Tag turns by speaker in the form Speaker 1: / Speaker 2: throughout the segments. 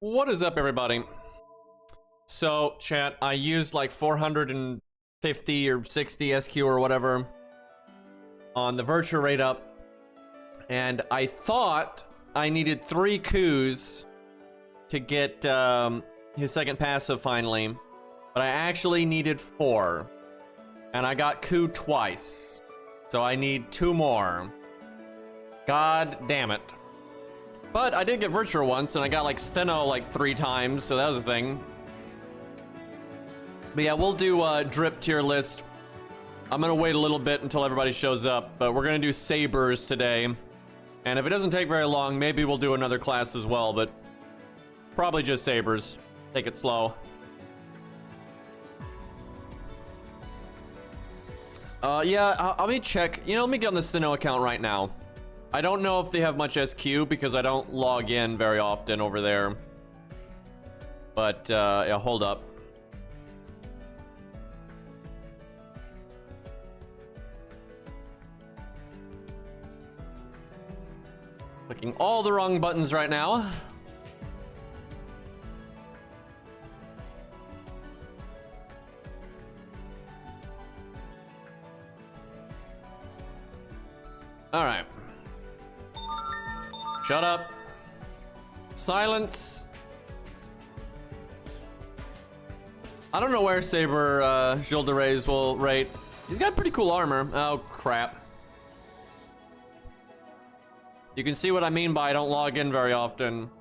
Speaker 1: What is up, everybody? So, chat, I used like 450 or 60 SQ or whatever on the virtue rate up, and I thought I needed 3 coups to get his second passive finally, but I actually needed 4, and I got coup twice, so I need 2 more. God damn it. But I did get Virtua once, and I got like Steno like 3 times, so that was a thing. But yeah, we'll do a drip tier list. I'm gonna wait a little bit until everybody shows up, but we're gonna do Sabers today. And if it doesn't take very long, maybe we'll do another class as well, but probably just Sabers. Take it slow. Yeah, let me check. You know, let me get on the Steno account right now. I don't know if they have much SQ because I don't log in very often over there. But, yeah, hold up. Clicking all the wrong buttons right now. All right. Shut up. Silence. I don't know where Saber Gilles de Reyes will rate. He's got pretty cool armor. Oh, crap. You can see what I mean by I don't log in very often.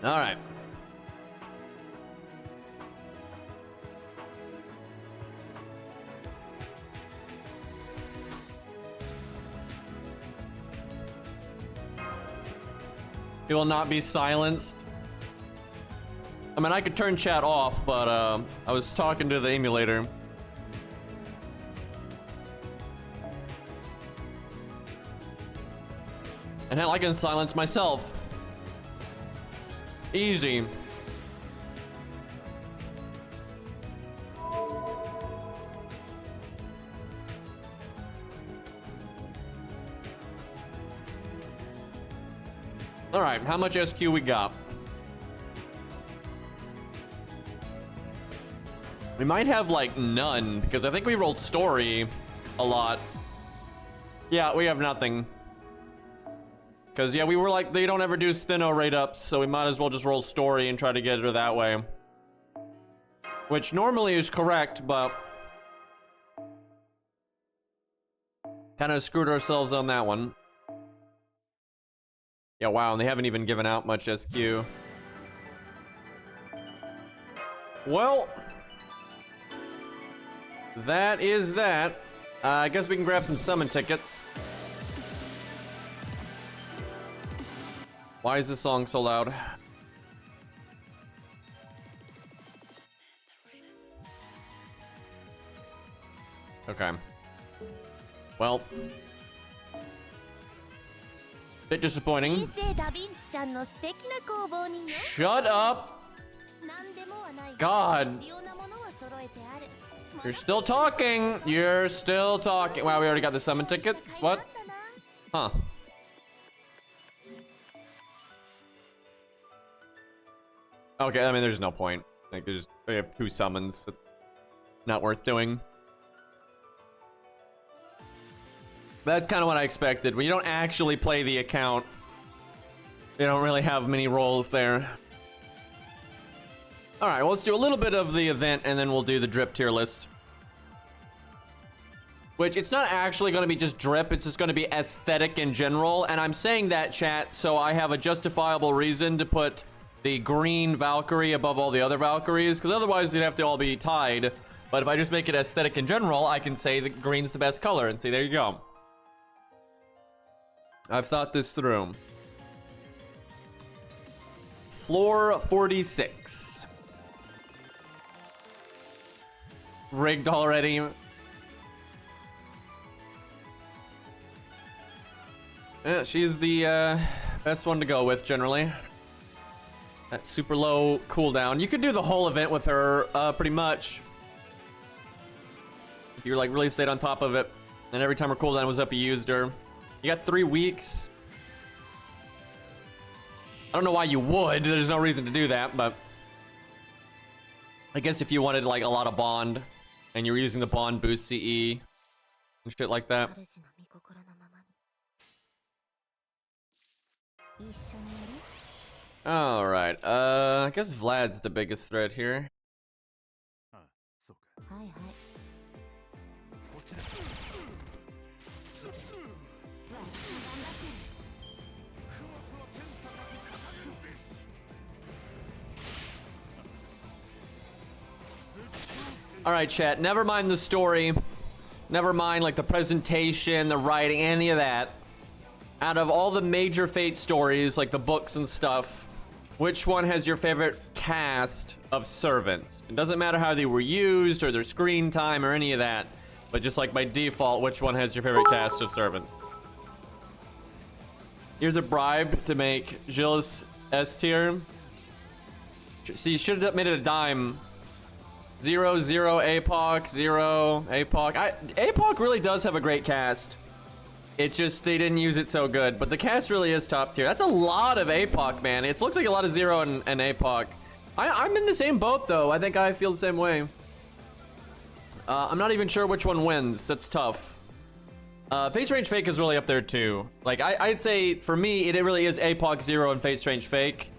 Speaker 1: All right. He will not be silenced. I mean, I could turn chat off, but I was talking to the emulator. And hell, I can silence myself. Easy. All right, how much SQ we got? We might have like none because I think we rolled story a lot. Yeah, we have nothing. Because, yeah, we were like, they don't ever do Steno rate ups, so we might as well just roll story and try to get her that way. Which normally is correct, but kind of screwed ourselves on that one. Yeah, wow, and they haven't even given out much SQ. Well, that is that. I guess we can grab some summon tickets. Why is this song so loud? Okay. Well. Bit disappointing. Shut up! God. You're still talking! You're still talking. Wow, we already got the summon tickets? What? Huh. Okay, I mean, there's no point. Like, we have 2 summons. It's not worth doing. That's kind of what I expected. When you don't actually play the account, you don't really have many roles there. All right, well, let's do a little bit of the event, and then we'll do the drip tier list. Which, it's not actually going to be just drip, it's just going to be aesthetic in general. And I'm saying that, chat, so I have a justifiable reason to put the green Valkyrie above all the other Valkyries, because otherwise they'd have to all be tied. But if I just make it aesthetic in general, I can say that green's the best color, and see, there you go. I've thought this through. Floor 46. Rigged already. Yeah, she's the best one to go with, generally. That super low cooldown. You could do the whole event with her, pretty much. If you like really stayed on top of it, and every time her cooldown was up, you used her. You got 3 weeks. I don't know why you would. There's no reason to do that, but I guess if you wanted like a lot of bond, and you were using the bond boost CE and shit like that. All right. I guess Vlad's the biggest threat here. All right, chat. Never mind the story. Never mind like the presentation, the writing, any of that. Out of all the major Fate stories, like the books and stuff, which one has your favorite cast of servants? It doesn't matter how they were used or their screen time or any of that, but just like by default, which one has your favorite cast of servants? Here's a bribe to make Gilles S tier. See, you should have made it a dime. 0, 0, APOC, 0, APOC. APOC really does have a great cast. It's just they didn't use it so good, but the cast really is top tier. That's a lot of APOC, man. It looks like a lot of 0 and APOC. I'm in the same boat, though. I think I feel the same way. I'm not even sure which one wins. That's tough. Face Range Fake is really up there, too. Like, I'd say, for me, it really is APOC 0 and Face Range Fake.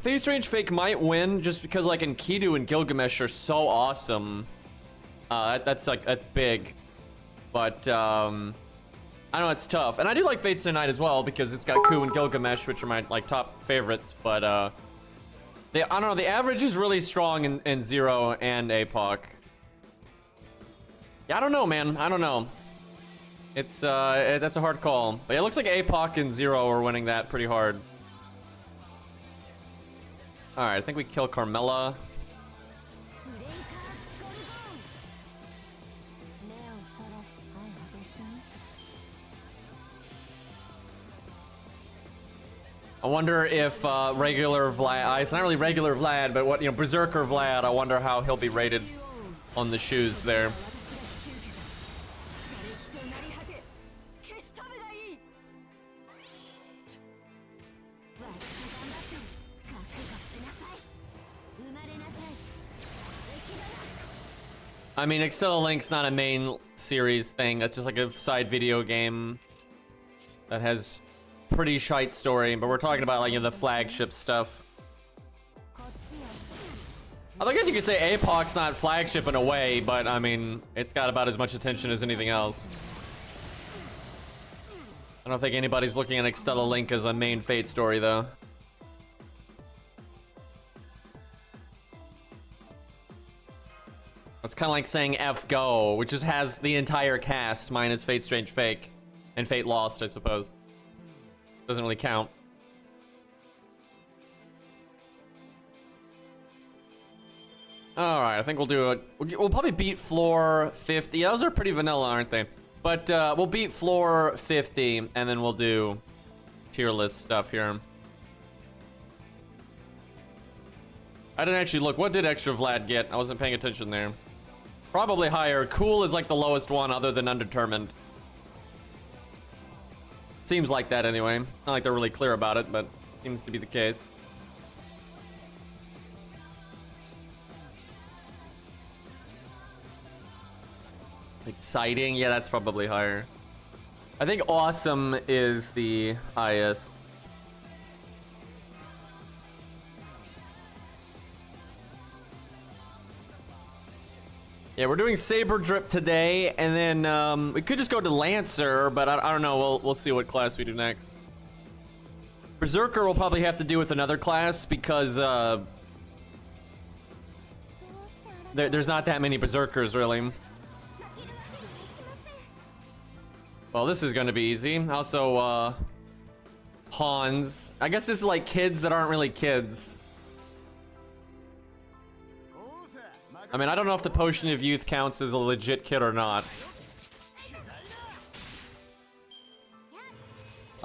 Speaker 1: Face Range Fake might win just because, like, Enkidu and Gilgamesh are so awesome. That's big. But, I know it's tough. And I do like Fates Tonight as well because it's got Ku and Gilgamesh, which are my, like, top favorites. But, I don't know. The average is really strong in 0 and APOC. Yeah, I don't know, man. I don't know. It's, that's a hard call. But yeah, it looks like APOC and 0 are winning that pretty hard. Alright, I think we kill Carmella. I wonder if regular Vlad, it's not really regular Vlad, but what, you know, Berserker Vlad, I wonder how he'll be rated on the shoes there. I mean, Extella Link's not a main series thing. That's just like a side video game that has pretty shite story. But we're talking about, like, you know, the flagship stuff. I guess you could say APOC's not flagship in a way, but I mean, it's got about as much attention as anything else. I don't think anybody's looking at Extella Link as a main Fate story, though. It's kind of like saying FGO, which just has the entire cast minus Fate Strange Fake and Fate Lost, I suppose. Doesn't really count. All right, I think we'll do it. We'll probably beat floor 50. Yeah, those are pretty vanilla, aren't they? But we'll beat floor 50, and then we'll do tier list stuff here. I didn't actually look. What did extra Vlad get? I wasn't paying attention there. Probably higher. Cool is like the lowest one other than Undetermined. Seems like that anyway. Not like they're really clear about it, but seems to be the case. Exciting? Yeah, that's probably higher. I think awesome is the highest. Yeah, we're doing Saber Drip today, and then we could just go to Lancer, but I don't know. We'll see what class we do next. Berserker will probably have to do with another class because there's not that many Berserkers really. Well, this is going to be easy. Also, Hans. I guess this is like kids that aren't really kids. I mean, I don't know if the Potion of Youth counts as a legit kid or not.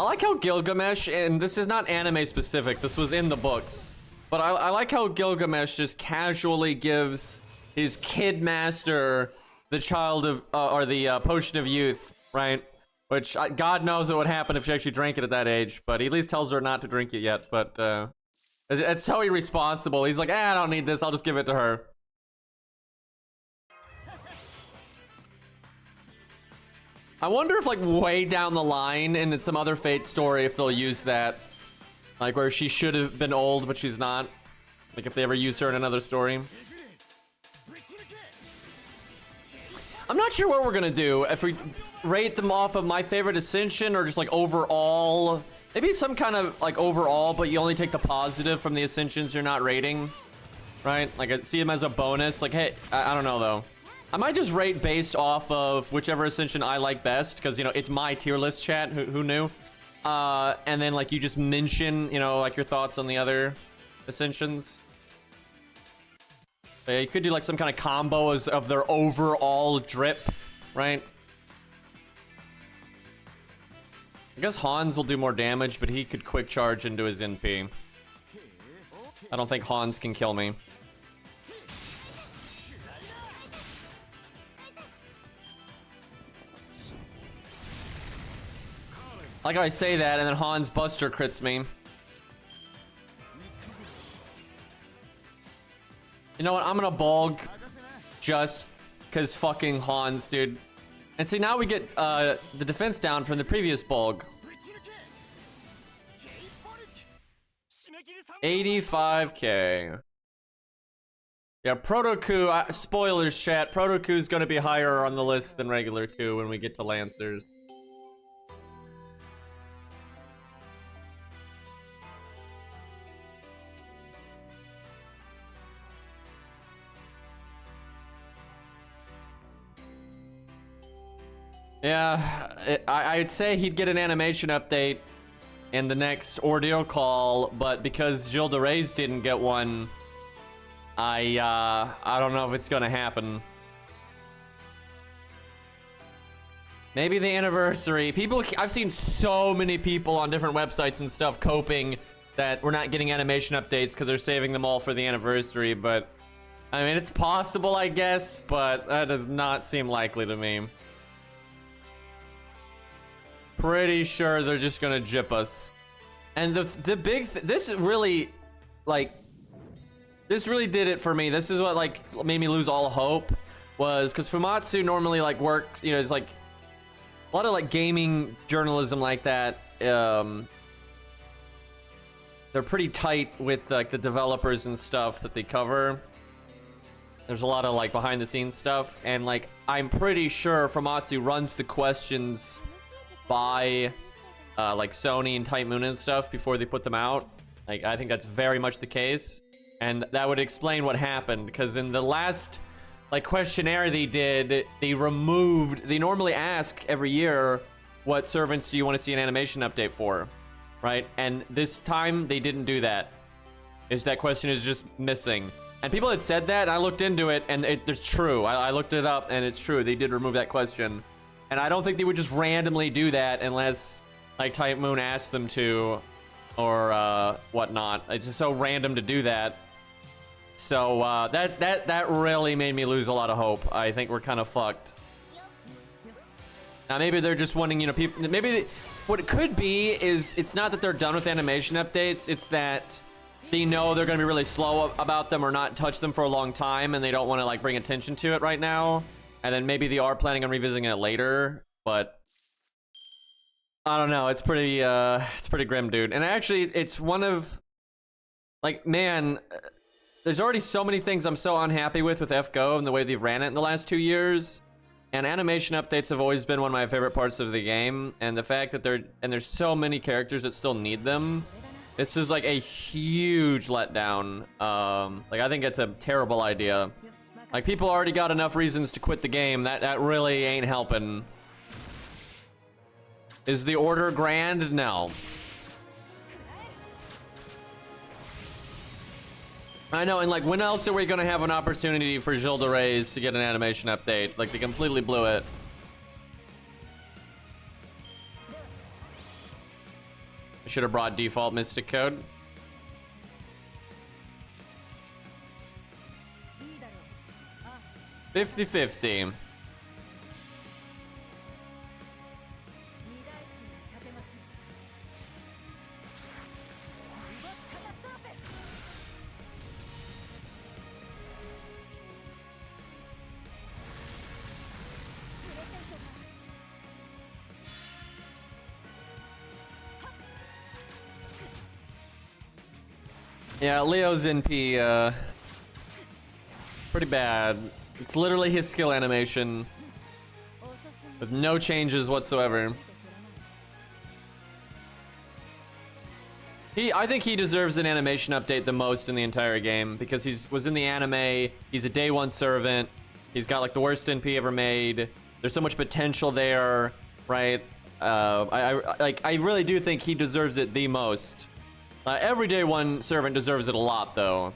Speaker 1: I like how Gilgamesh, and this is not anime specific, this was in the books, but I like how Gilgamesh just casually gives his kid master the child of, or the potion of youth, right? Which, God knows what would happen if she actually drank it at that age, but he at least tells her not to drink it yet, but it's so irresponsible. He's like, I don't need this, I'll just give it to her. I wonder if, like, way down the line in some other Fate story, if they'll use that. Like, where she should have been old, but she's not. Like, if they ever use her in another story. I'm not sure what we're gonna do. If we rate them off of my favorite Ascension, or just, like, overall. Maybe some kind of, like, overall, but you only take the positive from the Ascensions you're not rating. Right? Like, I see them as a bonus. Like, hey, I don't know, though. I might just rate based off of whichever Ascension I like best, because, you know, it's my tier list, chat. Who knew? And then, like, you just mention, you know, like, your thoughts on the other Ascensions. But yeah, you could do, like, some kind of combo of their overall drip, right? I guess Hans will do more damage, but he could quick charge into his NP. I don't think Hans can kill me. Like how I say that, and then Hans Buster crits me. You know what? I'm gonna bulk just because fucking Hans, dude. And see, now we get the defense down from the previous bulk. 85k. Yeah, Proto Coup, spoilers, chat. Proto Coup is gonna be higher on the list than regular Coup when we get to Lancers. Yeah, I'd say he'd get an animation update in the next Ordeal Call, but because Gilles de Reyes didn't get one, I don't know if it's gonna happen. Maybe the anniversary. People, I've seen so many people on different websites and stuff coping that we're not getting animation updates because they're saving them all for the anniversary, but I mean, it's possible, I guess, but that does not seem likely to me. Pretty sure they're just gonna jip us. And the big this really, like, this really did it for me. This is what, like, made me lose all hope, was because Fumatsu normally, like, works, you know, it's like a lot of, like, gaming journalism like that. They're pretty tight with, like, the developers and stuff that they cover. There's a lot of, like, behind the scenes stuff, and, like, I'm pretty sure Fumatsu runs the questions by like Sony and Type Moon and stuff before they put them out. Like, I think that's very much the case, and that would explain what happened, because in the last, like, questionnaire they did, they normally ask every year, what servants do you want to see an animation update for, right? And this time they didn't do that. That question is just missing, and people had said that, and I looked into it, and it's true. I looked it up, and it's true. They did remove that question. And I don't think they would just randomly do that unless, like, Type Moon asked them to, or whatnot. It's just so random to do that. So that really made me lose a lot of hope. I think we're kind of fucked. Now maybe they're just wanting, you know, people. Maybe what it could be is it's not that they're done with animation updates. It's that they know they're gonna be really slow about them or not touch them for a long time, and they don't want to, like, bring attention to it right now. And then maybe they are planning on revisiting it later, but I don't know. It's pretty grim, dude. And actually, it's one of, like, man, there's already so many things I'm so unhappy with FGO and the way they've ran it in the last 2 years. And animation updates have always been one of my favorite parts of the game. And the fact that there's so many characters that still need them. This is, like, a huge letdown. Like, I think it's a terrible idea. Like, people already got enough reasons to quit the game. That really ain't helping. Is the order grand? No. I know, and, like, when else are we gonna have an opportunity for Gilles de Reyes to get an animation update? Like, they completely blew it. I should have brought default Mystic Code. $50-50. Yeah, Leo's NP, pretty bad. It's literally his skill animation with no changes whatsoever. I think he deserves an animation update the most in the entire game because was in the anime. He's a day one servant. He's got like the worst NP ever made. There's so much potential there, right? I really do think he deserves it the most. Every day one servant deserves it a lot, though.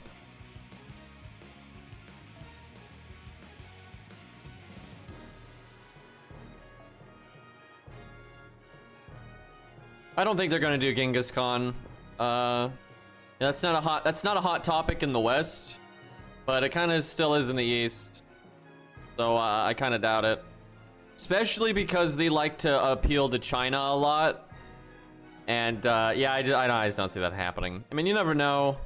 Speaker 1: I don't think they're gonna do Genghis Khan. That's not a hot topic in the West, but it kind of still is in the East. So I kind of doubt it, especially because they like to appeal to China a lot. And yeah, I just don't see that happening. I mean, you never know,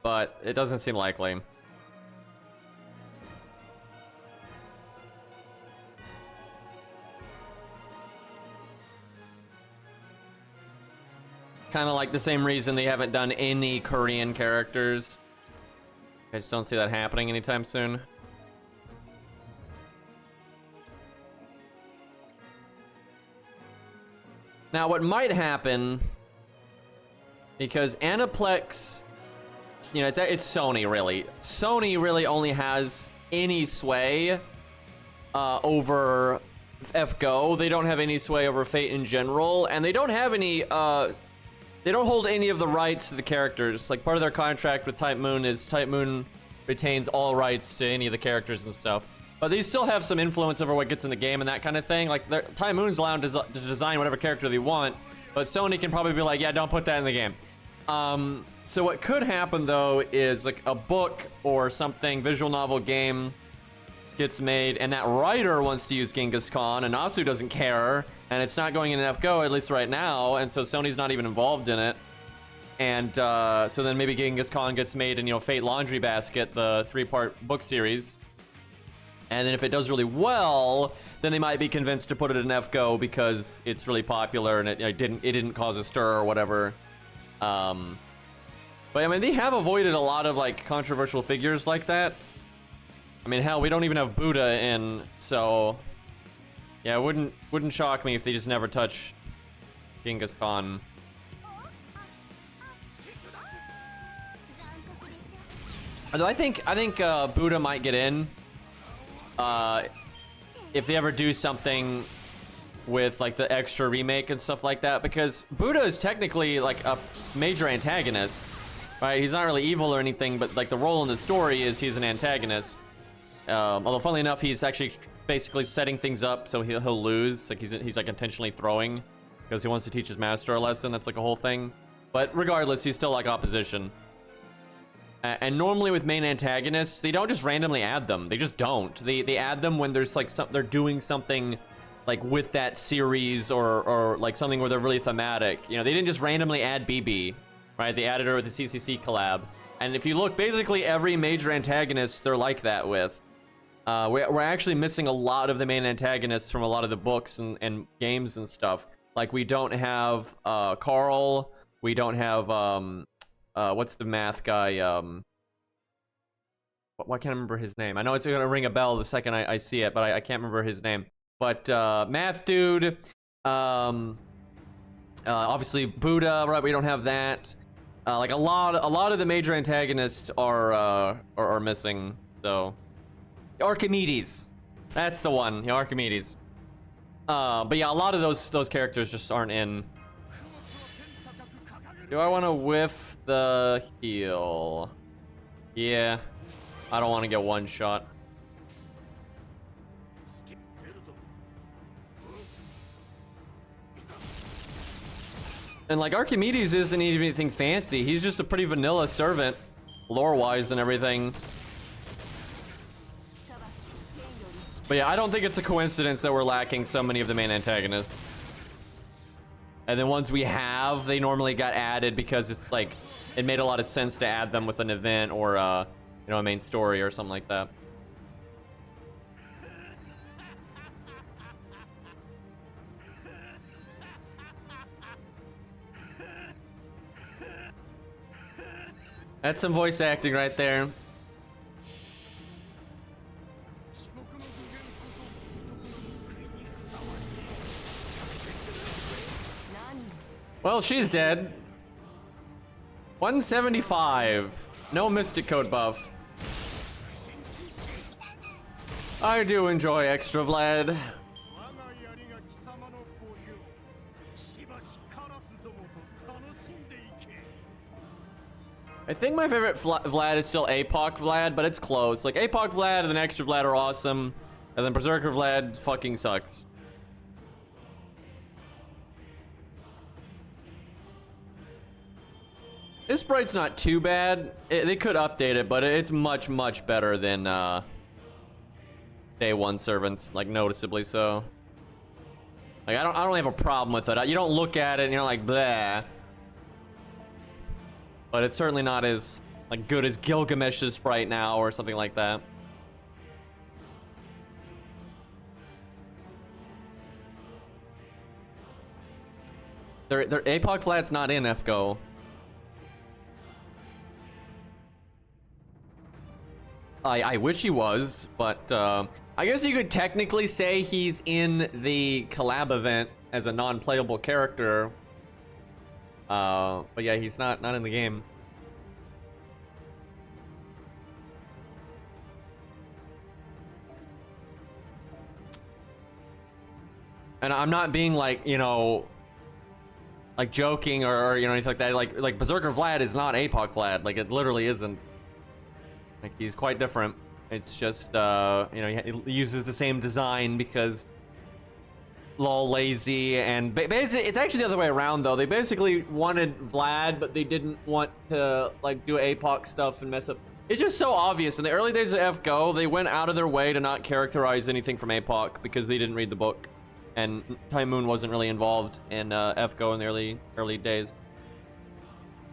Speaker 1: but it doesn't seem likely. Kind of like the same reason they haven't done any Korean characters. I just don't see that happening anytime soon. Now, what might happen, because Aniplex, you know, it's Sony, really. Sony really only has any sway over FGO. They don't have any sway over Fate in general, and they don't have any, they don't hold any of the rights to the characters. Like, part of their contract with Type Moon is Type Moon retains all rights to any of the characters and stuff. But they still have some influence over what gets in the game and that kind of thing. Like, Type Moon's allowed to design whatever character they want, but Sony can probably be like, yeah, don't put that in the game. So what could happen, though, is like a book or something, visual novel game gets made, and that writer wants to use Genghis Khan, and Asu doesn't care, and it's not going in an FGO, at least right now, and so Sony's not even involved in it. And so then maybe Genghis Khan gets made in, you know, Fate Laundry Basket, the 3-part book series. And then if it does really well, then they might be convinced to put it in FGO because it's really popular and it didn't cause a stir or whatever. But I mean, they have avoided a lot of like controversial figures like that. I mean, hell, we don't even have Buddha in, so yeah, it wouldn't shock me if they just never touch Genghis Khan. Although I think Buddha might get in. If they ever do something with like the extra remake and stuff like that, because Buddha is technically like a major antagonist, right? He's not really evil or anything, but like the role in the story is he's an antagonist. Although funnily enough, he's actually basically setting things up so he'll lose. Like he's like intentionally throwing because he wants to teach his master a lesson. That's like a whole thing. But regardless, he's still like opposition. And normally with main antagonists, they don't just randomly add them. They just don't. They add them when there's like they're doing something like with that series or like something where they're really thematic. You know, they didn't just randomly add BB, right? They added her with the CCC collab. And if you look, basically every major antagonist they're like that with. We're actually missing a lot of the main antagonists from a lot of the books and games and stuff. Like we don't have Carl. We don't have what's the math guy? Why can't I remember his name? I know it's gonna ring a bell the second I see it, but I can't remember his name. But math dude, obviously Buddha, right? We don't have that. Like a lot of the major antagonists are missing. So Archimedes, that's the one. Yeah, Archimedes. But yeah, a lot of those characters just aren't in. Do I want to whiff the heal? Yeah. I don't want to get one shot. And like Archimedes isn't even anything fancy. He's just a pretty vanilla servant, lore-wise and everything. But yeah, I don't think it's a coincidence that we're lacking so many of the main antagonists. And then ones we have, they normally got added because it's like, it made a lot of sense to add them with an event or, you know, a main story or something like that. That's some voice acting right there. Well, she's dead. 175. No Mystic Code buff. I do enjoy Extra Vlad. I think my favorite Vlad is still APOC Vlad, but it's close. Like, APOC Vlad and then Extra Vlad are awesome. And then Berserker Vlad fucking sucks. This sprite's not too bad. They could update it, but it's much, much better than Day 1 servants, like noticeably so. Like I don't have a problem with it. You don't look at it and you're like, bleh. But it's certainly not as like good as Gilgamesh's sprite now or something like that. Their APOC Vlad's not in FGO. I wish he was, but I guess you could technically say he's in the collab event as a non-playable character. But yeah, he's not in the game. And I'm not being like, you know, like joking or you know anything like that. Like Berserker Vlad is not APOC Vlad. Like it literally isn't. Like he's quite different. It's just you know, he uses the same design because lol lazy and basically it's actually the other way around though. They basically wanted Vlad, but they didn't want to like do APOC stuff and mess up. It's just so obvious. In the early days of FGO, they went out of their way to not characterize anything from APOC because they didn't read the book, and Time Moon wasn't really involved in FGO in the early days.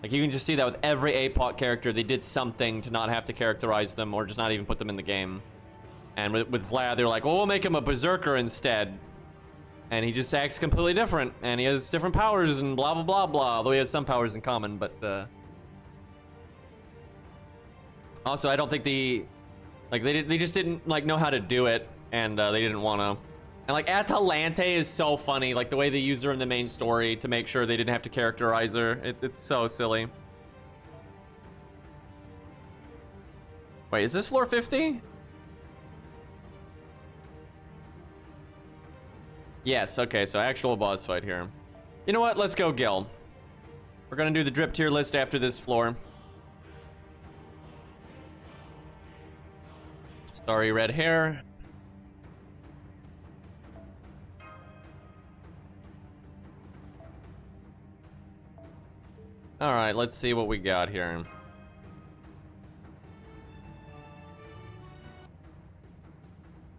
Speaker 1: Like you can just see that with every APOC character, they did something to not have to characterize them or just not even put them in the game. And with Vlad, they're like, well, we'll make him a berserker instead. And he just acts completely different, and he has different powers and blah, blah, blah, blah. Although he has some powers in common, but also, I don't think they just didn't like know how to do it, and they didn't want to. And like Atalante is so funny, like the way they use her in the main story to make sure they didn't have to characterize her. It's so silly. Wait, is this floor 50? Yes, okay, so actual boss fight here. You know what? Let's go Gil. We're gonna do the drip tier list after this floor. Starry red hair. All right, let's see what we got here.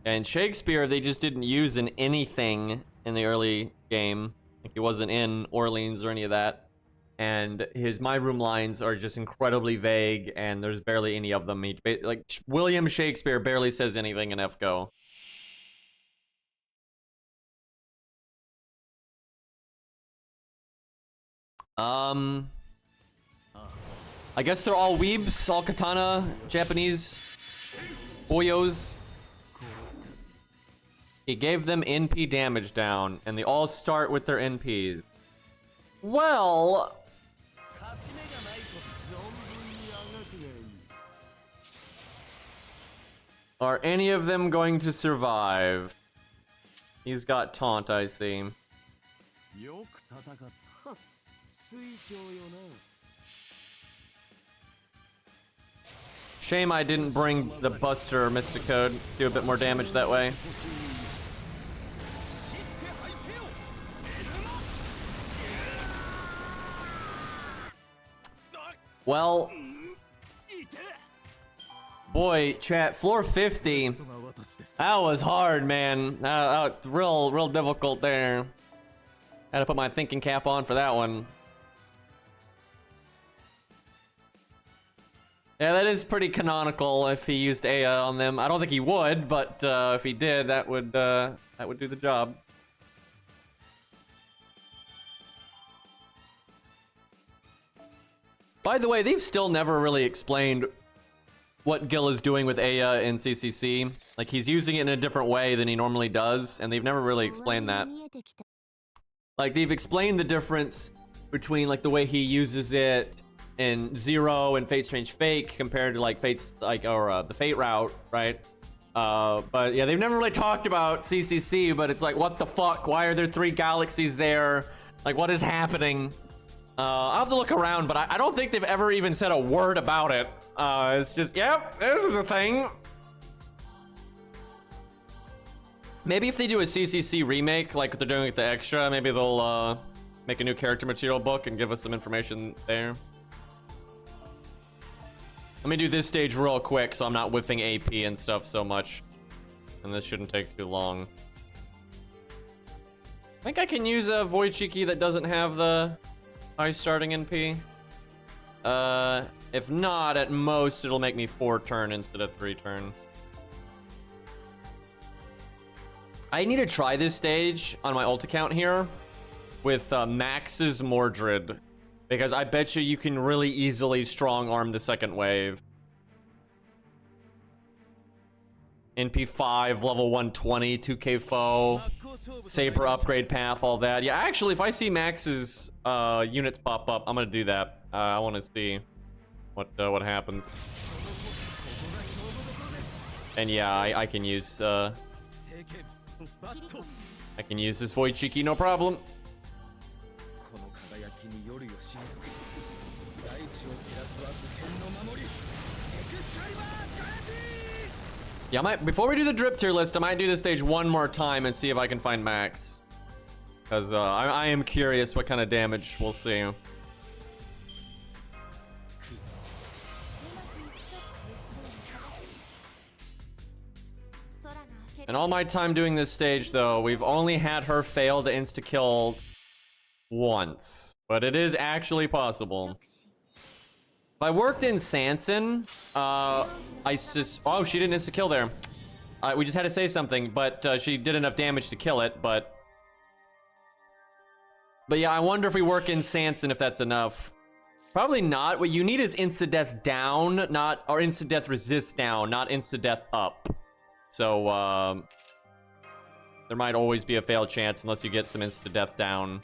Speaker 1: And Shakespeare, they just didn't use in anything in the early game. Like he wasn't in Orleans or any of that. And his My Room lines are just incredibly vague, and there's barely any of them. Like William Shakespeare barely says anything in FGO. I guess they're all weebs, all katana, Japanese, boyos. He gave them NP damage down, and they all start with their NPs. Well, are any of them going to survive? He's got taunt, I see. Shame I didn't bring the Buster Mystic Code. Do a bit more damage that way. Well, boy, chat, floor 50. That was hard, man. Real difficult there. Had to put my thinking cap on for that one. Yeah, that is pretty canonical if he used Aya on them. I don't think he would, but if he did, that would do the job. By the way, they've still never really explained what Gil is doing with Aya in CCC. Like, he's using it in a different way than he normally does, and they've never really explained that. Like, they've explained the difference between, like, the way he uses it in Zero and Fate Strange Fake compared to, like, Fate's, like, or the Fate route, right? But yeah, they've never really talked about CCC, but it's like, what the fuck? Why are there 3 galaxies there? Like, what is happening? I'll have to look around, but I don't think they've ever even said a word about it. It's just, yep, this is a thing. Maybe if they do a CCC remake, like they're doing with the extra, maybe they'll make a new character material book and give us some information there. Let me do this stage real quick so I'm not whiffing AP and stuff so much. And this shouldn't take too long. I think I can use a Void Shiki that doesn't have the high starting NP. If not, at most it'll make me 4 turn instead of 3 turn. I need to try this stage on my ult account here with Max's Mordred, because I bet you can really easily strong arm the second wave. NP5, level 120, 2k foe, Saber upgrade path, all that. Yeah, actually, if I see Max's units pop up, I'm gonna do that. I want to see what happens. And yeah, I can use this Void Shiki, no problem. Yeah, before we do the drip tier list, I might do this stage one more time and see if I can find Max. Because I am curious what kind of damage we'll see. In all my time doing this stage, though, we've only had her fail to insta-kill once. But it is actually possible. If I worked in Sanson, oh, she didn't insta-kill there. We just had to say something, but she did enough damage to kill it, but yeah, I wonder if we work in Sanson if that's enough. Probably not. What you need is insta-death down, or insta-death resist down, not insta-death up. So, there might always be a fail chance unless you get some insta-death down.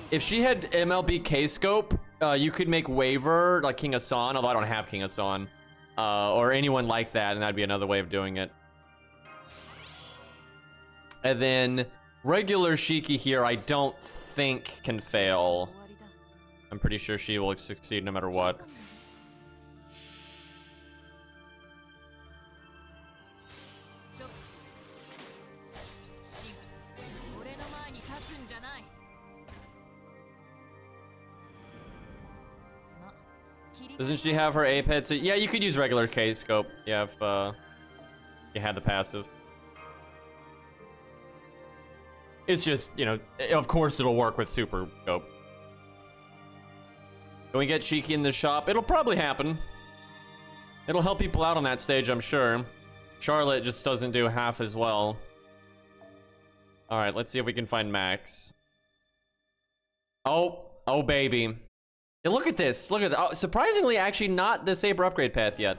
Speaker 1: If she had MLB K-Scope, you could make Waver like King Hassan, although I don't have King Hassan. Or anyone like that, and that'd be another way of doing it. And then regular Shiki here, I don't think can fail. I'm pretty sure she will succeed no matter what. Doesn't she have her Apex? So, yeah, you could use regular K-Scope. Yeah, if you had the passive. It's just, you know, of course it'll work with Super Scope. Can we get Shiki in the shop? It'll probably happen. It'll help people out on that stage, I'm sure. Charlotte just doesn't do half as well. Alright, let's see if we can find Max. Oh baby. Yeah, look at this. Look at that. Oh, surprisingly, actually not the Saber upgrade path yet.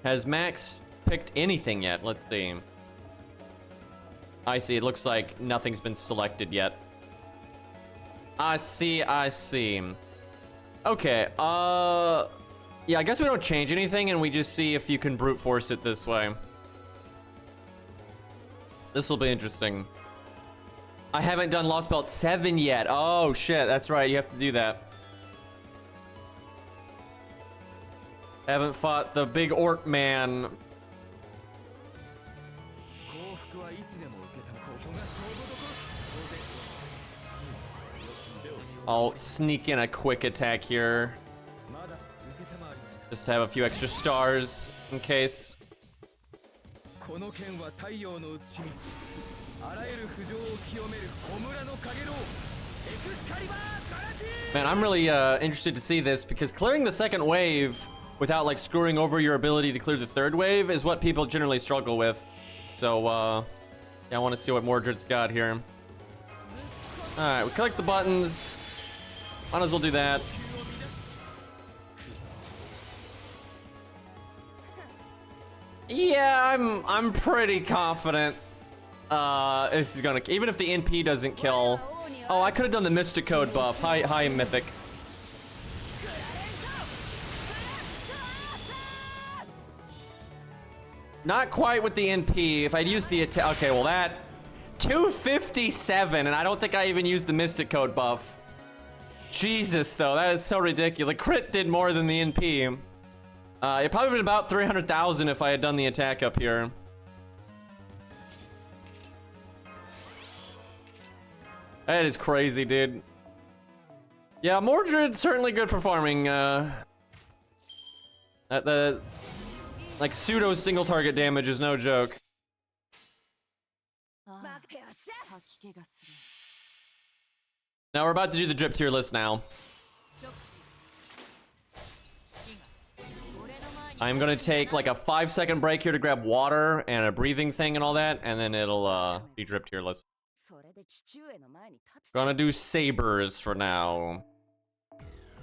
Speaker 1: Has Max picked anything yet? Let's see. I see. It looks like nothing's been selected yet. I see. Okay. Yeah, I guess we don't change anything and we just see if you can brute force it this way. This will be interesting. I haven't done Lost Belt 7 yet. Oh, shit. That's right. You have to do that. Haven't fought the big orc man. I'll sneak in a quick attack here. Just to have a few extra stars in case. Man, I'm really interested to see this because clearing the second wave without like screwing over your ability to clear the third wave is what people generally struggle with. So yeah, I want to see what Mordred's got here. Alright, we collect the buttons. Might as well do that. Yeah, I'm pretty confident this is gonna, even if the NP doesn't kill. Oh, I could have done the Mystic Code buff. Hi, Mythic. Not quite with the NP. If I'd used the attack, okay, well that 257, and I don't think I even used the Mystic Code buff. Jesus, though, that is so ridiculous. Crit did more than the NP. It probably been about 300,000 if I had done the attack up here. That is crazy, dude. Yeah, Mordred's certainly good for farming. The like pseudo single target damage is no joke. Now we're about to do the drip tier list now. I'm gonna take like a 5-second break here to grab water and a breathing thing and all that, and then it'll be drip tier list. Gonna do Sabers for now.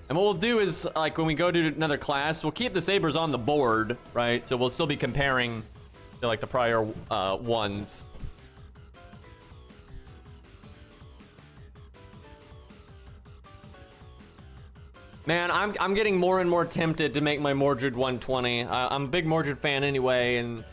Speaker 1: And what we'll do is, like, when we go to another class, we'll keep the Sabers on the board, right? So we'll still be comparing to, like, the prior ones. Man, I'm getting more and more tempted to make my Mordred 120. I'm a big Mordred fan anyway, and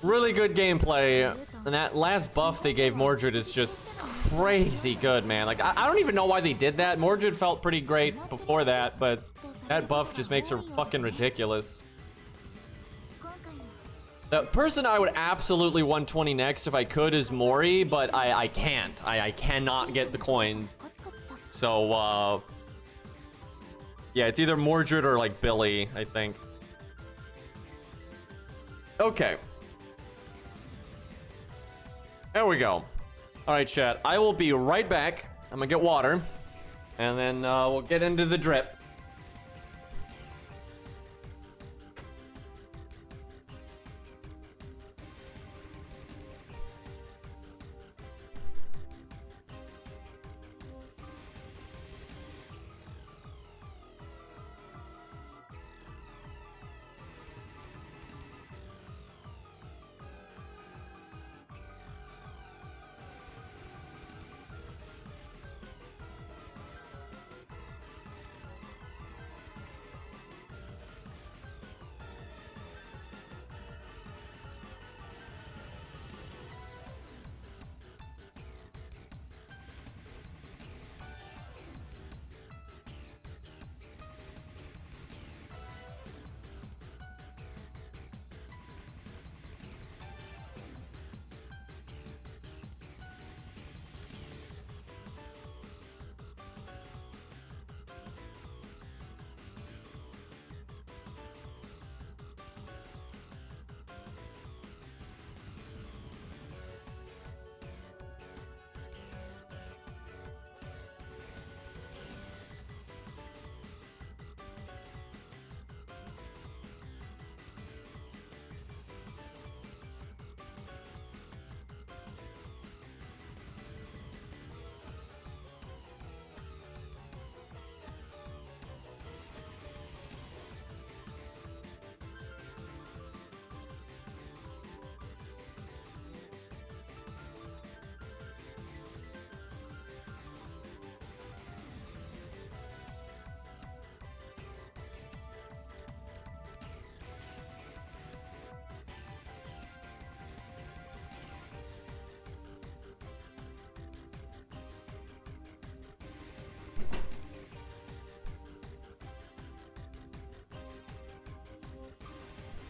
Speaker 1: really good gameplay. And that last buff they gave Mordred is just crazy good, man. Like, I don't even know why they did that. Mordred felt pretty great before that, but that buff just makes her fucking ridiculous. The person I would absolutely 120 next if I could is Mori, but I can't. I cannot get the coins. So, yeah, it's either Mordred or, like, Billy, I think. Okay. There we go. All right, chat. I will be right back. I'm gonna get water, and then we'll get into the drip.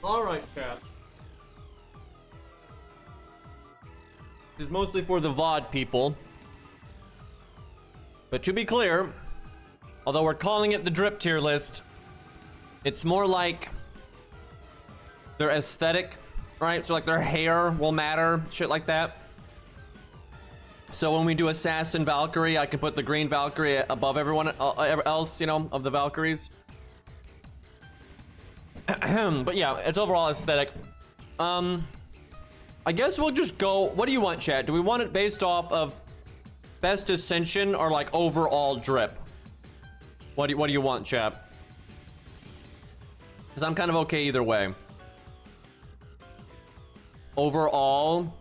Speaker 1: All right, chat. This is mostly for the VOD people. But to be clear, although we're calling it the drip tier list, it's more like their aesthetic, right? So like their hair will matter, shit like that. So when we do Assassin Valkyrie, I can put the green Valkyrie above everyone else, you know, of the Valkyries. But yeah, it's overall aesthetic. I guess we'll just go. What do you want, chat? Do we want it based off of best ascension or like overall drip? What do you want, chat? Because I'm kind of okay either way. Overall.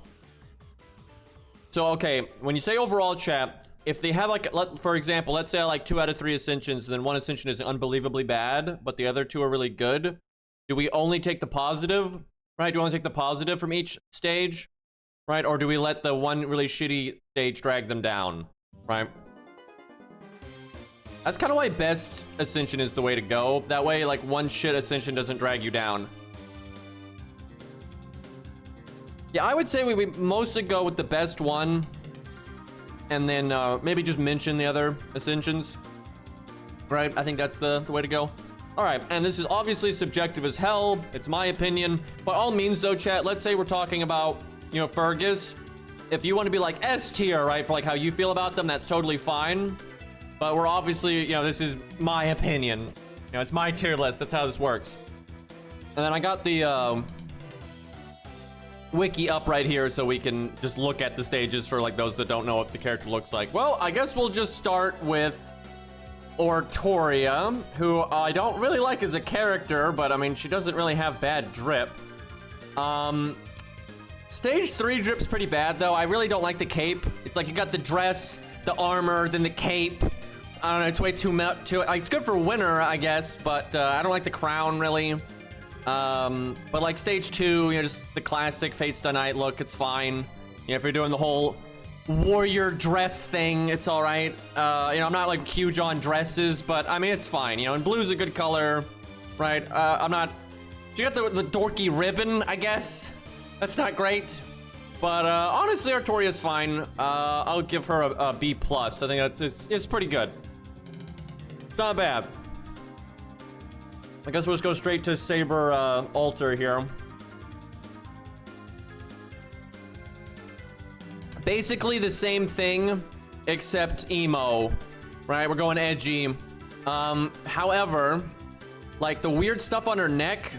Speaker 1: So okay, when you say overall, chat, if they have like, for example, let's say like 2 out of 3 ascensions, and then 1 ascension is unbelievably bad, but the other 2 are really good. Do we only take the positive, right? Do we only take the positive from each stage, right? Or do we let the one really shitty stage drag them down, right? That's kind of why best ascension is the way to go. That way, like, one shit ascension doesn't drag you down. Yeah, I would say we mostly go with the best one, and then maybe just mention the other ascensions, right? I think that's the way to go. All right, and this is obviously subjective as hell. It's my opinion. By all means, though, chat, let's say we're talking about, you know, Fergus. If you want to be like S tier, right, for like how you feel about them, that's totally fine. But we're obviously, you know, this is my opinion. You know, it's my tier list. That's how this works. And then I got the wiki up right here so we can just look at the stages for like those that don't know what the character looks like. Well, I guess we'll just start with Ortoria, who I don't really like as a character, but I mean, she doesn't really have bad drip. Stage 3 drip's pretty bad though. I really don't like the cape. It's like you got the dress, the armor, then the cape. I don't know, it's way too much. It's good for winter, I guess, but I don't like the crown really. But like stage 2, you know, just the classic Fates Stay Night look, it's fine. You know, if you're doing the whole warrior dress thing, it's all right. You know, I'm not like huge on dresses, but I mean, it's fine. You know, and blue's a good color, right? I'm not. She got the dorky ribbon, I guess. That's not great, but honestly, Artoria's fine. I'll give her a B+. I think it's pretty good. It's not bad. I guess we'll just go straight to Saber altar here. Basically the same thing, except emo, right? We're going edgy. However, like the weird stuff on her neck,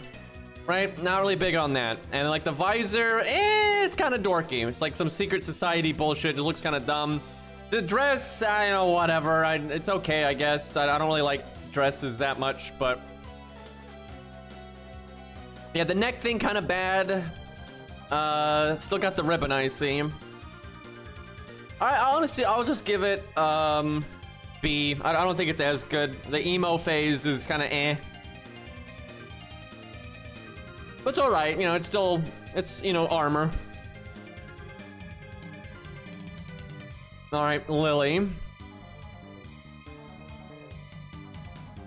Speaker 1: right? Not really big on that. And like the visor, it's kind of dorky. It's like some secret society bullshit. It looks kind of dumb. The dress, I know, whatever. It's okay, I guess. I don't really like dresses that much, but yeah, the neck thing kind of bad. Still got the ribbon, I see. I honestly, I'll just give it B. I don't think it's as good. The emo phase is kind of eh. But it's all right. You know, it's still, it's, you know, armor. All right, Lily.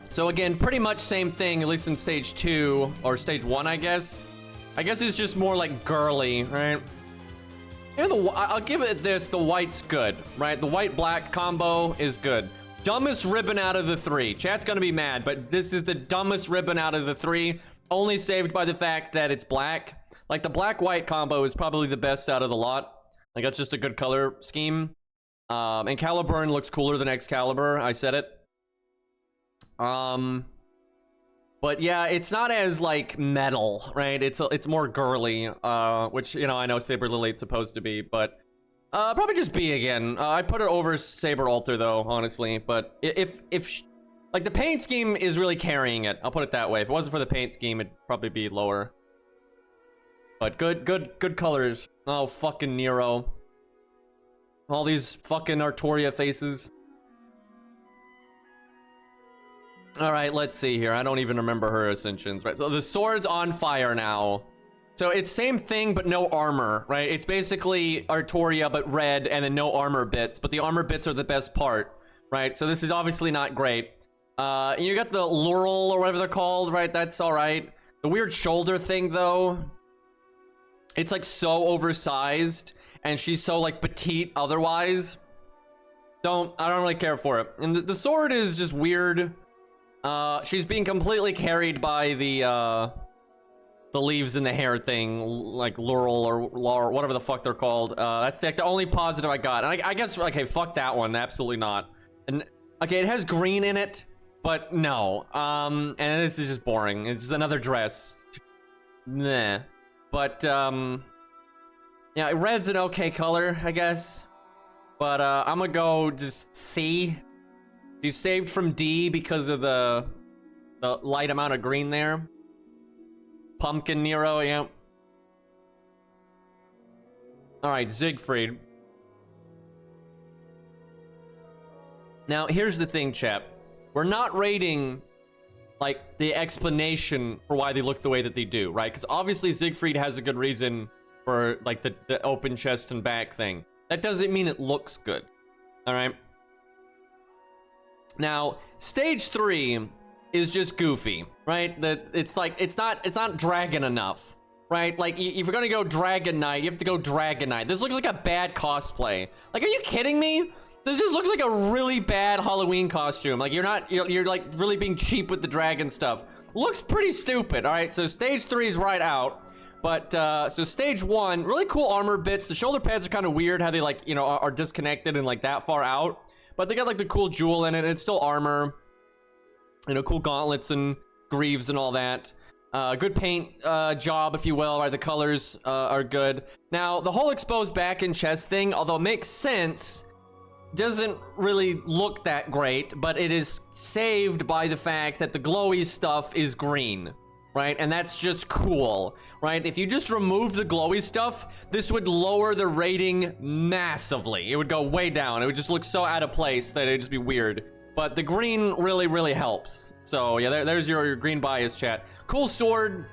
Speaker 1: So again, pretty much same thing, at least in stage 2 or stage 1, I guess. I guess it's just more like girly, right? And I'll give it this, the white's good, right? The white-black combo is good. Dumbest ribbon out of the 3. Chat's gonna be mad, but this is the dumbest ribbon out of the 3. Only saved by the fact that it's black. Like, the black-white combo is probably the best out of the lot. Like, that's just a good color scheme. And Caliburn looks cooler than Excalibur. I said it. But yeah, it's not as like metal, right? It's more girly, which, you know, I know Saber Lily's supposed to be, but probably just B again. I put her over Saber Altar though, honestly. But if like the paint scheme is really carrying it, I'll put it that way. If it wasn't for the paint scheme, it'd probably be lower. But good colors. Oh, fucking Nero. All these fucking Artoria faces. All right, let's see here. I don't even remember her ascensions, right? So the sword's on fire now. So it's same thing, but no armor, right? It's basically Artoria, but red, and then no armor bits. But the armor bits are the best part, right? So this is obviously not great. You got the laurel or whatever they're called, right? That's all right. The weird shoulder thing, though, it's like so oversized, and she's so like petite otherwise. I don't really care for it. And the sword is just weird. She's being completely carried by the leaves in the hair thing, like laurel or whatever the fuck they're called. That's like the only positive I got. And I guess, okay, fuck that one. Absolutely not. And okay, it has green in it, but no. And this is just boring. It's just another dress. Nah. But yeah, red's an okay color, I guess. But I'm gonna go just C. He's saved from D because of the light amount of green there. Pumpkin Nero, yeah. Alright, Siegfried. Now, here's the thing, chat. We're not rating, like, the explanation for why they look the way that they do, right? Because obviously Siegfried has a good reason for, like, the open chest and back thing. That doesn't mean it looks good. Alright? Now, stage 3 is just goofy, right? It's like, it's not dragon enough, right? Like, if you're gonna go Dragon Knight, you have to go Dragon Knight. This looks like a bad cosplay. Like, are you kidding me? This just looks like a really bad Halloween costume. Like, you're like really being cheap with the dragon stuff. Looks pretty stupid. All right, so stage 3 is right out. But so stage 1, really cool armor bits. The shoulder pads are kind of weird how they, like, you know, are disconnected and like that far out. But they got like the cool jewel in it. And it's still armor. You know, cool gauntlets and greaves and all that. Good paint job, if you will. Right, the colors are good. Now, the whole exposed back and chest thing, although it makes sense, doesn't really look that great. But it is saved by the fact that the glowy stuff is green. Right, and that's just cool. Right, if you just remove the glowy stuff, this would lower the rating massively. It would go way down. It would just look so out of place that it'd just be weird. But the green really, really helps. So yeah, there's your green bias, chat. Cool sword.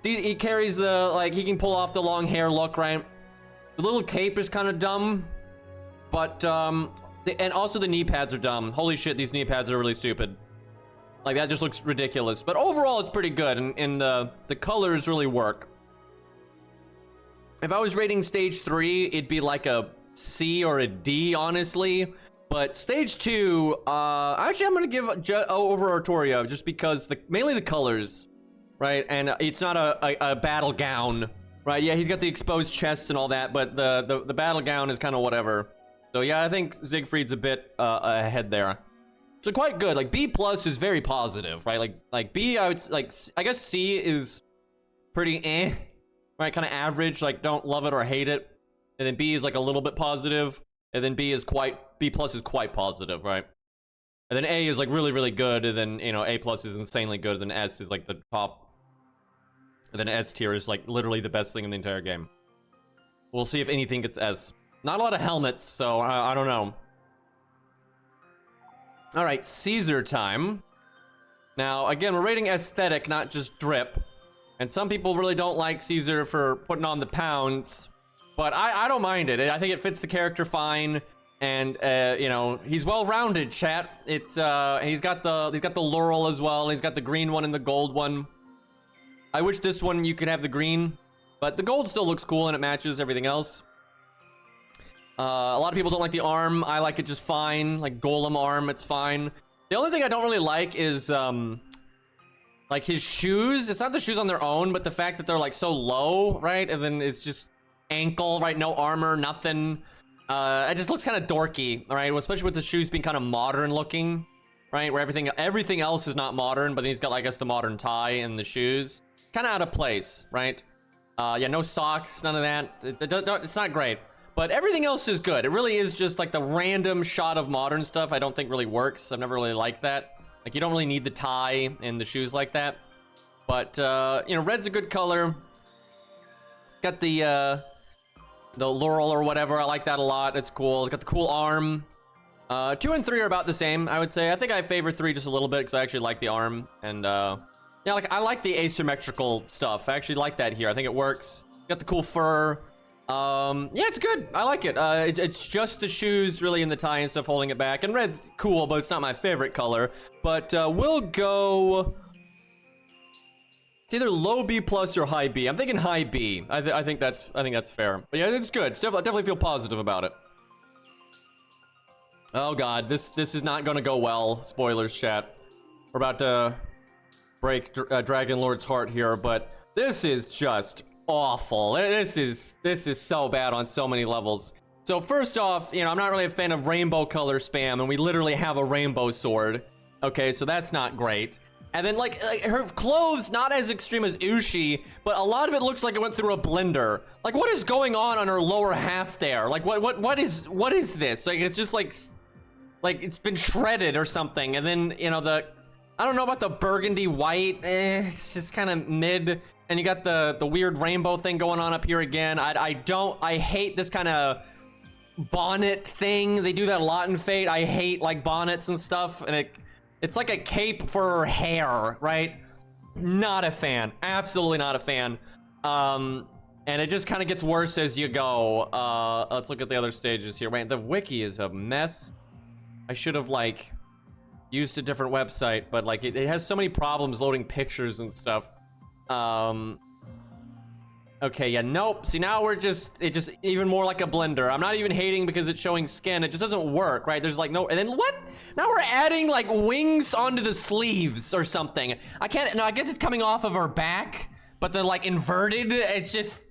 Speaker 1: He carries the, like, he can pull off the long hair look, right? The little cape is kind of dumb. But, and also the knee pads are dumb. Holy shit, these knee pads are really stupid. Like, that just looks ridiculous. But overall, it's pretty good, and the colors really work. If I was rating stage 3, it'd be like a C or a D, honestly. But stage 2, actually, I'm gonna give over Artoria just because mainly the colors, right? And it's not a battle gown, right? Yeah, he's got the exposed chest and all that, but the battle gown is kind of whatever. So yeah, I think Siegfried's a bit ahead there. So quite good. Like B plus is very positive, right? Like B, I guess C is pretty right? Kind of average. Like don't love it or hate it, and then B is like a little bit positive. And then B plus is quite positive, right? And then A is like really, really good. And then, you know, A plus is insanely good. And then S is like the top. And then S tier is like literally the best thing in the entire game. We'll see if anything gets S. Not a lot of helmets, so I don't know. All right, Caesar time. Now, again, we're rating aesthetic, not just drip. And some people really don't like Caesar for putting on the pounds. But I don't mind it. I think it fits the character fine, and you know, he's well-rounded, chat. It's he's got the laurel as well. He's got the green one and the gold one. I wish this one you could have the green, but the gold still looks cool and it matches everything else. A lot of people don't like the arm. I like it just fine. Like golem arm, it's fine. The only thing I don't really like is like his shoes. It's not the shoes on their own, but the fact that they're like so low, right? And then it's just ankle, right? No armor, nothing. It just looks kind of dorky, all right? Especially with the shoes being kind of modern looking, right? Where everything else is not modern, but then he's got, like, I guess, the modern tie and the shoes. Kind of out of place, right? Yeah, no socks, none of that. It's not great, but everything else is good. It really is just like the random shot of modern stuff. I don't think really works. I've never really liked that. Like, you don't really need the tie and the shoes like that. But you know, red's a good color. Got the laurel or whatever. I like that a lot. It's cool. It's got the cool arm. 2 and 3 are about the same, I would say. I think I favor 3 just a little bit because I actually like the arm. And yeah, like I like the asymmetrical stuff. I actually like that here. I think it works. Got the cool fur. Yeah, it's good. I like it. It's just the shoes really in the tie and stuff holding it back. And red's cool, but it's not my favorite color. But we'll go... It's either low B plus or high B. I'm thinking high B. I think that's fair. But yeah, it's good. Definitely feel positive about it. Oh god, this is not gonna go well. Spoilers, chat. We're about to break Dragon Lord's heart here, but this is just awful. This is so bad on so many levels. So first off, you know, I'm not really a fan of rainbow color spam, and we literally have a rainbow sword. Okay, so that's not great. And then like her clothes, not as extreme as Ushi, but a lot of it looks like it went through a blender. Like, what is going on her lower half there? Like, what is this? Like, it's just like it's been shredded or something. And then, you know, I don't know about the burgundy white. It's just kind of mid. And you got the weird rainbow thing going on up here again. I hate this kind of bonnet thing. They do that a lot in Fate. I hate like bonnets and stuff, and it's like a cape for her hair, right? Not a fan. Absolutely not a fan. And it just kind of gets worse as you go. Let's look at the other stages here. Wait, the wiki is a mess. I should have like used a different website, but like it has so many problems loading pictures and stuff. Okay, yeah, nope. See, now it just even more like a blender. I'm not even hating because it's showing skin. It just doesn't work, right? There's like no, and then what? Now we're adding like wings onto the sleeves or something. I can't, no, I guess it's coming off of her back, but they're like inverted. It's just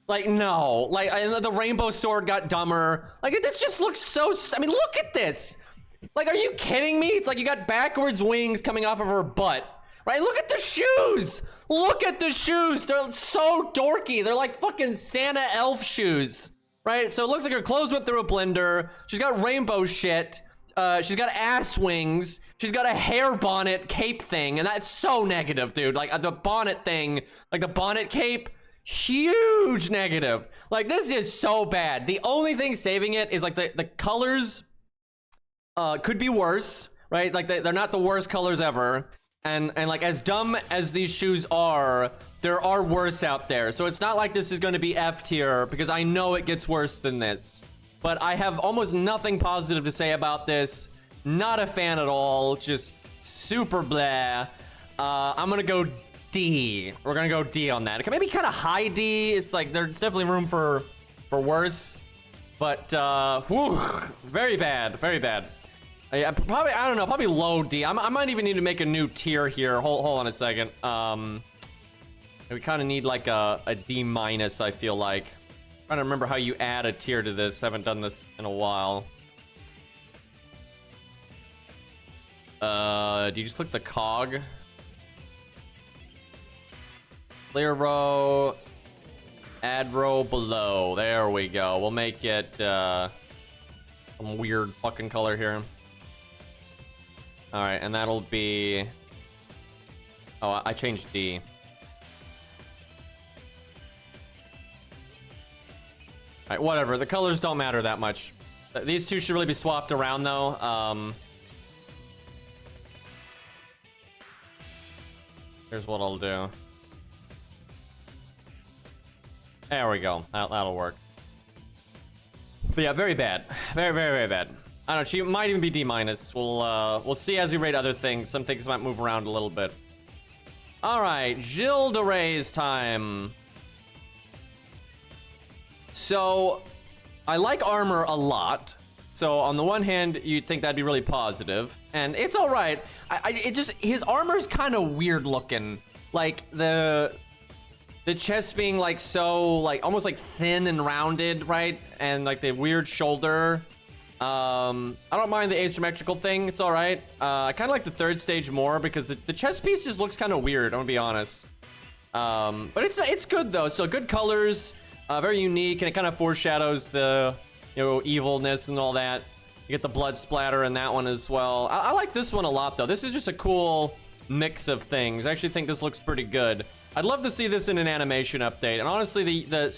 Speaker 1: like, no, like the rainbow sword got dumber. Like this just looks so, I mean, look at this. Like, are you kidding me? It's like you got backwards wings coming off of her butt. Right, look at the shoes. Look at the shoes. They're so dorky. They're like fucking Santa elf shoes. Right, so it looks like her clothes went through a blender. She's got rainbow shit. She's got ass wings. She's got a hair bonnet cape thing, and that's so negative, dude. Like the bonnet thing, like the bonnet cape, huge negative. Like this is so bad. The only thing saving it is like the colors could be worse, right? Like they're not the worst colors ever. And like as dumb as these shoes are, there are worse out there. So it's not like this is going to be F tier, because I know it gets worse than this. But I have almost nothing positive to say about this. Not a fan at all. Just super blah. I'm going to go D. We're going to go D on that. Okay, maybe kind of high D. It's like there's definitely room for worse. But whew, very bad. Very bad. Yeah, probably, I don't know, probably low D. I might even need to make a new tier here. Hold on a second. We kind of need like a D minus, I feel like. I'm trying to remember how you add a tier to this. I haven't done this in a while. Do you just click the cog? Clear row. Add row below. There we go. We'll make it some weird fucking color here. All right, and that'll be... Oh, I changed D. All right, whatever. The colors don't matter that much. These two should really be swapped around, though. Here's what I'll do. There we go. That'll work. But yeah, very bad. Very, very, very bad. I don't know, she might even be D minus. We'll see as we rate other things. Some things might move around a little bit. All right, Gilles de Ray's time. So, I like armor a lot. So on the one hand, you'd think that'd be really positive, and it's all right. It just, his armor's kind of weird looking. Like the chest being like so like almost like thin and rounded, right? And like the weird shoulder. I don't mind the asymmetrical thing. It's all right. I kind of like the third stage more because the chest piece just looks kind of weird. I'm gonna be honest. But it's good though. So good colors, very unique, and it kind of foreshadows the evilness and all that. You get the blood splatter in that one as well. I like this one a lot though. This is just a cool mix of things. I actually think this looks pretty good. I'd love to see this in an animation update. And honestly, the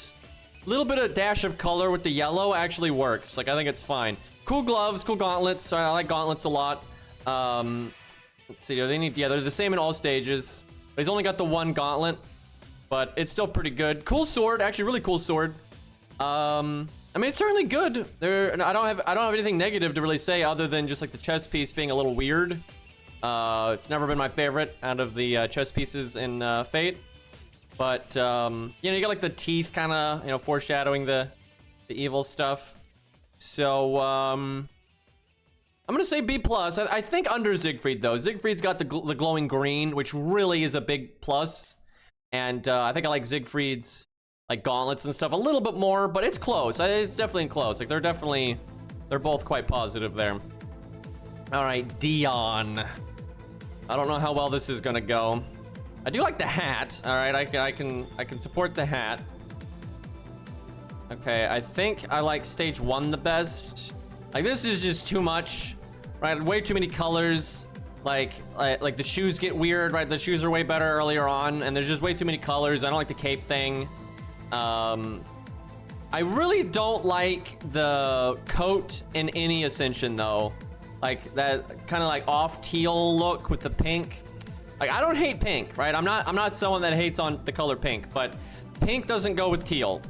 Speaker 1: little bit of dash of color with the yellow actually works. Like I think it's fine. Cool gloves, cool gauntlets. I like gauntlets a lot. Let's see, they're the same in all stages. But he's only got the one gauntlet, but it's still pretty good. Cool sword, actually really cool sword. I mean, it's certainly good. I don't have anything negative to really say other than just like the chest piece being a little weird. It's never been my favorite out of the chest pieces in Fate. But you got like the teeth kind of foreshadowing the evil stuff. So I'm gonna say B plus. I think under Siegfried though. Siegfried's got the glowing green, which really is a big plus. And I think I like Siegfried's like gauntlets and stuff a little bit more, but it's close. It's definitely close. Like they're both quite positive there. All right, Dion. I don't know how well this is gonna go. I do like the hat. All right, I can support the hat. Okay, I think I like stage 1 the best. Like this is just too much, right? Way too many colors. Like the shoes get weird, right? The shoes are way better earlier on, and there's just way too many colors. I don't like the cape thing. I really don't like the coat in any Ascension though. Like that kind of like off teal look with the pink. Like I don't hate pink, right? I'm not someone that hates on the color pink, but pink doesn't go with teal.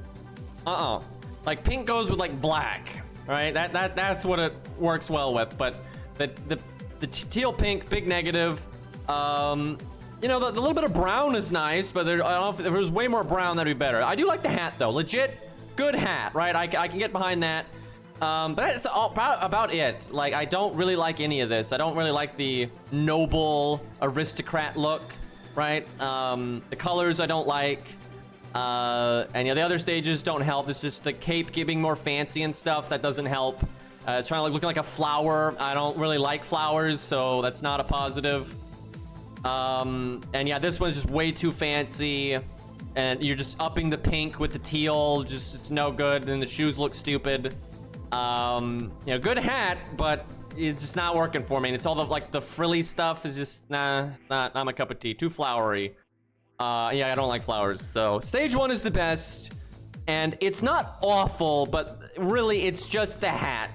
Speaker 1: Like pink goes with like black, right? That's what it works well with. But the teal pink, big negative. You know, the little bit of brown is nice, but I don't know if there was way more brown, that'd be better. I do like the hat though. Legit good hat, right? I can get behind that. But that's all about it. Like I don't really like any of this. I don't really like the noble aristocrat look, right? The colors I don't like. And yeah, the other stages don't help. It's just the cape getting more fancy and stuff. That doesn't help. It's trying to look like a flower. I don't really like flowers, so that's not a positive. And yeah, this one's just way too fancy. And you're just upping the pink with the teal. Just, it's no good. And the shoes look stupid. You know, good hat, but it's just not working for me. And it's all the, like, the frilly stuff is just, not my cup of tea. Too flowery. Yeah, I don't like flowers. So stage 1 is the best. And it's not awful, but really it's just the hat.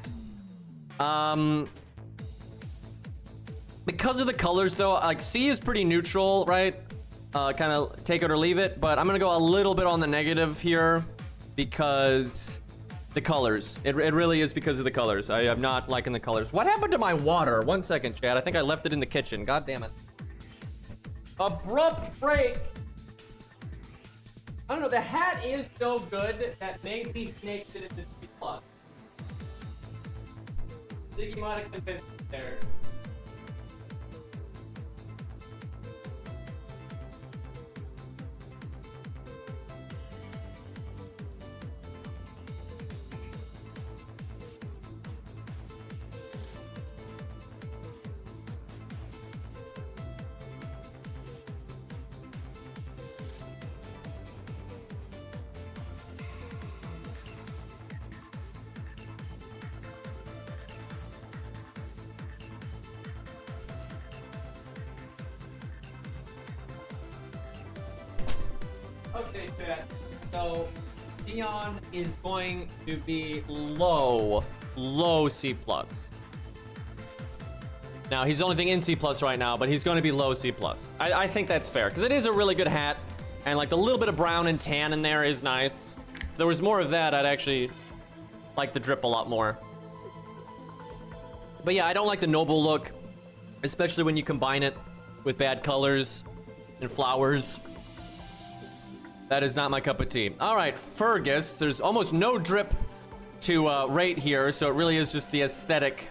Speaker 1: Because of the colors though, like C is pretty neutral, right? Kind of take it or leave it, but I'm gonna go a little bit on the negative here because the colors. It really is because of the colors. I am not liking the colors. What happened to my water? 1 second, Chad. I think I left it in the kitchen. God damn it. Abrupt break. I don't know. The hat is so good that maybe makes it into C+. Ziggy might have convinced me there. Okay, chat. So, Dion is going to be low C+. Now, he's the only thing in C+ right now, but he's going to be low C+. I think that's fair, because it is a really good hat, and like the little bit of brown and tan in there is nice. If there was more of that, I'd actually like the drip a lot more. But yeah, I don't like the noble look, especially when you combine it with bad colors and flowers. That is not my cup of tea. All right, Fergus. There's almost no drip to rate here, so it really is just the aesthetic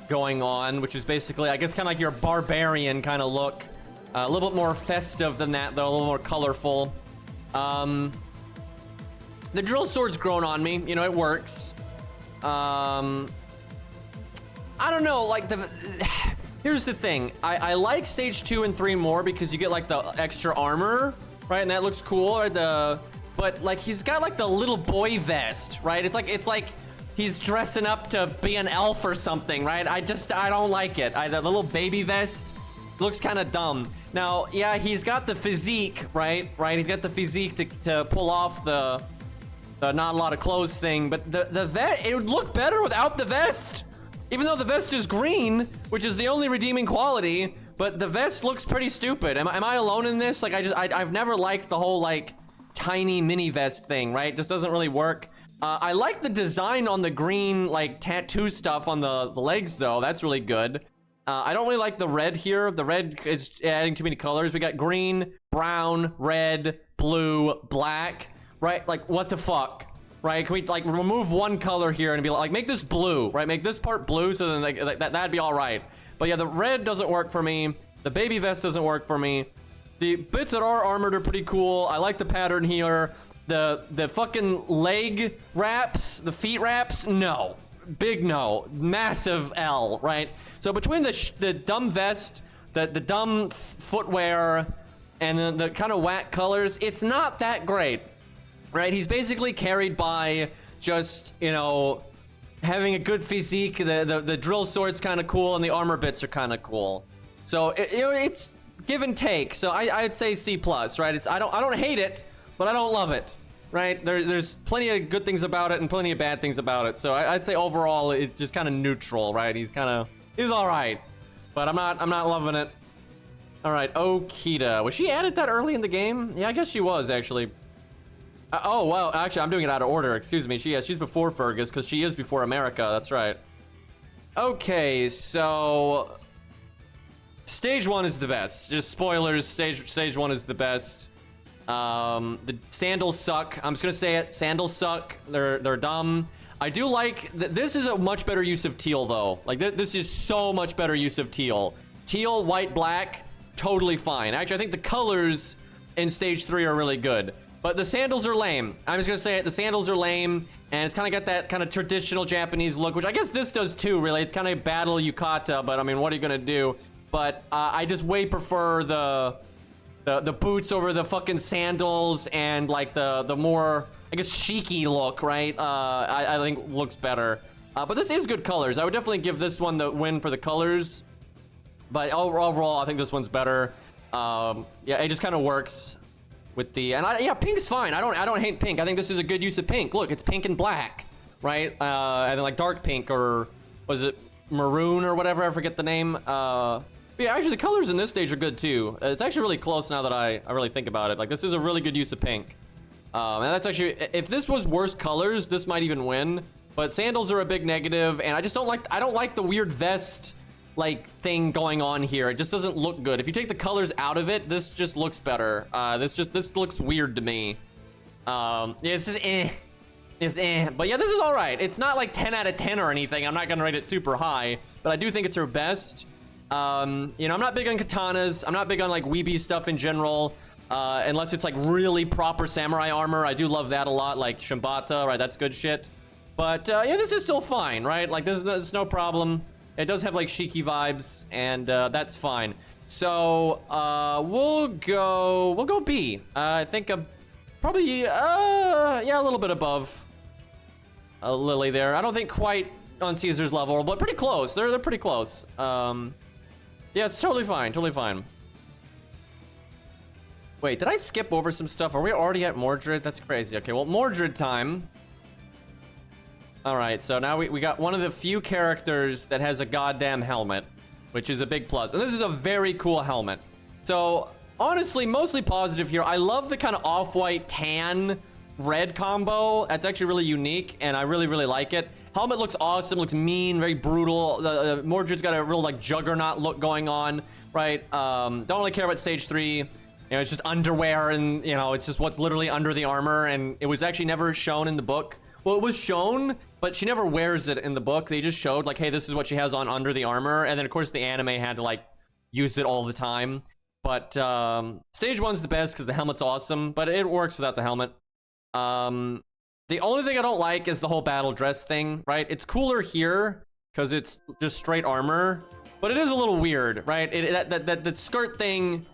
Speaker 1: going on, which is basically, I guess, kind of like your barbarian kind of look. A little bit more festive than that, though, a little more colorful. The drill sword's grown on me. You know, it works. I don't know, like, here's the thing. I like stage 2 and 3 more because you get, like, the extra armor. Right, and that looks cool. Or but like he's got like the little boy vest, right? It's like he's dressing up to be an elf or something, right? I don't like it. The little baby vest looks kind of dumb. Now, yeah, he's got the physique, right? He's got the physique to pull off the not a lot of clothes thing. But the vest, it would look better without the vest, even though the vest is green, which is the only redeeming quality. But the vest looks pretty stupid. Am I alone in this? Like, I've never liked the whole, like, tiny mini vest thing, right? It just doesn't really work. I like the design on the green, like, tattoo stuff on the legs, though. That's really good. I don't really like the red here. The red is adding too many colors. We got green, brown, red, blue, black, right? Like, what the fuck? right? Can we like remove one color here and be like make this blue, right? Make this part blue, so then like that'd be all right. But yeah, the red doesn't work for me. The baby vest doesn't work for me. The bits that are armored are pretty cool. I like the pattern here. The fucking leg wraps, the feet wraps, no. Big no. Massive L, right? So between the dumb vest, the dumb footwear, and the kind of whack colors, it's not that great, right? He's basically carried by just, you know, having a good physique. The drill sword's kind of cool, and the armor bits are kind of cool. So you know, it's give and take. So I'd say C+, right? I don't hate it, but I don't love it, right? There's plenty of good things about it and plenty of bad things about it. So I'd say overall it's just kind of neutral, right? He's all right, but I'm not loving it. All right, Okita. Was she added that early in the game? Yeah, I guess she was actually. Oh well, actually I'm doing it out of order. Excuse me. She's before Fergus because she is before America. That's right. Okay, so stage 1 is the best. Just spoilers. Stage 1 is the best. The sandals suck. I'm just gonna say it. Sandals suck. They're dumb. I do like this is a much better use of teal though. Like this is so much better use of teal. Teal, white, black, totally fine. Actually, I think the colors in stage 3 are really good. But the sandals are lame. I'm just gonna say it. The sandals are lame, and it's kind of got that kind of traditional Japanese look, which I guess this does too. Really, it's kind of battle yukata. But I mean, what are you gonna do? But I just way prefer the boots over the fucking sandals, and like the more, I guess, chic-y look, right? I think looks better. But this is good colors. I would definitely give this one the win for the colors. But overall, I think this one's better. Yeah, it just kind of works with the, and yeah, pink's fine. I don't hate pink. I think this is a good use of pink. Look, it's pink and black, right? And then like dark pink, or was it maroon or whatever? I forget the name. But yeah, actually the colors in this stage are good too. It's actually really close now that I really think about it. Like this is a really good use of pink. And that's actually, if this was worse colors, this might even win. But sandals are a big negative, and I don't like the weird vest like thing going on here. It just doesn't look good. If you take the colors out of it, this just looks better. This looks weird to me. Yeah, it's just It's but yeah, this is all right. It's not like 10 out of 10 or anything. I'm not gonna rate it super high, but I do think it's her best. You know, I'm not big on katanas. I'm not big on like weeby stuff in general, unless it's like really proper samurai armor. I do love that a lot, like Shimbata, right? That's good shit. But yeah, this is still fine, right? Like there's no problem. It does have like cheeky vibes, and that's fine. So we'll go B. I think probably yeah, a little bit above Lily there. I don't think quite on Caesar's level, but pretty close. They're pretty close. Yeah, it's totally fine. Totally fine. Wait, did I skip over some stuff? Are we already at Mordred? That's crazy. Okay, well, Mordred time. All right, so now we got one of the few characters that has a goddamn helmet, which is a big plus. And this is a very cool helmet. So, honestly, mostly positive here. I love the kind of off-white tan red combo. That's actually really unique, and I really, really like it. Helmet looks awesome, looks mean, very brutal. Mordred's got a real, like, juggernaut look going on, right? Don't really care about stage 3. You know, it's just underwear, and, you know, it's just what's literally under the armor, and it was actually never shown in the book. Well, it was shown, but she never wears it in the book. They just showed, like, hey, this is what she has on under the armor, and then, of course, the anime had to, like, use it all the time. But stage 1's the best because the helmet's awesome, but it works without the helmet. The only thing I don't like is the whole battle dress thing, right? It's cooler here because it's just straight armor, but it is a little weird, right? That skirt thing,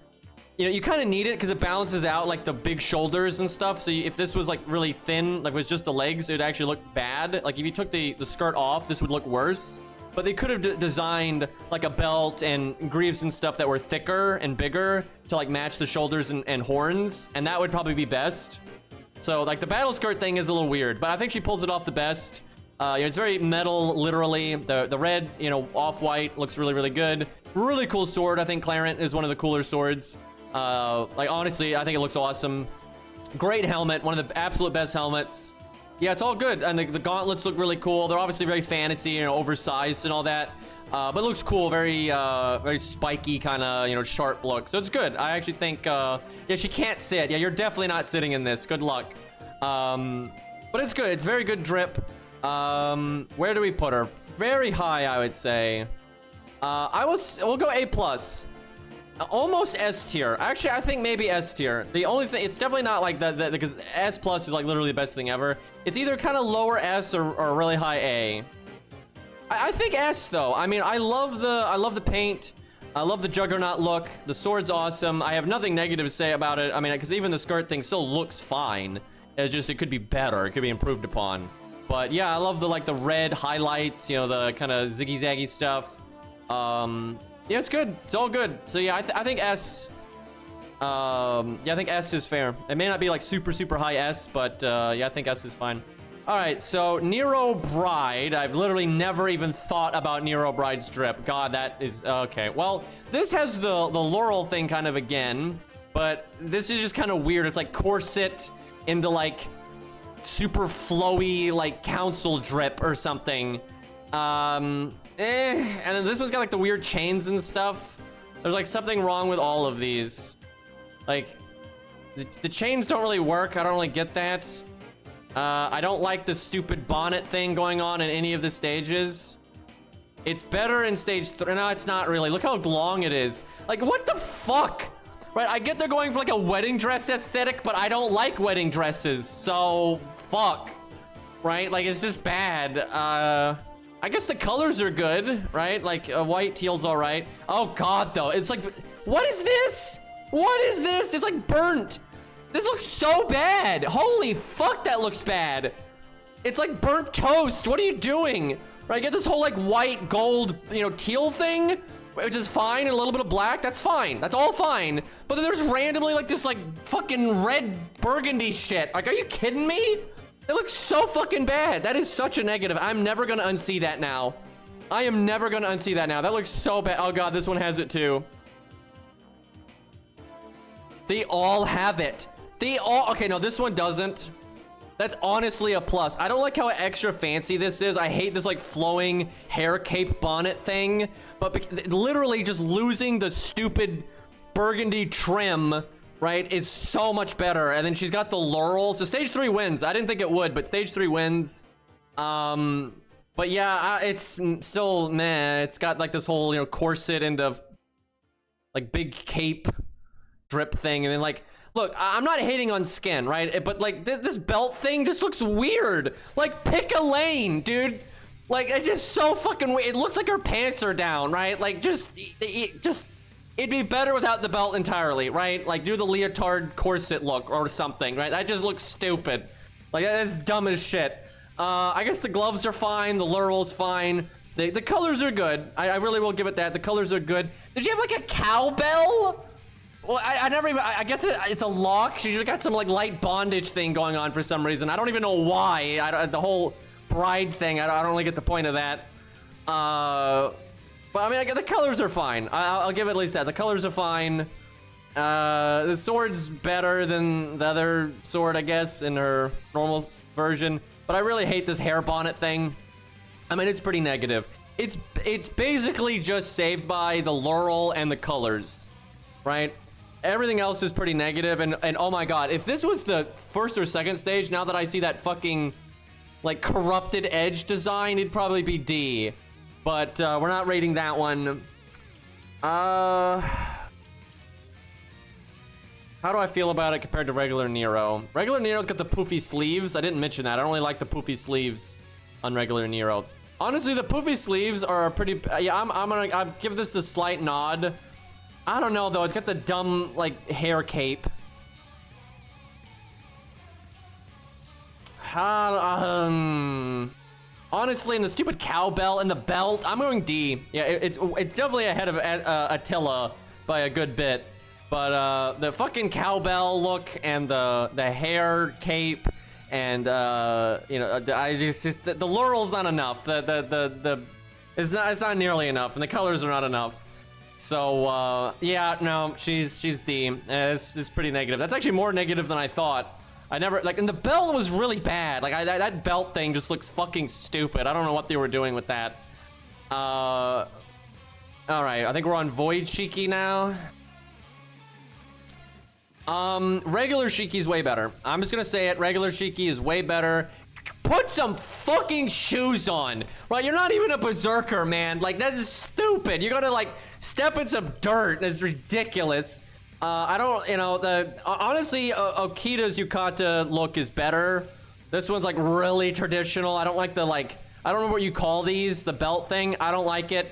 Speaker 1: you know, you kind of need it because it balances out like the big shoulders and stuff. So if this was like really thin, like it was just the legs, it would actually look bad. Like if you took the skirt off, this would look worse. But they could have designed like a belt and greaves and stuff that were thicker and bigger to like match the shoulders and horns, and that would probably be best. So like the battle skirt thing is a little weird, but I think she pulls it off the best. You know, it's very metal, literally. The red, you know, off-white looks really, really good. Really cool sword. I think Clarent is one of the cooler swords. Like honestly, I think it looks awesome. Great helmet, one of the absolute best helmets. Yeah, it's all good, and the gauntlets look really cool. They're obviously very fantasy, you know, oversized and all that. But it looks cool, very spiky kind of, you know, sharp look. So it's good. I actually think, yeah, she can't sit. Yeah, you're definitely not sitting in this. Good luck. But it's good. It's very good drip. Where do we put her? Very high, I would say. We'll go A+. Almost S tier. Actually, I think maybe S tier. The only thing, it's definitely not like that because S+ is like literally the best thing ever. It's either kind of lower S or really high A. I think S though. I mean, I love the paint. I love the Juggernaut look. The sword's awesome. I have nothing negative to say about it. I mean, because even the skirt thing still looks fine. It's just, it could be better. It could be improved upon. But yeah, I love the red highlights, you know, the kind of ziggy-zaggy stuff. Yeah, it's good. It's all good. So yeah, I think S. Yeah, I think S is fair. It may not be like super, super high S, but yeah, I think S is fine. All right, so Nero Bride. I've literally never even thought about Nero Bride's drip. God, that is okay. Well, this has the Laurel thing kind of again, but this is just kind of weird. It's like corset into like super flowy like council drip or something. And then this one's got like the weird chains and stuff. There's like something wrong with all of these. Like the chains don't really work. I don't really get that. I don't like the stupid bonnet thing going on in any of the stages. It's better in stage 3. No, it's not really. Look how long it is. Like, what the fuck? Right, I get they're going for like a wedding dress aesthetic, but I don't like wedding dresses, so fuck. Right, like it's just bad. I guess the colors are good, right? Like white, teal's all right. Oh God, though, it's like, what is this? What is this? It's like burnt. This looks so bad. Holy fuck, that looks bad. It's like burnt toast. What are you doing? Right, get this whole like white, gold, you know, teal thing, which is fine, and a little bit of black. That's fine. That's all fine. But then there's randomly like this like fucking red burgundy shit. Like, are you kidding me? It looks so fucking bad. That is such a negative. I'm never gonna unsee that now. I am never gonna unsee that now. That looks so bad. Oh God, this one has it too. They all have it. They all, okay, no, this one doesn't. That's honestly a plus. I don't like how extra fancy this is. I hate this like flowing hair cape bonnet thing, but literally just losing the stupid burgundy trim, right, is so much better. And then she's got the laurel. So stage 3 wins. I didn't think it would, but stage 3 wins. But yeah, it's still, meh. It's got like this whole, you know, corset into like big cape drip thing. And then like, look, I'm not hating on skin, right? But like this belt thing just looks weird. Like, pick a lane, dude. Like, it's just so fucking weird. It looks like her pants are down, right? Like, it'd be better without the belt entirely, right? Like, do the leotard corset look or something, right? That just looks stupid. Like, that's dumb as shit. I guess the gloves are fine. The laurel's fine. The colors are good. I really will give it that. The colors are good. Did you have like a cowbell? Well, I never even, I guess it's a lock. She just got some like light bondage thing going on for some reason. I don't even know why. The whole bride thing, I don't really get the point of that. But I mean, the colors are fine. I'll give it at least that. The colors are fine. The sword's better than the other sword, I guess, in her normal version. But I really hate this hair bonnet thing. I mean, it's pretty negative. It's basically just saved by the laurel and the colors, right? Everything else is pretty negative, and oh my God, if this was the first or second stage, now that I see that fucking like corrupted edge design, it'd probably be D. But we're not rating that one. How do I feel about it compared to regular Nero? Regular Nero's got the poofy sleeves. I didn't mention that. I don't really like the poofy sleeves on regular Nero. Honestly, the poofy sleeves are pretty. Yeah, I'll give this a slight nod. I don't know though. It's got the dumb like hair cape. Honestly, and the stupid cowbell and the belt, I'm going D. Yeah, it's definitely ahead of Attila by a good bit. But the fucking cowbell look and the hair cape and you know, the laurel's not enough. It's not nearly enough, and the colors are not enough. So yeah, no, she's D. It's pretty negative. That's actually more negative than I thought. I never like, and the belt was really bad. Like that belt thing just looks fucking stupid. I don't know what they were doing with that. All right, I think we're on Void Shiki now. Regular Shiki's way better. I'm just gonna say it. Regular Shiki is way better. Put some fucking shoes on, right? You're not even a berserker, man. Like, that is stupid. You're gonna, like, step in some dirt. That's ridiculous. I don't, you know, honestly, Okita's Yukata look is better. This one's, like, really traditional. I don't like the, like, I don't know what you call these, the belt thing. I don't like it.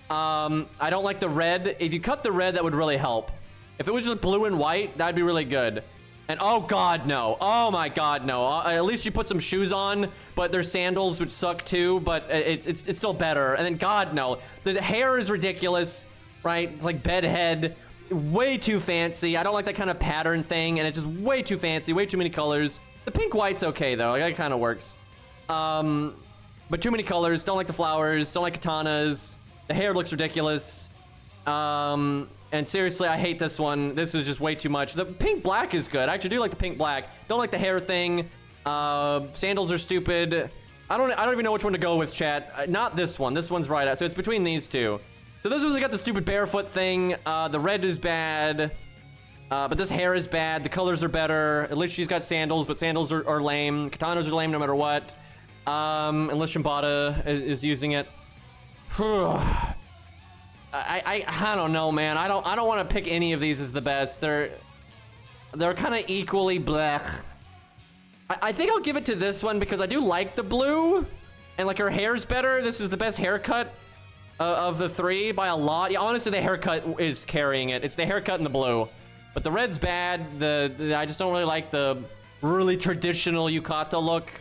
Speaker 1: I don't like the red. If you cut the red, that would really help. If it was just blue and white, that'd be really good. And oh god, no. Oh my god, no. At least you put some shoes on, but their sandals would suck too, but it's still better. And then god, no. The hair is ridiculous, right? It's like bedhead. Way too fancy. I don't like that kind of pattern thing, and it's just way too fancy, way too many colors. The pink white's okay though. Like, that kind of works. But too many colors. Don't like the flowers. Don't like katanas. The hair looks ridiculous. And seriously, I hate this one. This is just way too much. The pink black is good. I actually do like the pink black. Don't like the hair thing. Sandals are stupid. I don't even know which one to go with, chat. Not this one. This one's right. So it's between these two. So this one's got the stupid barefoot thing. The red is bad. But this hair is bad. The colors are better. At least she's got sandals, but sandals are lame. Katanas are lame no matter what. Unless Shibata is using it. I don't know, man. I don't want to pick any of these as the best. They're kind of equally blech. I think I'll give it to this one because I do like the blue, and like her hair's better. This is the best haircut of the three by a lot. Yeah, honestly, the haircut is carrying it. It's the haircut and the blue, but the red's bad. I just don't really like the really traditional yukata look.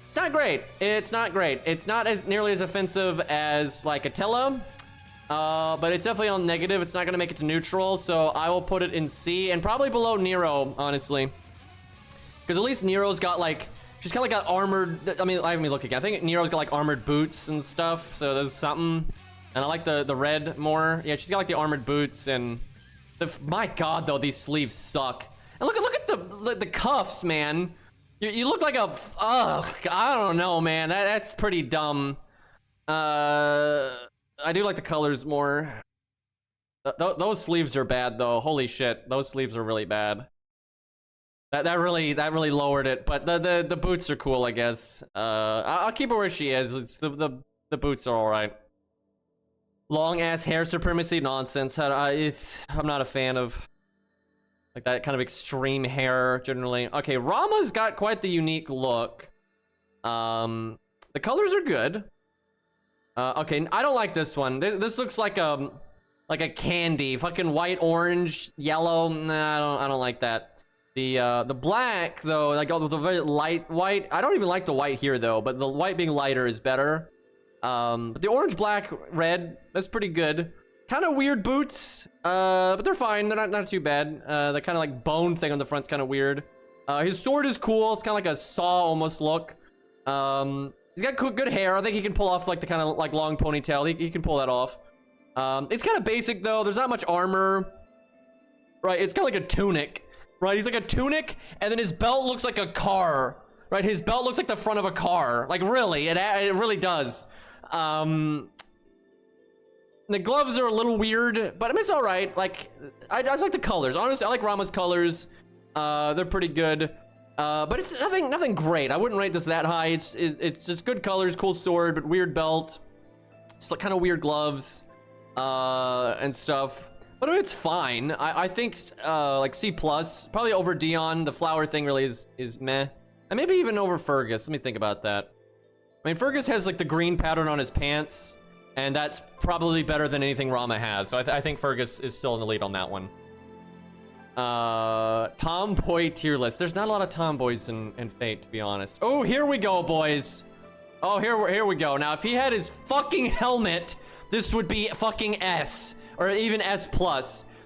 Speaker 1: It's not great. It's not great. It's not as nearly as offensive as like Attila, but it's definitely on negative. It's not gonna make it to neutral, so I will put it in C and probably below Nero, honestly, because at least Nero's got like she's kind of got armored. I mean, let me look again. I think Nero's got like armored boots and stuff, so there's something. And I like the red more. Yeah, she's got like the armored boots and my god though, these sleeves suck. And look at the cuffs, man. You look like a, ugh, I don't know, man. That's pretty dumb. I do like the colors more. Those sleeves are bad, though. Holy shit, those sleeves are really bad. That really lowered it. But the boots are cool, I guess. I'll keep her where she is. It's the boots are all right. Long ass hair supremacy nonsense. I'm not a fan of. Like that kind of extreme hair, generally. Okay, Rama's got quite the unique look. The colors are good. Okay, I don't like this one. This looks like a candy, fucking white, orange, yellow. Nah, I don't like that. The black though, like the very light white. I don't even like the white here though, but the white being lighter is better. But the orange, black, red, that's pretty good. Kind of weird boots, but they're fine. They're not too bad. The kind of like bone thing on the front's kind of weird. His sword is cool. It's kind of like a saw almost look. He's got good hair. I think he can pull off like the kind of like long ponytail. He can pull that off. It's kind of basic though. There's not much armor. Right, it's kind of like a tunic. Right, he's like a tunic, and then his belt looks like a car. Right, his belt looks like the front of a car. Like really, it really does. The gloves are a little weird, but I mean, it's all right. Like, I just like the colors. Honestly, I like Rama's colors. They're pretty good. But it's nothing great. I wouldn't rate this that high. It's just good colors, cool sword, but weird belt. It's like kind of weird gloves, and stuff. But I mean, it's fine. I think like C+, probably over Dion. The flower thing really is meh. And maybe even over Fergus. Let me think about that. I mean, Fergus has like the green pattern on his pants. And that's probably better than anything Rama has. So I think Fergus is still in the lead on that one. Tomboy tier list. There's not a lot of tomboys in Fate, to be honest. Oh, here we go, boys. Oh, here we go. Now, if he had his fucking helmet, this would be fucking S. Or even S+.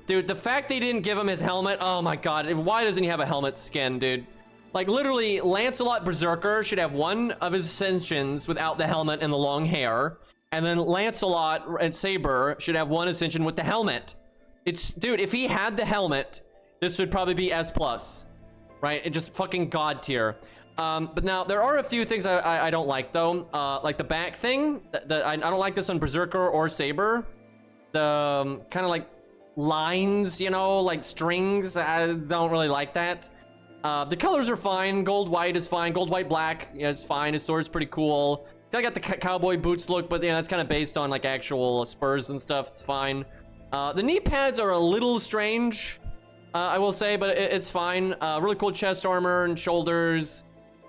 Speaker 1: Dude, the fact they didn't give him his helmet, oh my god. Why doesn't he have a helmet skin, dude? Like, literally, Lancelot Berserker should have one of his ascensions without the helmet and the long hair. And then Lancelot and Saber should have one ascension with the helmet. Dude, if he had the helmet, this would probably be S+. Right? It just fucking god tier. But now, there are a few things I don't like, though. Like the back thing. I don't like this on Berserker or Saber. The kind of like lines, you know, like strings. I don't really like that. The colors are fine. Gold, white is fine. Gold, white, black, yeah, it's fine. His sword's pretty cool. I got the cowboy boots look, but yeah, that's kind of based on like actual spurs and stuff. It's fine. The knee pads are a little strange, I will say, but it's fine. Really cool chest armor and shoulders.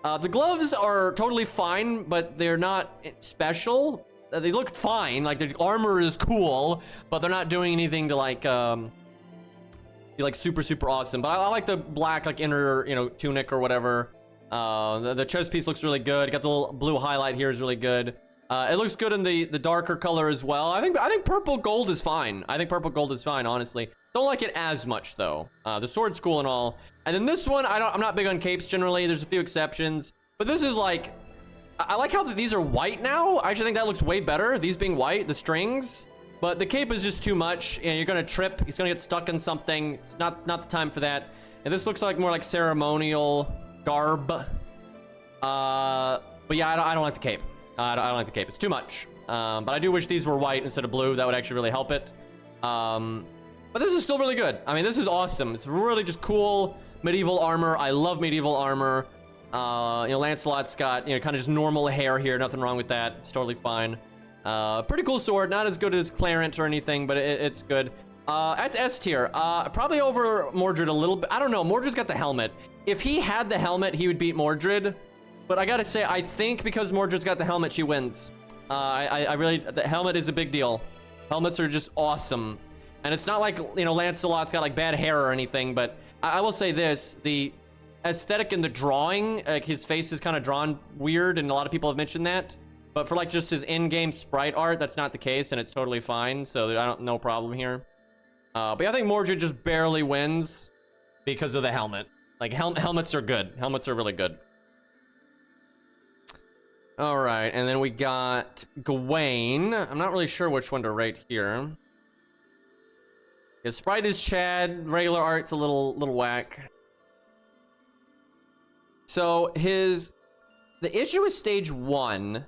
Speaker 1: The gloves are totally fine, but they're not special. They look fine. Like, the armor is cool, but they're not doing anything to like be like super awesome. But I like the black like inner, you know, tunic or whatever. The chest piece looks really good. Got the little blue highlight here is really good. It looks good in the darker color as well. I think purple gold is fine. I think purple gold is fine, honestly. Don't like it as much though. The sword's cool and all. And then this one, I'm not big on capes generally. There's a few exceptions, but this is like, I like how these are white now. I actually think that looks way better. These being white, the strings, but the cape is just too much. You know, you're gonna trip. He's gonna get stuck in something. It's not the time for that. And this looks like more like ceremonial garb. But yeah, I don't like the cape. I don't like the cape. It's too much. But I do wish these were white instead of blue. That would actually really help it. But this is still really good. I mean, this is awesome. It's really just cool medieval armor. I love medieval armor. You know, Lancelot's got, you know, kind of just normal hair here. Nothing wrong with that. It's totally fine. Pretty cool sword. Not as good as Clarence or anything, but it's good. That's S tier. Probably over Mordred a little bit. I don't know. Mordred's got the helmet. If he had the helmet, he would beat Mordred. But I gotta say, I think because Mordred's got the helmet, she wins. I really, the helmet is a big deal. Helmets are just awesome. And it's not like, you know, Lancelot's got like bad hair or anything, but I will say this, the aesthetic in the drawing, like his face is kind of drawn weird, and a lot of people have mentioned that. But for like just his in-game sprite art, that's not the case, and it's totally fine. So no problem here. But yeah, I think Mordred just barely wins because of the helmet. Like helmets are good. Helmets are really good. All right, and then we got Gawain. I'm not really sure which one to rate here. His sprite is Chad. Regular art's a little whack. So the issue with stage 1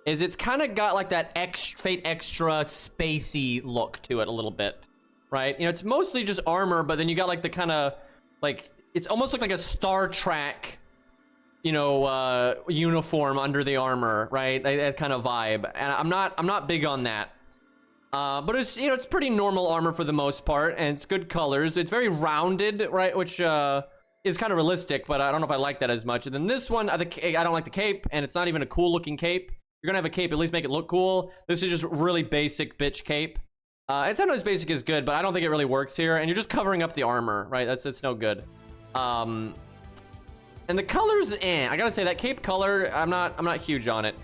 Speaker 1: is it's kind of got like that Fate Extra spacey look to it a little bit, right? You know, it's mostly just armor, but then you got like the kind of like, it's almost like a Star Trek, you know, uniform under the armor, right? That kind of vibe. And I'm not big on that. But it's, you know, it's pretty normal armor for the most part, and it's good colors. It's very rounded, right? Which is kind of realistic, but I don't know if I like that as much. And then this one, I don't like the cape, and it's not even a cool looking cape. If you're gonna have a cape, at least make it look cool. This is just really basic bitch cape. It's not as basic as good, but I don't think it really works here. And you're just covering up the armor, right? It's no good. And the colors, I gotta say that cape color, I'm not huge on it.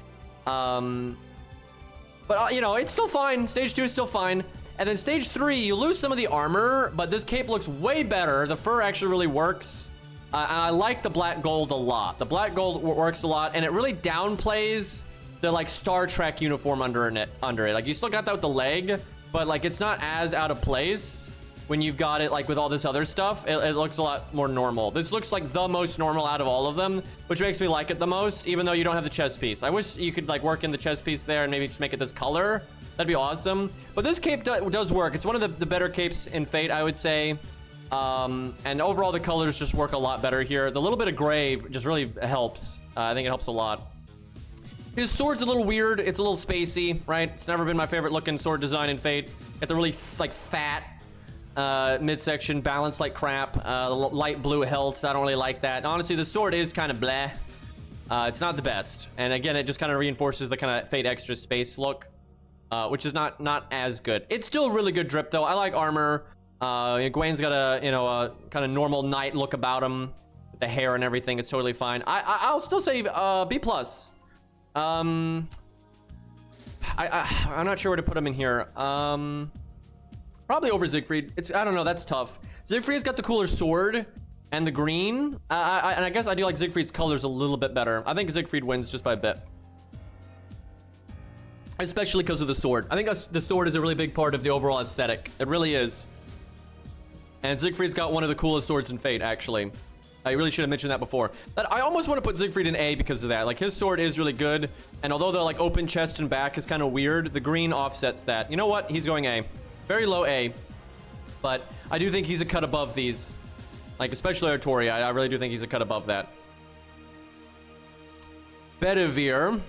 Speaker 1: But, you know, it's still fine. Stage 2 is still fine. And then stage 3, you lose some of the armor, but this cape looks way better. The fur actually really works. And I like the black gold a lot. The black gold works a lot, and it really downplays the, like, Star Trek uniform under it. Like, you still got that with the leg, but, like, it's not as out of place when you've got it, like, with all this other stuff. It looks a lot more normal. This looks like the most normal out of all of them, which makes me like it the most, even though you don't have the chest piece. I wish you could, like, work in the chest piece there and maybe just make it this color. That'd be awesome. But this cape does work. It's one of the better capes in Fate, I would say. And overall, the colors just work a lot better here. The little bit of gray just really helps. I think it helps a lot. His sword's a little weird. It's a little spacey, right? It's never been my favorite looking sword design in Fate. Got the really, like, fat midsection, balanced like crap. Light blue hilts. I don't really like that. And honestly, the sword is kind of bleh. It's not the best. And again, it just kind of reinforces the kind of Fate Extra space look, which is not as good. It's still really good drip though. I like armor. Gawain's got a, you know, a kind of normal knight look about him with the hair and everything. It's totally fine. I'll still say B+. I'm not sure where to put him in here. Probably over Siegfried. I don't know, that's tough. Siegfried's got the cooler sword and the green. And I guess I do like Siegfried's colors a little bit better. I think Siegfried wins just by a bit. Especially because of the sword. I think the sword is a really big part of the overall aesthetic. It really is. And Siegfried's got one of the coolest swords in Fate, actually. I really should have mentioned that before. But I almost want to put Siegfried in A because of that. Like, his sword is really good. And although the, like, open chest and back is kind of weird, the green offsets that. You know what? He's going A. Very low A. But I do think he's a cut above these. Like, especially Artori, I really do think he's a cut above that. Bedivere,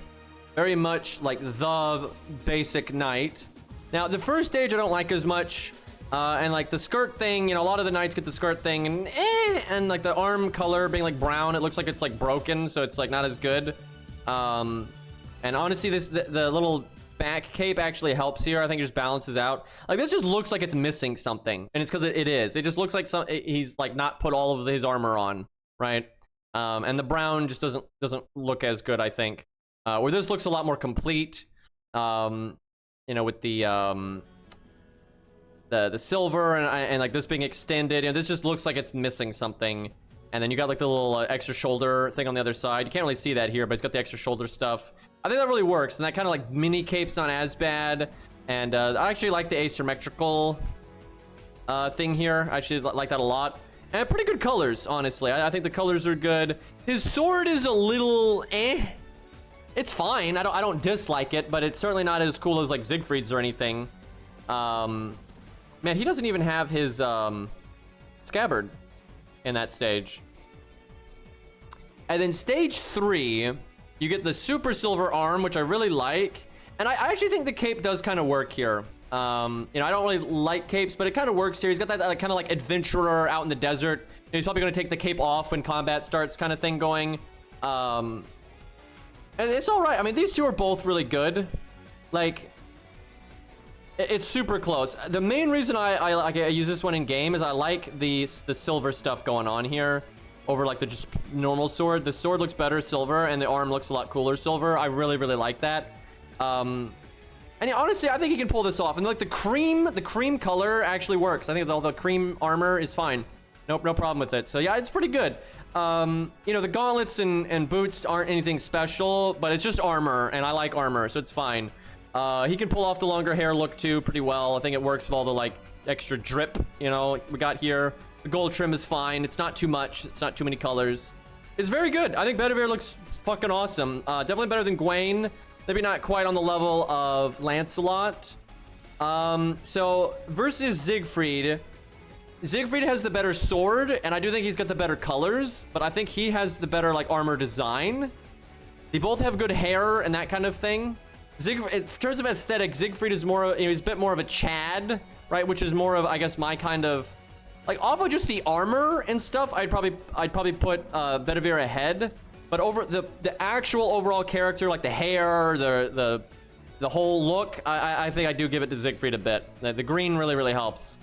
Speaker 1: very much like the basic knight. Now, the first stage I don't like as much. And like the skirt thing, you know, a lot of the knights get the skirt thing, and like the arm color being like brown, it looks like it's like broken, so it's like not as good. And honestly, the little back cape actually helps here. I think it just balances out. Like this just looks like it's missing something, and it's because it is. It just looks like he's like not put all of his armor on, right? And the brown just doesn't look as good, I think. Where this looks a lot more complete. You know, with the silver and like this being extended, you know, this just looks like it's missing something. And then you got like the little extra shoulder thing on the other side. You can't really see that here, but it's got the extra shoulder stuff. I think that really works, and that kind of like mini cape's not as bad. And I actually like the asymmetrical thing here. I actually like that a lot. And pretty good colors, honestly. I think the colors are good. His sword is a little it's fine. I don't dislike it, but it's certainly not as cool as like Siegfried's or anything. Man, he doesn't even have his scabbard in that stage. And then stage 3, you get the super silver arm, which I really like. And I actually think the cape does kind of work here. You know, I don't really like capes, but it kind of works here. He's got that like, kind of like adventurer out in the desert. He's probably going to take the cape off when combat starts kind of thing going. And it's all right. I mean, these two are both really good. Like, it's super close. The main reason I use this one in game is I like the silver stuff going on here over like the just normal sword. The sword looks better silver, and the arm looks a lot cooler silver. I really like that. And yeah, honestly, I think he can pull this off. And like the cream color actually works. I think all the cream armor is fine. Nope, no problem with it. So yeah, it's pretty good. You know, the gauntlets and boots aren't anything special, but it's just armor, and I like armor, so it's fine. He can pull off the longer hair look too pretty well. I think it works with all the like extra drip, you know, we got here. The gold trim is fine. It's not too much. It's not too many colors. It's very good. I think Bedivere looks fucking awesome. Definitely better than Gawain. Maybe not quite on the level of Lancelot. So versus Siegfried. Siegfried has the better sword, and I do think he's got the better colors, but I think he has the better like armor design. They both have good hair and that kind of thing. In terms of aesthetic, Siegfried is more, you know, he's a bit more of a Chad, right? Which is more of, I guess, my kind of, like, off of just the armor and stuff, I'd probably put Bedivere ahead. But over the actual overall character, like the hair, the whole look, I think I do give it to Siegfried a bit. The green really helps.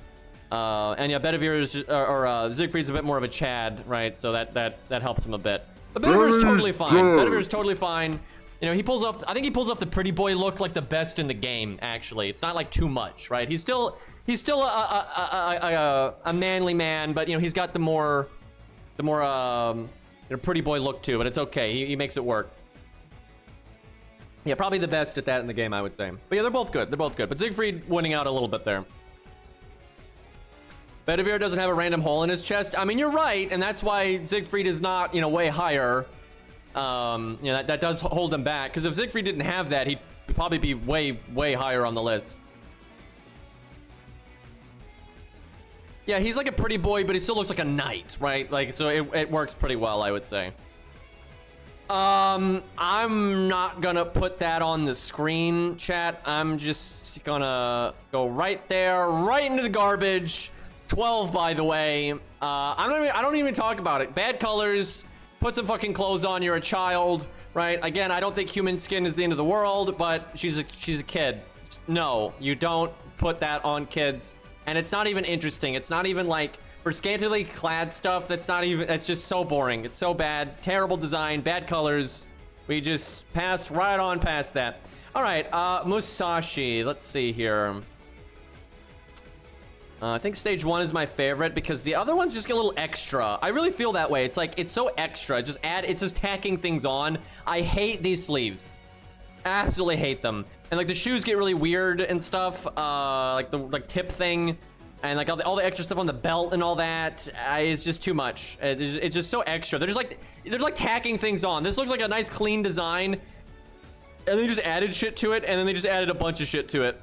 Speaker 1: And yeah, Bedivere's or Siegfried's a bit more of a Chad, right? So that helps him a bit. But Bedivere's totally fine. Bedivere's totally fine. You know, he pulls off, I think he pulls off the pretty boy look like the best in the game, actually. It's not like too much, right? He's still a manly man, but you know, he's got the more you know, pretty boy look too, but it's okay. He makes it work. Yeah, probably the best at that in the game, I would say. But yeah, they're both good. They're both good. But Siegfried winning out a little bit there. Bedivere doesn't have a random hole in his chest. I mean, you're right, and that's why Siegfried is not, you know, way higher. You know, that does hold him back, because if Siegfried didn't have that, he'd probably be way higher on the list. Yeah, he's like a pretty boy, but he still looks like a knight, right? Like, so it works pretty well, I would say. I'm not gonna put that on the screen, chat. I'm just gonna go right there, right into the garbage. 12, by the way. I don't even talk about it. Bad colors. Put some fucking clothes on. You're a child, right? Again, I don't think human skin is the end of the world, but she's a kid. No, you don't put that on kids, and it's not even interesting. It's not even like for scantily clad stuff. That's not even. It's just so boring. It's so bad. Terrible design. Bad colors. We just pass right on past that. All right, Musashi. Let's see here. I think stage 1 is my favorite because the other ones just get a little extra. I really feel that way. It's like, it's so extra. It's just tacking things on. I hate these sleeves. Absolutely hate them. And like the shoes get really weird and stuff. Like the tip thing. And like all the extra stuff on the belt and all that. It's just too much. It's just so extra. They're like tacking things on. This looks like a nice clean design. And they just added shit to it. And then they just added a bunch of shit to it.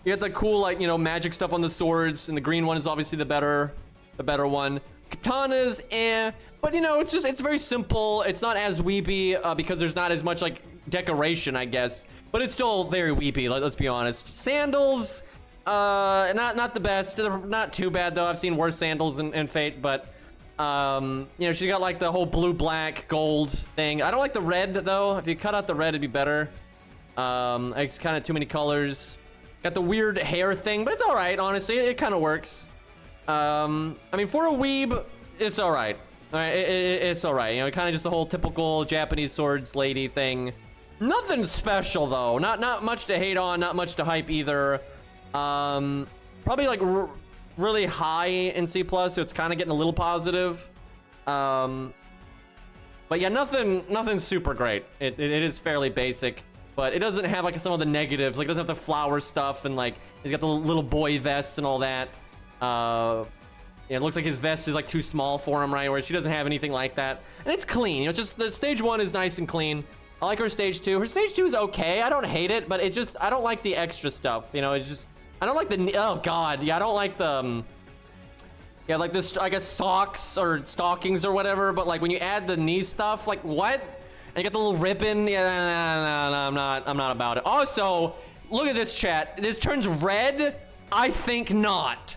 Speaker 1: You get the cool, like, you know, magic stuff on the swords, and the green one is obviously the better one. Katanas, but you know, it's very simple. It's not as weepy because there's not as much like decoration, I guess, but it's still very weepy. Let's be honest. Sandals, not the best. They're not too bad though. I've seen worse sandals in Fate, but you know, she's got like the whole blue, black, gold thing. I don't like the red though. If you cut out the red, it'd be better. It's kind of too many colors. Got the weird hair thing, but it's all right. Honestly, it kind of works. I mean, for a weeb, it's all right. All right, it's all right. You know, kind of just the whole typical Japanese swords lady thing. Nothing special though. Not much to hate on. Not much to hype either. Probably like really high in C+, so it's kind of getting a little positive. But yeah, nothing super great. It is fairly basic. But it doesn't have like some of the negatives. Like it doesn't have the flower stuff, and like he's got the little boy vests and all that. Yeah, it looks like his vest is like too small for him, right? Whereas she doesn't have anything like that. And it's clean. You know, it's just the stage 1 is nice and clean. I like her stage 2. Her stage 2 is okay. I don't hate it, but it just, I don't like the extra stuff. You know, it's just, I don't like the, oh god, yeah, I don't like the, yeah, like this, I guess socks or stockings or whatever. But like when you add the knee stuff, like what? And you got the little ribbon. Yeah, no, I'm not about it. Also, look at this, chat. This turns red. I think not.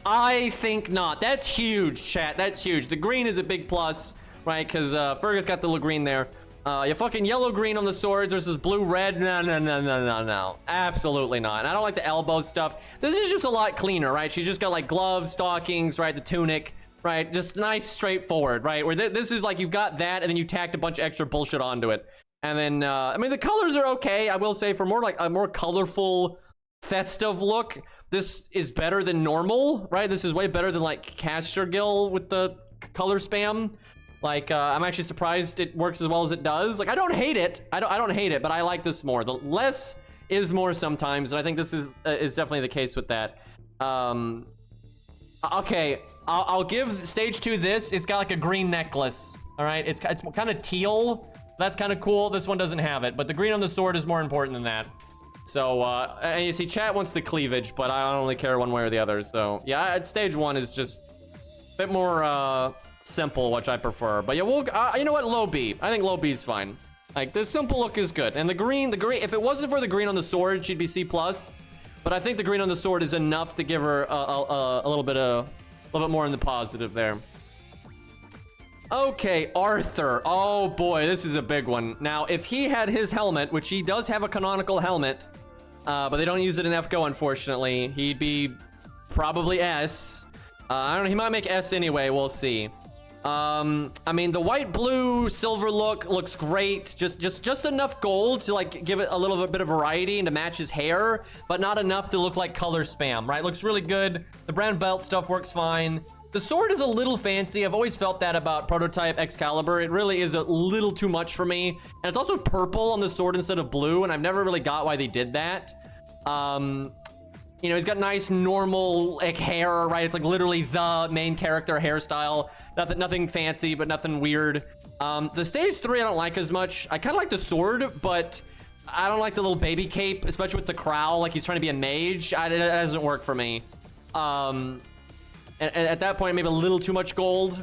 Speaker 1: I think not. That's huge, chat. That's huge. The green is a big plus, right? Because Fergus got the little green there. You fucking yellow-green on the swords versus blue-red. No. Absolutely not. And I don't like the elbow stuff. This is just a lot cleaner, right? She's just got like gloves, stockings, right? The tunic. Right, just nice, straightforward, right? Where this is like you've got that, and then you tacked a bunch of extra bullshit onto it, and then I mean the colors are okay. I will say for more like a more colorful, festive look, this is better than normal, right? This is way better than like Castergill with the color spam. Like I'm actually surprised it works as well as it does. Like I don't hate it. I don't hate it, but I like this more. The less is more sometimes, and I think this is definitely the case with that. Okay. I'll give stage 2 this. It's got like a green necklace. All right, it's kind of teal. That's kind of cool. This one doesn't have it, but the green on the sword is more important than that. So and you see chat wants the cleavage, but I don't really care one way or the other. So yeah, stage 1 is just a bit more simple, which I prefer. But yeah, we'll you know what, low B. I think low B is fine. Like this simple look is good, and the green. If it wasn't for the green on the sword, she'd be C+. But I think the green on the sword is enough to give her a little bit more in the positive there. Okay, Arthur. Oh boy, this is a big one. Now, if he had his helmet, which he does have a canonical helmet, but they don't use it in FGO, unfortunately, he'd be probably S. I don't know, he might make S anyway, we'll see. I mean, the white, blue, silver look looks great. Just enough gold to like give it a little bit of variety and to match his hair, but not enough to look like color spam, right? Looks really good. The brown belt stuff works fine. The sword is a little fancy. I've always felt that about Prototype Excalibur. It really is a little too much for me. And it's also purple on the sword instead of blue, and I've never really got why they did that. You know, he's got nice normal like hair, right? It's like literally the main character hairstyle. Nothing fancy, but nothing weird. The stage 3 I don't like as much. I kind of like the sword, but I don't like the little baby cape, especially with the crowl. Like he's trying to be a mage. It doesn't work for me. At that point, maybe a little too much gold.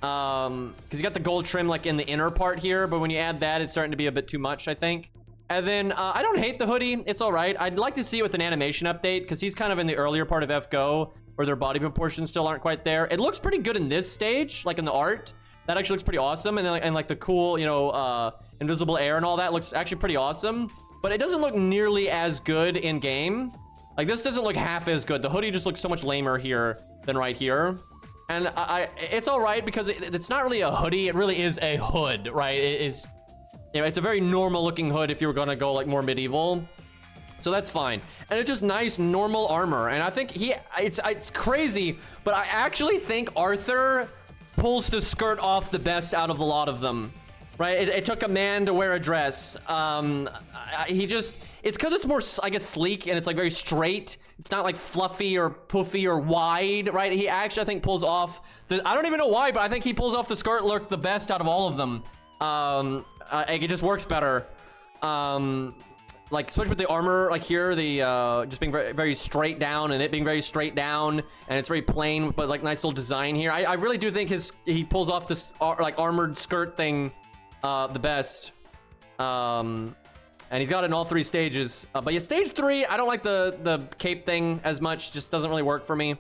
Speaker 1: Because you got the gold trim like in the inner part here, but when you add that, it's starting to be a bit too much, I think. And then I don't hate the hoodie. It's all right. I'd like to see it with an animation update because he's kind of in the earlier part of FGO where their body proportions still aren't quite there. It looks pretty good in this stage, like in the art. That actually looks pretty awesome. And then like the cool, you know, invisible air and all that looks actually pretty awesome. But it doesn't look nearly as good in game. Like this doesn't look half as good. The hoodie just looks so much lamer here than right here. And it's all right because it's not really a hoodie. It really is a hood, right? It is, you know, it's a very normal looking hood if you were gonna go like more medieval. So that's fine. And it's just nice normal armor. And I think it's crazy, but I actually think Arthur pulls the skirt off the best out of a lot of them, right? It took a man to wear a dress. It's because it's more, I guess, sleek and it's like very straight. It's not like fluffy or poofy or wide, right? He actually, I think, pulls off, I don't even know why, but I think he pulls off the skirt look the best out of all of them. It just works better. like especially with the armor, like here, the just being very, very straight down, and it being very straight down, and it's very plain, but like nice little design here. I really do think he pulls off this like armored skirt thing the best. And he's got it in all 3 stages. But yeah, stage 3, I don't like the cape thing as much. Just doesn't really work for me.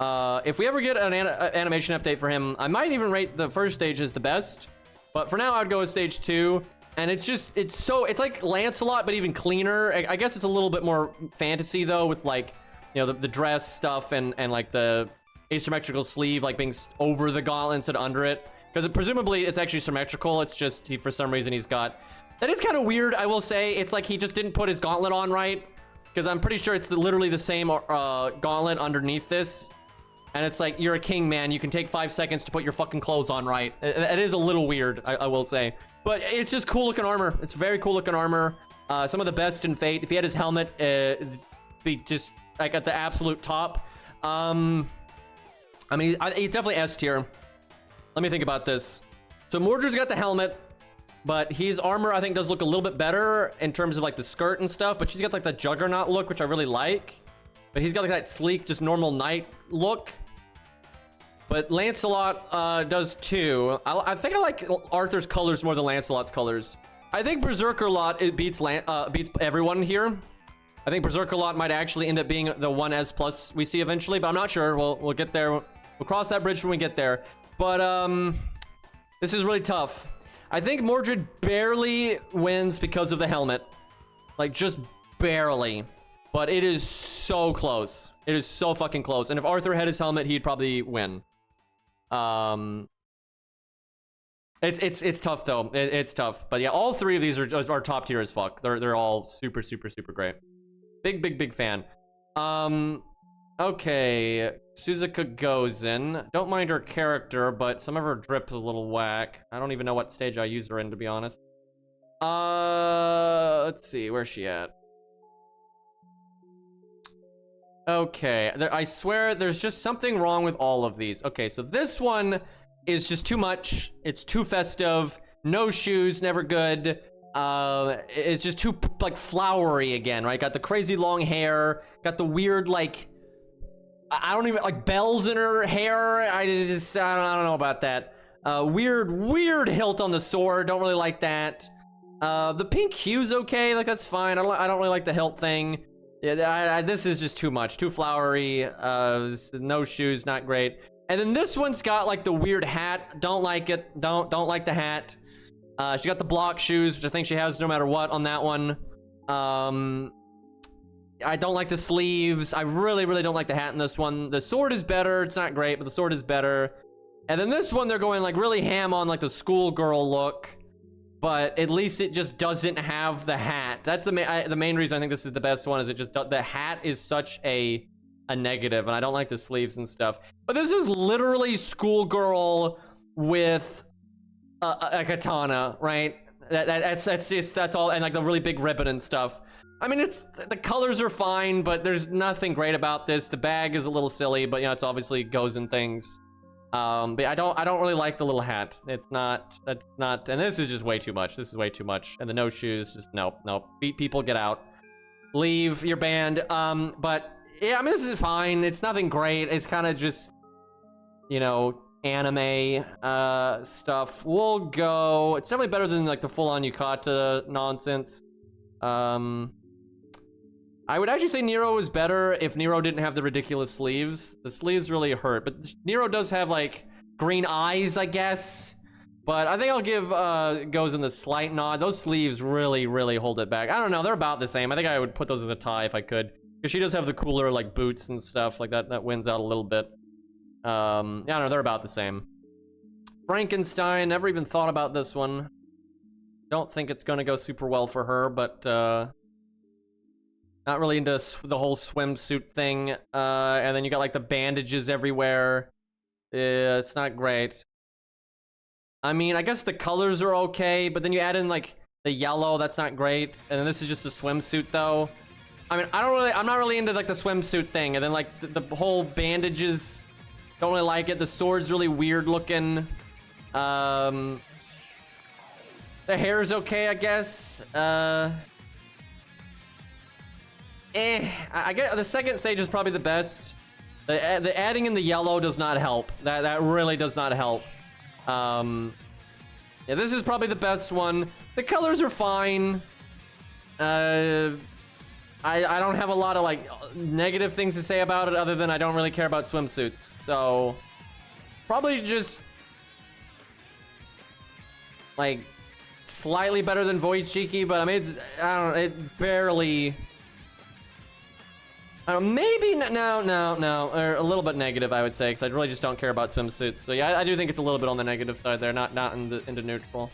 Speaker 1: If we ever get an animation update for him, I might even rate the first stage as the best. But for now, I would go with stage 2. And it's like Lancelot, but even cleaner. I guess it's a little bit more fantasy though, with like, you know, the dress stuff and like the asymmetrical sleeve, like being over the gauntlet instead of under it. Because presumably it's actually symmetrical. It's just for some reason he's got. That is kind of weird, I will say. It's like he just didn't put his gauntlet on right. Because I'm pretty sure it's literally the same gauntlet underneath this. And it's like, you're a king, man. You can take 5 seconds to put your fucking clothes on right. It is a little weird, I will say. But it's just cool looking armor. It's very cool looking armor. Some of the best in Fate. If he had his helmet, it'd be just like at the absolute top. I mean, he's definitely S tier. Let me think about this. So Mordred's got the helmet. But his armor, I think, does look a little bit better in terms of like the skirt and stuff. But she's got like the Juggernaut look, which I really like. But he's got like that sleek, just normal knight look. But Lancelot does too. I think I like Arthur's colors more than Lancelot's colors. I think Berserker Lot beats everyone here. I think Berserker Lot might actually end up being the 1S+ we see eventually, but I'm not sure. We'll get there. We'll cross that bridge when we get there. But this is really tough. I think Mordred barely wins because of the helmet. Like, just barely. But it is so close. It is so fucking close. And if Arthur had his helmet, he'd probably win. It's tough, though. It's tough. But yeah, all 3 of these are top tier as fuck. They're all super, super, super great. Big fan. Okay, Suzuka goes in. Don't mind her character, but some of her drip is a little whack. I don't even know what stage I use her in, to be honest. Let's see, where's she at? Okay, I swear there's just something wrong with all of these. Okay, so this one is just too much. It's too festive. No shoes, never good. It's just too like flowery again, right? Got the crazy long hair. Got the weird like. I don't even like bells in her hair. I don't know about that. Weird hilt on the sword. Don't really like that. The pink hue's okay. Like that's fine. I don't really like the hilt thing. Yeah, this is just too much. Too flowery. No shoes. Not great. And then this one's got like the weird hat. Don't like it. Don't like the hat. She got the block shoes, which I think she has no matter what on that one. I don't like the sleeves. I really don't like the hat in this one. The sword is better. It's not great, but the sword is better. And then this one, they're going like really ham on like the schoolgirl look. But at least it just doesn't have the hat. That's the main reason I think this is the best one. Is it just the hat is such a negative, and I don't like the sleeves and stuff. But this is literally schoolgirl with a katana, right? That's all, and like the really big ribbon and stuff. I mean, the colors are fine, but there's nothing great about this. The bag is a little silly, but you know, it's obviously goes in things. But I don't really like the little hat. That's not, and this is just way too much. This is way too much. And the no shoes, just nope. Beat people, get out. Leave, you're banned. But yeah, I mean, this is fine. It's nothing great. It's kind of just, you know, anime stuff. We'll go, it's definitely better than like the full-on yukata nonsense. I would actually say Nero was better if Nero didn't have the ridiculous sleeves. The sleeves really hurt, but Nero does have like green eyes, I guess. But I think I'll give goes in the slight nod. Those sleeves really hold it back. I don't know, they're about the same. I think I would put those as a tie if I could, because she does have the cooler like boots and stuff like that. That wins out a little bit. Yeah, I don't know, they're about the same. Frankenstein, never even thought about this one. Don't think it's gonna go super well for her, but not really into the whole swimsuit thing. And then you got like the bandages everywhere. It's not great. I mean, I guess the colors are okay, but then you add in like the yellow, that's not great. And then this is just a swimsuit though. I mean, I'm not really into like the swimsuit thing. And then like the whole bandages, don't really like it. The sword's really weird looking. The hair's okay, I guess. I get the second stage is probably the best. The adding in the yellow does not help. That really does not help. Yeah, this is probably the best one. The colors are fine. I don't have a lot of like negative things to say about it other than I don't really care about swimsuits. So probably just like slightly better than Void Cheeky, but I mean it barely. Maybe no, or a little bit negative, I would say, because I really just don't care about swimsuits. So yeah, I do think it's a little bit on the negative side there, not into neutral.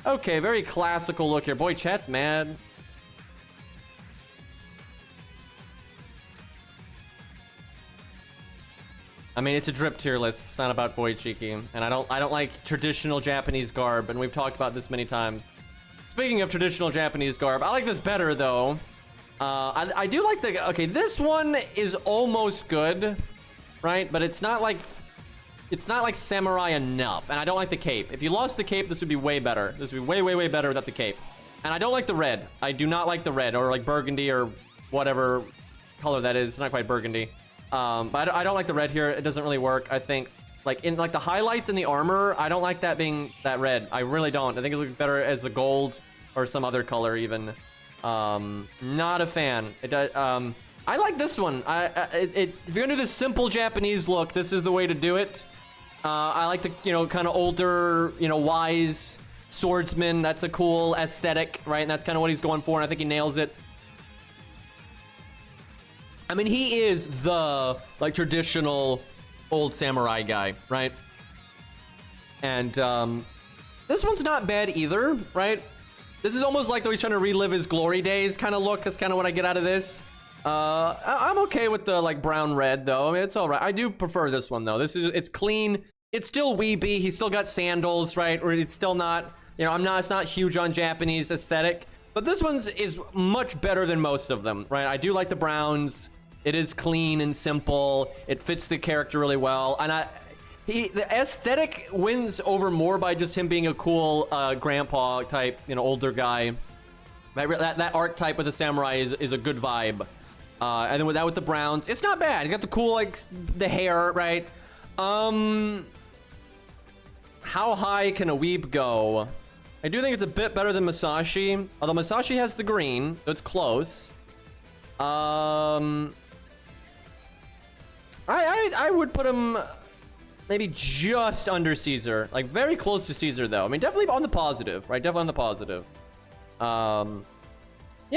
Speaker 1: Okay, very classical look here. Boy, chat's mad. I mean, it's a drip tier list. It's not about Void Cheeky, and I don't like traditional Japanese garb, and we've talked about this many times. Speaking of traditional Japanese garb, I like this better though. I do like the, okay, this one is almost good, right? But it's not like samurai enough, and I don't like the cape. If you lost the cape, this would be way better. This would be way better without the cape. And I don't like the red. I do not like the red, or like burgundy, or whatever color that is. It's not quite burgundy. But I don't like the red here. It doesn't really work. I think like in like the highlights in the armor, I don't like that being that red. I really don't. I think it looks better as the gold or some other color even. Not a fan. It does. I like this one. If you're gonna do this simple Japanese look, this is the way to do it. I like the, you know, kind of older, you know, wise swordsman. That's a cool aesthetic, right? And that's kind of what he's going for, and I think he nails it. I mean, he is the, like, traditional old samurai guy, right? And, this one's not bad either, right? This is almost like though he's trying to relive his glory days kind of look. That's kind of what I get out of this. I'm okay with the, like, brown red, though. I mean, it's all right. I do prefer this one, though. It's clean. It's still weeby. He's still got sandals, right? Or it's still not, you know, it's not huge on Japanese aesthetic. But this one's is much better than most of them, right? I do like the browns. It is clean and simple. It fits the character really well. And the aesthetic wins over more by just him being a cool grandpa type, you know, older guy. That archetype with the samurai is a good vibe. And then with the browns, it's not bad. He's got the cool, like, the hair, right? How high can a weeb go? I do think it's a bit better than Masashi. Although Masashi has the green, so it's close. I would put him maybe just under Caesar, like very close to Caesar though. I mean, definitely on the positive, right? Definitely on the positive. Yeah,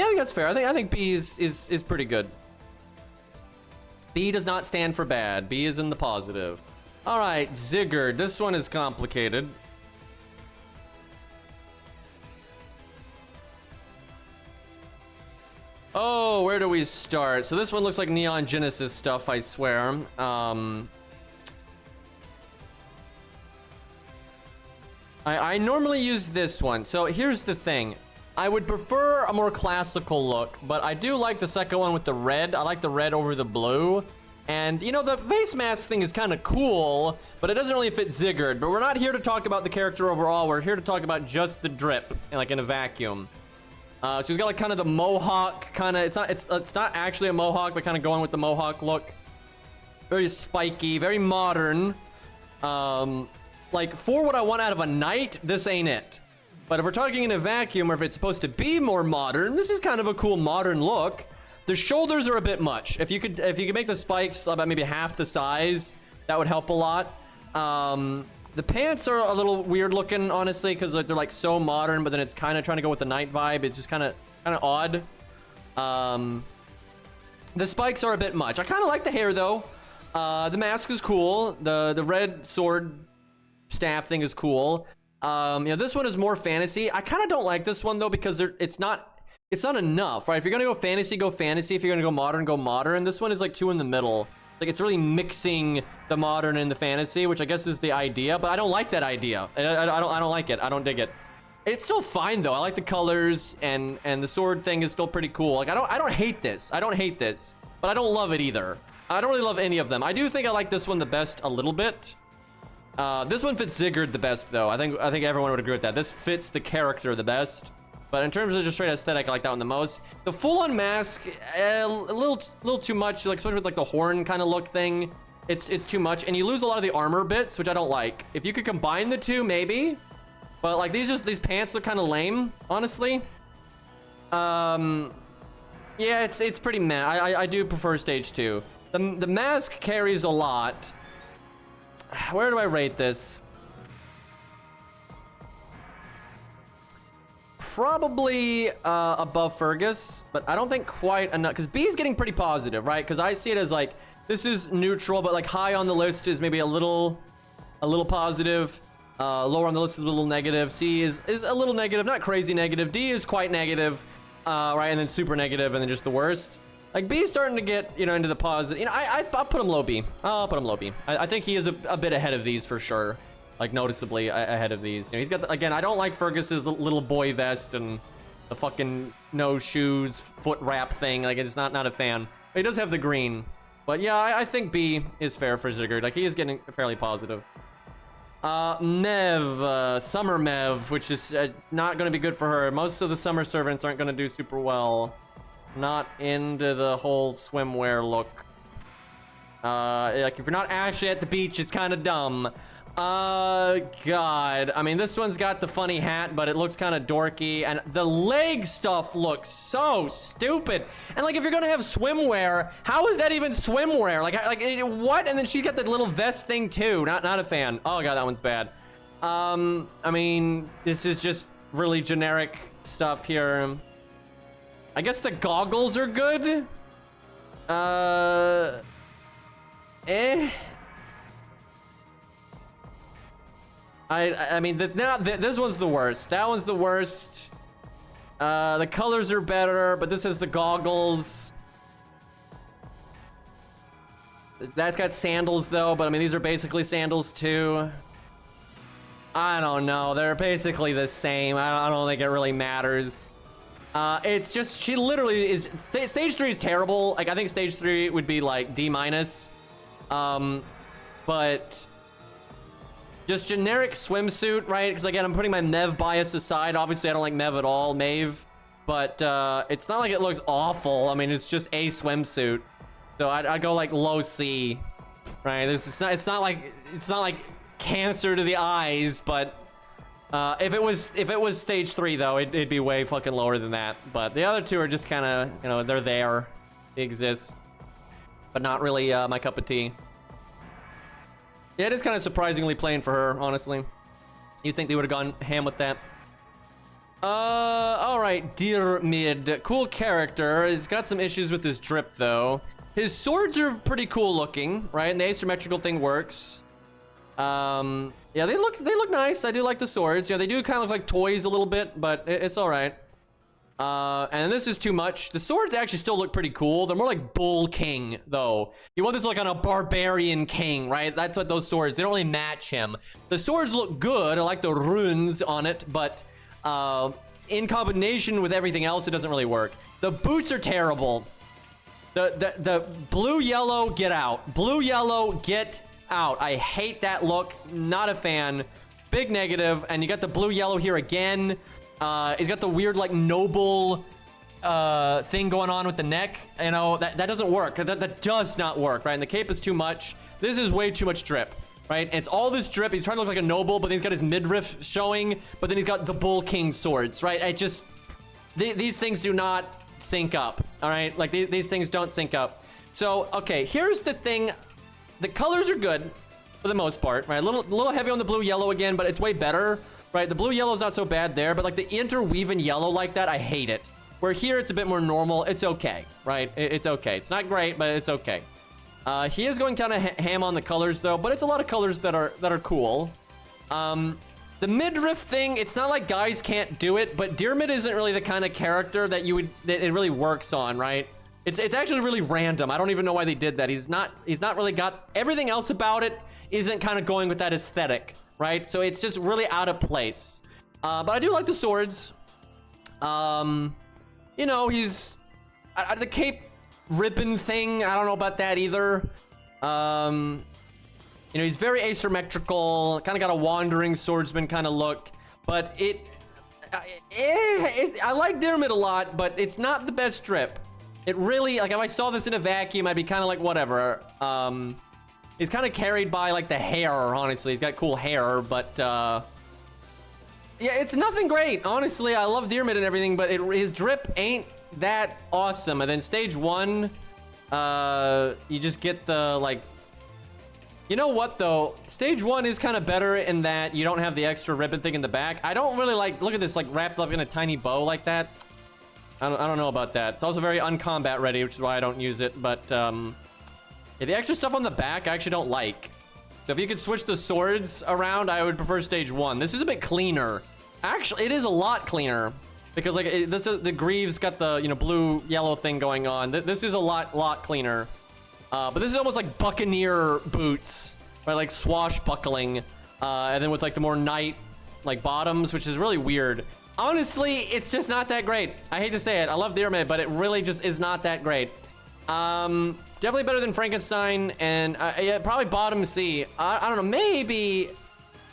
Speaker 1: I think that's fair. I think B is pretty good. B does not stand for bad. B is in the positive. All right, Zigguard. This one is complicated. Oh, where do we start? So this one looks like Neon Genesis stuff, I swear. I normally use this one. So here's the thing. I would prefer a more classical look, but I do like the second one with the red. I like the red over the blue. And, you know, the face mask thing is kind of cool, but it doesn't really fit Zigguard. But we're not here to talk about the character overall. We're here to talk about just the drip, like in a vacuum. So he's got like kind of the mohawk kind of, it's not actually a mohawk, but kind of going with the mohawk look. Very spiky, very modern. Like for what I want out of a knight, this ain't it. But if we're talking in a vacuum, or if it's supposed to be more modern, this is kind of a cool modern look. The shoulders are a bit much. If you could make the spikes about maybe half the size, that would help a lot. The pants are a little weird looking, honestly, because they're like so modern, but then it's kind of trying to go with the night vibe. It's just kind of odd. The spikes are a bit much. I kind of like the hair though. The mask is cool. The red sword staff thing is cool. You know, this one is more fantasy. I kind of don't like this one though, because it's not enough, right? If you're gonna go fantasy, go fantasy. If you're gonna go modern, go modern. This one is like two in the middle. Like it's really mixing the modern and the fantasy, which I guess is the idea, but I don't like that idea. I don't like it. I don't dig it. It's still fine though. I like the colors, and the sword thing is still pretty cool. Like I don't hate this. I don't hate this, but I don't love it either. I don't really love any of them. I do think I like this one the best a little bit. This one fits Zigguard the best though. I think everyone would agree with that. This fits the character the best. But in terms of just straight aesthetic, I like that one the most. The full-on mask, a little too much, like especially with like the horn kind of look thing. It's too much, and you lose a lot of the armor bits, which I don't like. If you could combine the two, maybe. But like these pants look kind of lame, honestly. Yeah, it's pretty meh. I do prefer stage 2. The mask carries a lot. Where do I rate this? Probably above Fergus, but I don't think quite enough, because B is getting pretty positive, right? Because I see it as like, this is neutral, but like high on the list is maybe a little positive. Lower on the list is a little negative. C is a little negative, not crazy negative. D is quite negative, right? And then super negative, and then just the worst. Like B is starting to get, you know, into the positive. You know, I'll put him low B. I'll put him low B. I think he is a bit ahead of these for sure. Like noticeably ahead of these. You know, he's got again. I don't like Fergus's little boy vest and the fucking no shoes foot wrap thing. Like it's not a fan. But he does have the green. But yeah, I think B is fair for Sigurd. Like he is getting fairly positive. Mev, Summer Mev, which is not going to be good for her. Most of the summer servants aren't going to do super well. Not into the whole swimwear look. Like if you're not actually at the beach, it's kind of dumb. God. I mean, this one's got the funny hat, but it looks kind of dorky, and the leg stuff looks so stupid. And like, if you're gonna have swimwear, how is that even swimwear? Like what? And then she's got the little vest thing too. Not a fan. Oh God, that one's bad. I mean, this is just really generic stuff here. I guess the goggles are good. I mean, this one's the worst. That one's the worst. The colors are better, but this has the goggles. That's got sandals though, but I mean, these are basically sandals too. I don't know. They're basically the same. I don't think it really matters. It's just, she literally is, stage 3 is terrible. Like, I think stage 3 would be like D-. But just generic swimsuit, right? Because again, I'm putting my Mev bias aside. Obviously, I don't like Mev at all, Maeve. But it's not like it looks awful. I mean, it's just a swimsuit. So I'd go like low C, right? It's not like cancer to the eyes, but if it was stage 3 though, it'd be way fucking lower than that. But the other two are just kind of, you know, they're there, they exist, but not really my cup of tea. Yeah, it is kind of surprisingly plain for her, honestly. You'd think they would have gone ham with that. All right, Dear Mid, cool character. He's got some issues with his drip though. His swords are pretty cool looking, right? And the asymmetrical thing works. Yeah, they look nice. I do like the swords. Yeah, they do kind of look like toys a little bit, but it's all right. And this is too much. The swords actually still look pretty cool. They're more like Bull King, though. You want this to look on a barbarian king, right? That's what those swords, they don't really match him. The swords look good. I like the runes on it, but in combination with everything else, it doesn't really work. The boots are terrible. The blue-yellow, get out. Blue-yellow, get out. I hate that look. Not a fan. Big negative. And you got the blue-yellow here again. He's got the weird, like, noble thing going on with the neck. You know, that doesn't work. That does not work, right? And the cape is too much. This is way too much drip, right? And it's all this drip. He's trying to look like a noble, but then he's got his midriff showing. But then he's got the Bull King swords, right? I just... These things do not sync up, all right? Like, these things don't sync up. So, okay, here's the thing. The colors are good for the most part, right? A little heavy on the blue-yellow again, but it's way better. Right, the blue-yellow is not so bad there, but like the interweaving yellow like that, I hate it. Where here it's a bit more normal, it's okay, right? It's okay. It's not great, but it's okay. He is going kind of ham on the colors though, but it's a lot of colors that are cool. The midriff thing, it's not like guys can't do it, but Dearmid isn't really the kind of character that that it really works on, right? It's actually really random. I don't even know why they did that. He's not really got everything else about it isn't kind of going with that aesthetic. Right, so it's just really out of place. But I do like the swords. You know, he's the cape ribbon thing. I don't know about that either. You know, he's very asymmetrical. Kind of got a wandering swordsman kind of look. But I like Diarmid a lot, but it's not the best drip. It really, like, if I saw this in a vacuum, I'd be kind of like, whatever. He's kind of carried by, like, the hair, honestly. He's got cool hair, but, yeah, it's nothing great. Honestly, I love Diarmid and everything, but his drip ain't that awesome. And then stage 1, you just get the, like... You know what, though? Stage 1 is kind of better in that you don't have the extra ribbon thing in the back. I don't really like... Look at this, like, wrapped up in a tiny bow like that. I don't know about that. It's also very uncombat ready, which is why I don't use it. But, yeah, the extra stuff on the back I actually don't like. So if you could switch the swords around, I would prefer stage 1. This is a bit cleaner. Actually, it is a lot cleaner. Because, like, the Greaves got the, you know, blue-yellow thing going on. This is a lot cleaner. But this is almost like Buccaneer boots, right? Like swashbuckling, and then with like the more knight like bottoms, which is really weird. Honestly, it's just not that great. I hate to say it. I love Diarmid, but it really just is not that great. Definitely better than Frankenstein, and yeah, probably bottom C. I don't know. Maybe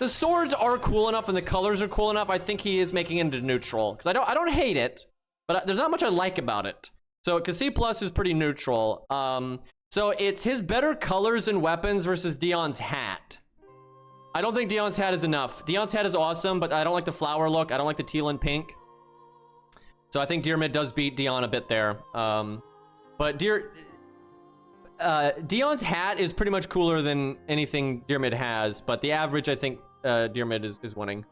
Speaker 1: the swords are cool enough and the colors are cool enough. I think he is making it into neutral because I don't hate it, but there's not much I like about it. So, because C+ is pretty neutral. So it's his better colors and weapons versus Dion's hat. I don't think Dion's hat is enough. Dion's hat is awesome, but I don't like the flower look. I don't like the teal and pink. So I think Diarmid does beat Dion a bit there. But Dion's hat is pretty much cooler than anything Diarmid has, but the average, I think, Diarmid is winning.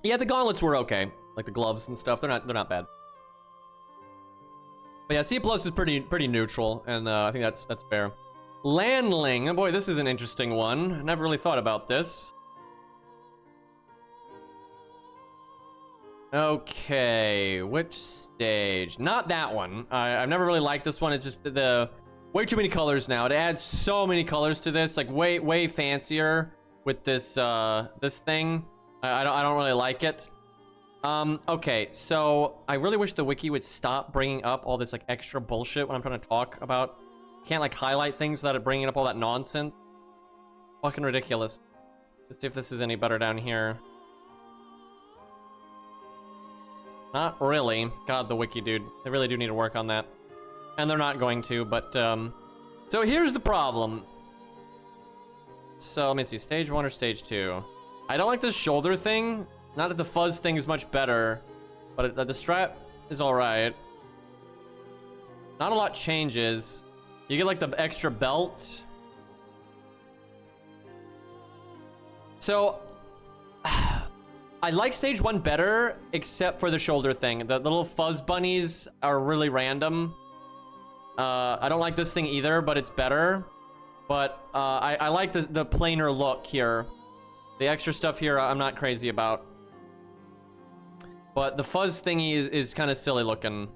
Speaker 1: Yeah, the gauntlets were okay. Like the gloves and stuff, they're not bad. But yeah, C+ is pretty neutral, and I think that's fair. Landling. Oh boy, this is an interesting one. I never really thought about this. Okay, which stage? Not that one. I've never really liked this one. It's just the way too many colors now. It adds so many colors to this, like way fancier with this this thing. I don't really like it. Okay, so I really wish the wiki would stop bringing up all this like extra bullshit when I'm trying to talk about. Can't like highlight things without it bringing up all that nonsense. Fucking ridiculous. Let's see if this is any better down here. Not really. God, the wiki, dude. They really do need to work on that. And they're not going to, but, so here's the problem. So, let me see. Stage 1 or stage 2? I don't like this shoulder thing. Not that the fuzz thing is much better, but the strap is alright. Not a lot changes. You get, like, the extra belt. So, I like stage 1 better, except for the shoulder thing. The little fuzz bunnies are really random. I don't like this thing either, but it's better. But I like the plainer look here. The extra stuff here I'm not crazy about. But the fuzz thingy is kind of silly looking.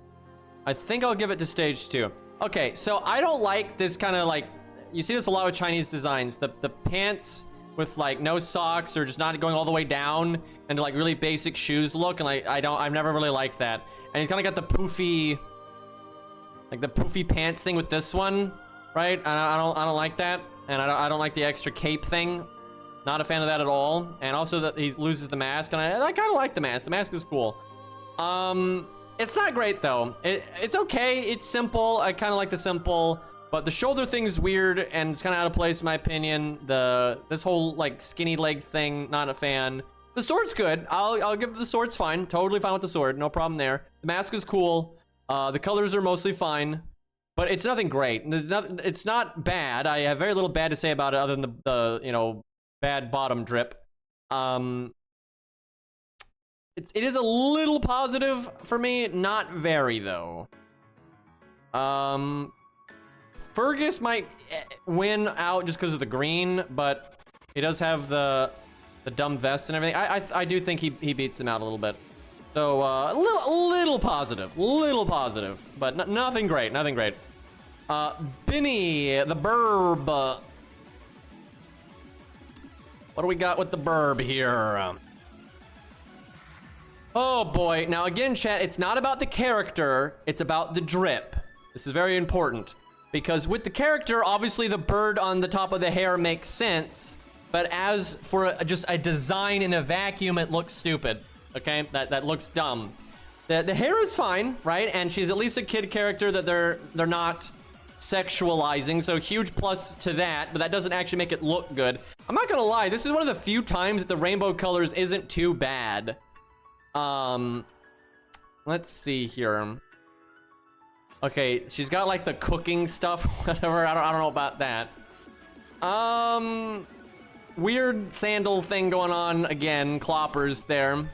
Speaker 1: I think I'll give it to stage 2. Okay, so I don't like this kind of like... You see this a lot with Chinese designs. The pants with like no socks or just not going all the way down and like really basic shoes look, and like I've never really liked that. And he's kind of got the poofy, like the poofy pants thing with this one, right? And I don't like that, and I don't like the extra cape thing. Not a fan of that at all. And also that he loses the mask, and I kind of like the mask. The mask is cool. It's not great though. It's okay. It's simple. I kind of like the simple. But the shoulder thing's weird, and it's kind of out of place in my opinion. This whole like skinny leg thing, not a fan. The sword's good. I'll give the sword's fine. Totally fine with the sword. No problem there. The mask is cool. The colors are mostly fine, but it's nothing great. It's not bad. I have very little bad to say about it other than the you know, bad bottom drip. It is a little positive for me, not very though. Fergus might win out just because of the green, but he does have the dumb vest and everything. I do think he beats him out a little bit. So a little positive, but nothing great, nothing great. Binny, the burb. What do we got with the burb here? Oh boy. Now again, chat, it's not about the character, it's about the drip. This is very important. Because with the character, obviously the bird on the top of the hair makes sense. but as for just a design in a vacuum, it looks stupid. Okay, that looks dumb. The hair is fine, right? And she's at least a kid character that they're not sexualizing, so huge plus to that, but that doesn't actually make it look good. I'm not gonna lie, this is one of the few times that the rainbow colors isn't too bad. Let's see here. Okay, she's got like the cooking stuff, whatever. I don't know about that. Weird sandal thing going on again. Cloppers there.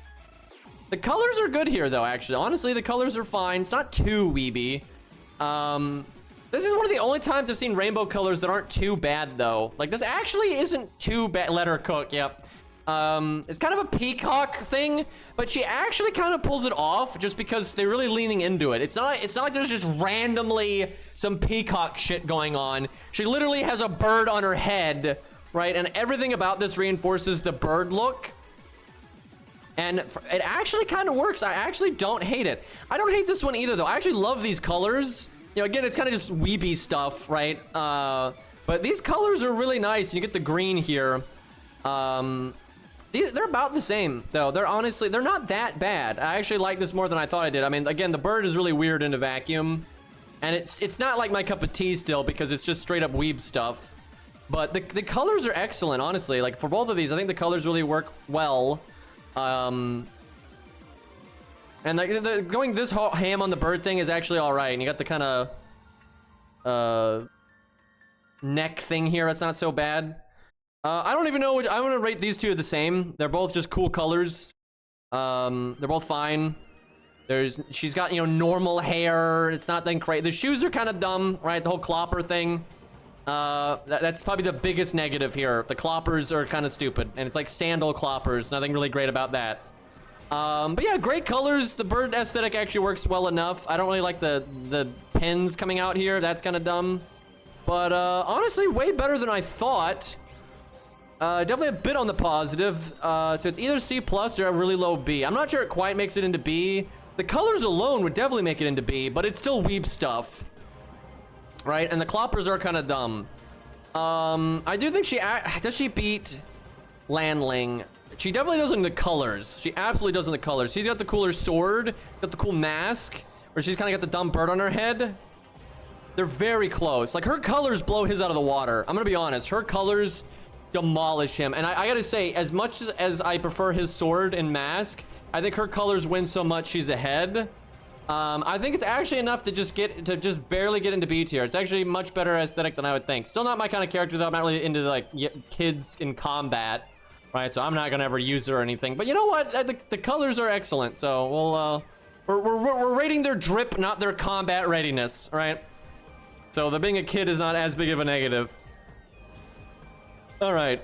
Speaker 1: The colors are good here, though. Actually, honestly, the colors are fine. It's not too weeby. This is one of the only times I've seen rainbow colors that aren't too bad, though. Like this actually isn't too bad. Let her cook. Yep. It's kind of a peacock thing, but she actually kind of pulls it off just because they're really leaning into it. It's not like there's just randomly some peacock shit going on. She literally has a bird on her head, right? And everything about this reinforces the bird look. And it actually kind of works. I actually don't hate it. I don't hate this one either, though. I actually love these colors. You know, again, it's kind of just weeby stuff, right? But these colors are really nice. And you get the green here. They're about the same, though. They're not that bad. I actually like this more than I thought I did. I mean, again, the bird is really weird in a vacuum. And it's not like my cup of tea still because it's just straight up weeb stuff. But the colors are excellent, honestly. Like, for both of these, I think the colors really work well. And like going this ham on the bird thing is actually all right. And you got the kind of neck thing here. That's not so bad. I don't even know which. I'm gonna rate these two the same. They're both just cool colors. They're both fine. She's got, you know, normal hair. It's not that great. The shoes are kind of dumb, right? The whole clopper thing. That's probably the biggest negative here. The cloppers are kind of stupid, and it's like sandal cloppers. Nothing really great about that. But yeah, great colors. The bird aesthetic actually works well enough. I don't really like the pins coming out here. That's kind of dumb. But honestly, way better than I thought. Definitely a bit on the positive. So it's either C+ or a really low B. I'm not sure it quite makes it into B. The colors alone would definitely make it into B, but it's still weeb stuff. Right? And the cloppers are kind of dumb. I do think does she beat Landling? She definitely does in the colors. She absolutely does in the colors. She's got the cooler sword, got the cool mask, where she's kind of got the dumb bird on her head. They're very close. Like, her colors blow his out of the water. I'm gonna be honest. Her colors demolish him. And I gotta say, as much as I prefer his sword and mask, I think her colors win so much she's ahead. I think it's actually enough to just barely get into B tier. It's actually much better aesthetic than I would think. Still not my kind of character, though. I'm not really into like kids in combat, right? So I'm not gonna ever use her or anything. But you know what? The colors are excellent. So we're rating their drip, not their combat readiness, right? So the being a kid is not as big of a negative. All right.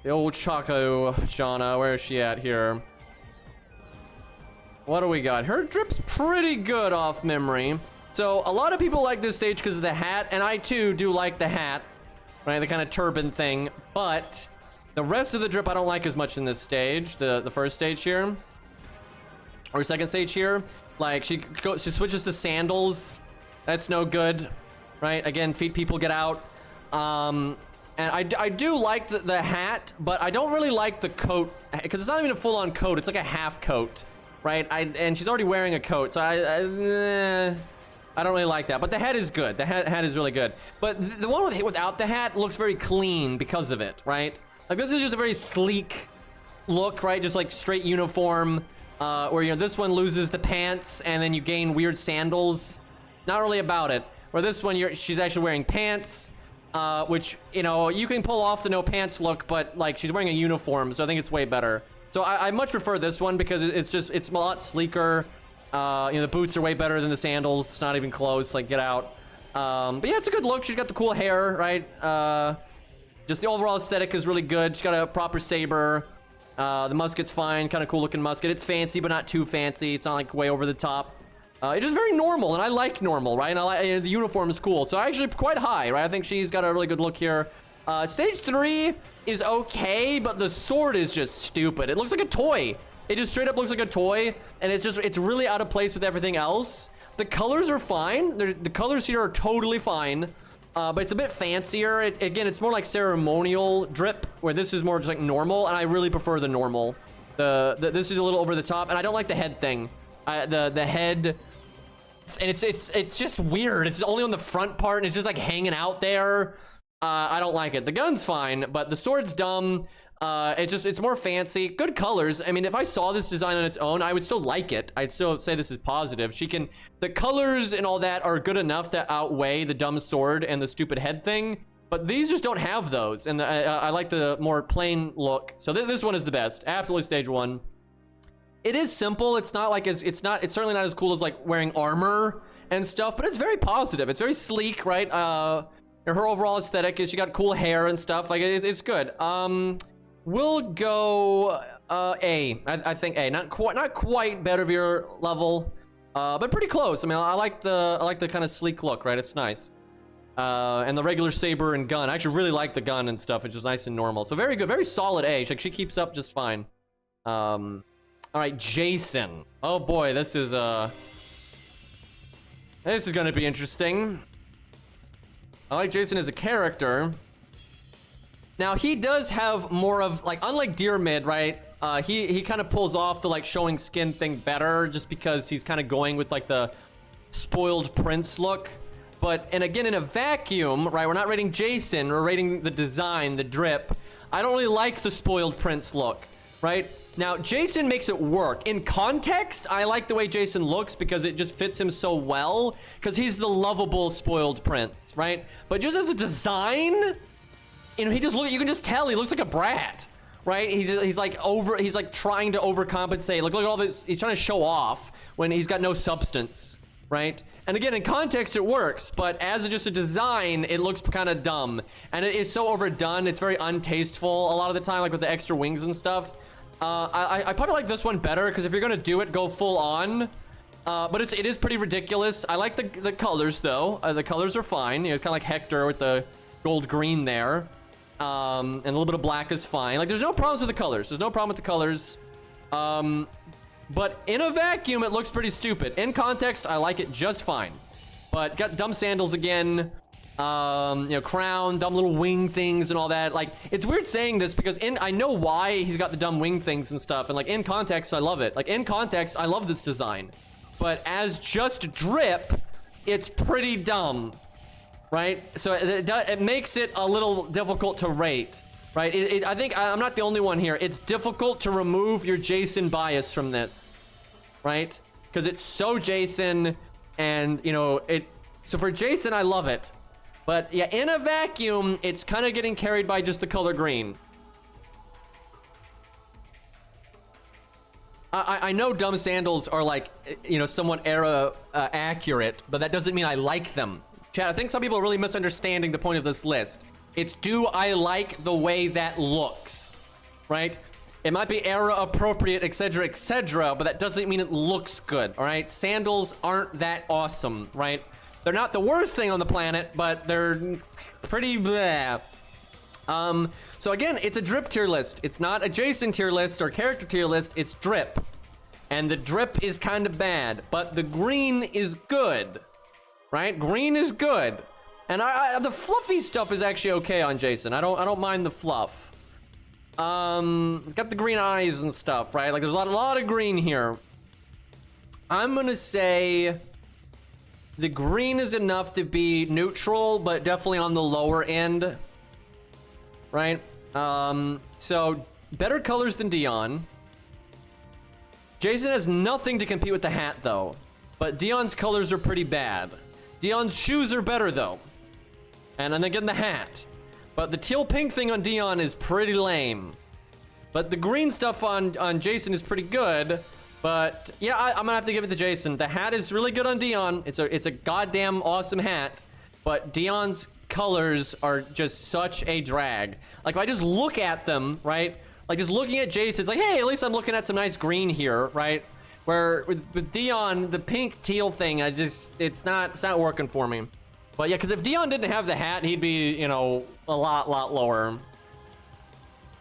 Speaker 1: The old Choco Shauna, where is she at here? What do we got? Her drip's pretty good off memory. So a lot of people like this stage because of the hat, and I too do like the hat, right? The kind of turban thing. But the rest of the drip I don't like as much in this stage, the first stage here, or second stage here. Like she switches to sandals. That's no good, right? Again, feet people get out. And I do like the hat, but I don't really like the coat because it's not even a full-on coat. It's like a half coat. Right, and she's already wearing a coat, so I don't really like that. But the hat is good. The hat is really good. But the one without the hat looks very clean because of it, right? Like this is just a very sleek look, right? Just like straight uniform. Where you know this one loses the pants and then you gain weird sandals. Not really about it. Where this one she's actually wearing pants, which you know you can pull off the no pants look, but like she's wearing a uniform, so I think it's way better. So I much prefer this one because it's a lot sleeker. You know, the boots are way better than the sandals. It's not even close. Like, get out. But yeah, it's a good look. She's got the cool hair, right? Just the overall aesthetic is really good. She's got a proper saber. The musket's fine. Kind of cool looking musket. It's fancy, but not too fancy. It's not like way over the top. It is very normal, and I like normal, right? And I like the uniform is cool. So actually quite high, right? I think she's got a really good look here. Stage 3 is okay, but the sword is just stupid. It looks like a toy. It just straight up looks like a toy, and it's really out of place with everything else. The colors are fine. The colors here are totally fine. but it's a bit fancier. Again, it's more like ceremonial drip, where this is more just like normal, and I really prefer the normal. This is a little over the top, and I don't like the head thing. The head, and it's just weird. It's only on the front part, and it's just like hanging out there. I don't like it. The gun's fine, but the sword's dumb. It's more fancy. Good colors. I mean, if I saw this design on its own, I would still like it. I'd still say this is positive. The colors and all that are good enough to outweigh the dumb sword and the stupid head thing. But these just don't have those, and I like the more plain look. So this one is the best. Absolutely stage 1. It is simple. It's not like it's certainly not as cool as like wearing armor and stuff, but it's very positive. It's very sleek, right? Her overall aesthetic is she got cool hair and stuff. Like it's good. We'll go A. I think A. Not quite Bedivere level, but pretty close. I mean, I like the kind of sleek look, right? It's nice. And the regular saber and gun. I actually really like the gun and stuff. It's just nice and normal. So very good, very solid A. She keeps up just fine. All right, Jason. Oh boy, this is gonna be interesting. I like Jason as a character. Now he does have more of like, unlike Deer Mid, right? He kind of pulls off the like showing skin thing better, just because he's kind of going with like the spoiled prince look. But, and again, in a vacuum, right? We're not rating Jason, we're rating the design, the drip. I don't really like the spoiled prince look, right? Now, Jason makes it work. In context, I like the way Jason looks because it just fits him so well, because he's the lovable spoiled prince, right? But just as a design, you know, you can just tell he looks like a brat, right? He's like trying to overcompensate. Look at all this. He's trying to show off when he's got no substance, right? And again, in context, it works, but as just a design, it looks kind of dumb. And it is so overdone, it's very untasteful a lot of the time, like with the extra wings and stuff. I probably like this one better, because if you're gonna do it, go full on. But it is pretty ridiculous. I like the colors, though. The colors are fine. You know, it's kind of like Hector with the gold green there. And a little bit of black is fine. Like, there's no problems with the colors. There's no problem with the colors. But in a vacuum, it looks pretty stupid. In context, I like it just fine. But got dumb sandals again. You know, crown, dumb little wing things and all that. Like, it's weird saying this because I know why he's got the dumb wing things and stuff. And like, in context, I love it. Like, in context, I love this design. But as just drip, it's pretty dumb, right? So it makes it a little difficult to rate. Right, I think I'm not the only one here. It's difficult to remove your Jason bias from this, right? Because it's so Jason, and you know so for Jason, I love it, but yeah, in a vacuum, it's kind of getting carried by just the color green. I know dumb sandals are like, you know, somewhat era accurate, but that doesn't mean I like them. Chat, I think some people are really misunderstanding the point of this list. It's, do I like the way that looks, right? It might be era appropriate, etc., but that doesn't mean it looks good, all right? Sandals aren't that awesome, right? They're not the worst thing on the planet, but they're pretty bleh. So again, it's a drip tier list. It's not a Jason tier list or character tier list, it's drip. And the drip is kind of bad, but the green is good, right? Green is good. And the fluffy stuff is actually okay on Jason. I don't mind the fluff. Got the green eyes and stuff, right? Like, there's a lot of green here. I'm gonna say the green is enough to be neutral, but definitely on the lower end, right? So better colors than Dion. Jason has nothing to compete with the hat, though. But Dion's colors are pretty bad. Dion's shoes are better, though. And then again, the hat. But the teal pink thing on Dion is pretty lame. But the green stuff on Jason is pretty good. But yeah, I'm gonna have to give it to Jason. The hat is really good on Dion. It's a goddamn awesome hat. But Dion's colors are just such a drag. Like, if I just look at them, right? Like, just looking at Jason, it's like, hey, at least I'm looking at some nice green here, right? Where with Dion, the pink teal thing, it's not working for me. But yeah, because if Dion didn't have the hat, he'd be, you know, a lot lower.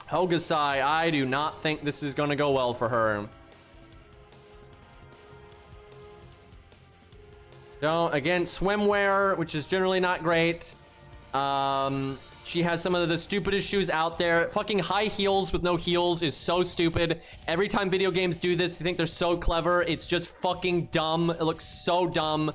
Speaker 1: Hogasai, I do not think this is going to go well for her. So, again, swimwear, which is generally not great. She has some of the stupidest shoes out there. Fucking high heels with no heels is so stupid. Every time video games do this, you think they're so clever. It's just fucking dumb. It looks so dumb.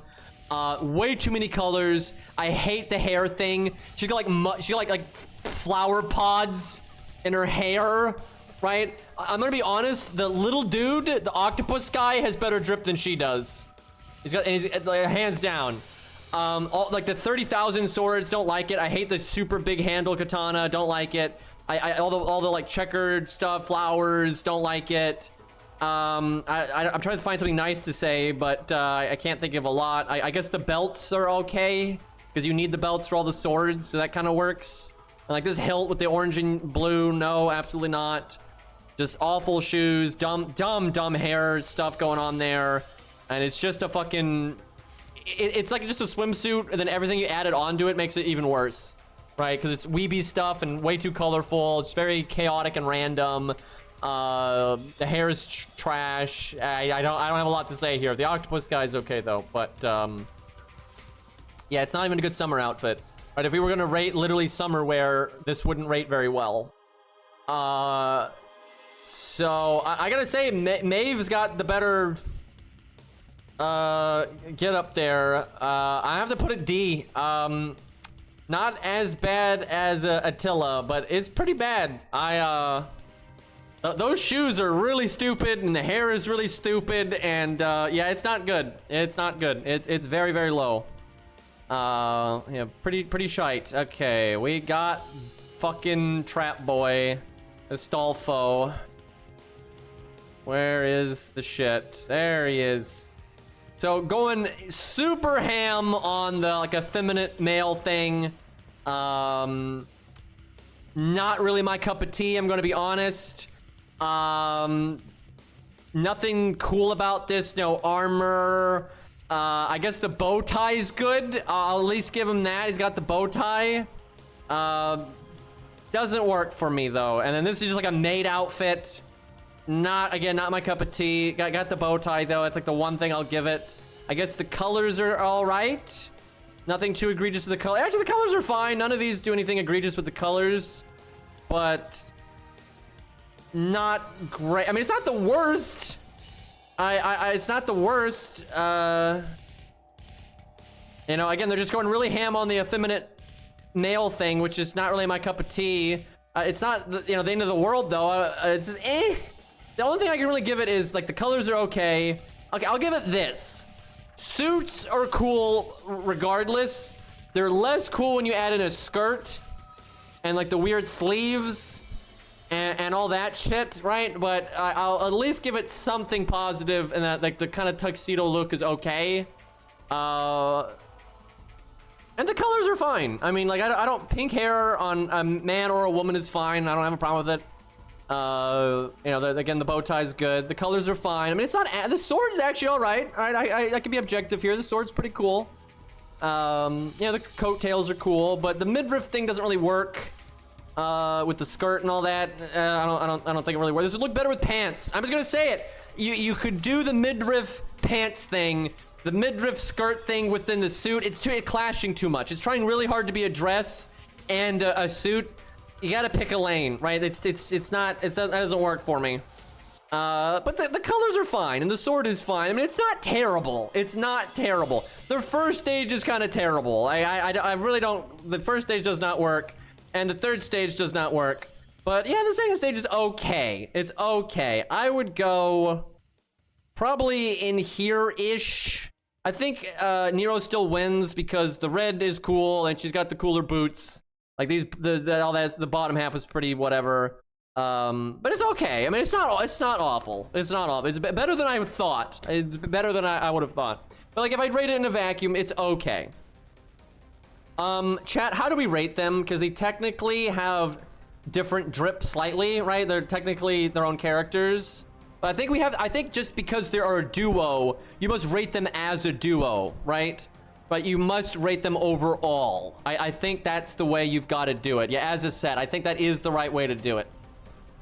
Speaker 1: Way too many colors. I hate the hair thing. She got like flower pods in her hair, right? I'm gonna be honest. The little dude, the octopus guy, has better drip than she does. He's hands down. Like the 30,000 swords, don't like it. I hate the super big handle katana, don't like it. All the like checkered stuff, flowers, don't like it. I'm trying to find something nice to say, but I can't think of a lot. I guess the belts are okay because you need the belts for all the swords, so that kind of works. And like this hilt with the orange and blue, no, absolutely not. Just awful shoes, dumb hair stuff going on there, and it's just a fucking. It's like just a swimsuit, and then everything you added onto it makes it even worse, right? Because it's weeby stuff and way too colorful. It's very chaotic and random. The hair is trash. I don't have a lot to say here. The octopus guy's okay though, but yeah, it's not even a good summer outfit. Right? If we were gonna rate literally summer wear, this wouldn't rate very well. So I gotta say, Maeve's got the better. Get up there. I have to put it D. Not as bad as Attila, but it's pretty bad. Those shoes are really stupid, and the hair is really stupid, and yeah, it's not good. It's not good. It's very, very low. Yeah, pretty shite. Okay, we got fucking Trap Boy, Astolfo. Where is the shit? There he is. So going super ham on the like effeminate male thing. Not really my cup of tea, I'm gonna be honest. Nothing cool about this, no armor. I guess the bow tie is good. I'll at least give him that. He's got the bow tie. Doesn't work for me though. And then this is just like a maid outfit. Not my cup of tea. Got the bow tie though. It's like the one thing I'll give it. I guess the colors are all right. Nothing too egregious with the color. Actually, the colors are fine. None of these do anything egregious with the colors, but not great. I mean, it's not the worst. It's not the worst. You know, again, they're just going really ham on the effeminate male thing, which is not really my cup of tea. It's not, you know, the end of the world though. It's just, eh. The only thing I can really give it is like the colors are okay. Okay, I'll give it this. Suits are cool regardless. They're less cool when you add in a skirt and like the weird sleeves and all that shit, right? But I'll at least give it something positive, and that like the kind of tuxedo look is okay. And the colors are fine. I mean, like I don't pink hair on a man or a woman is fine. I don't have a problem with it. You know, again, the bow tie is good. The colors are fine. I mean, it's not. The sword's actually all right. All right, I can be objective here. The sword's pretty cool. You know, the coattails are cool, but the midriff thing doesn't really work. With the skirt and all that, I don't think it really works. This would look better with pants. I'm just gonna say it. You could do the midriff pants thing, the midriff skirt thing within the suit. It's clashing too much. It's trying really hard to be a dress and a suit. You gotta pick a lane, right? That doesn't work for me. But the colors are fine, and the sword is fine. I mean, it's not terrible. It's not terrible. The first stage is kind of terrible. I really don't. The first stage does not work, and the third stage does not work. But yeah, the second stage is okay. It's okay. I would go probably in here-ish. I think Nero still wins because the red is cool, and she's got the cooler boots. Like these, all that, the bottom half is pretty whatever. But it's okay. I mean, it's not awful. It's not awful. It's better than I thought. It's better than I would have thought. But like, if I'd rate it in a vacuum, it's okay. Chat, how do we rate them? Because they technically have different drip slightly, right? They're technically their own characters. But I think just because they are a duo, you must rate them as a duo, right? But you must rate them overall. I think that's the way you've got to do it. Yeah, as a set, I think that is the right way to do it.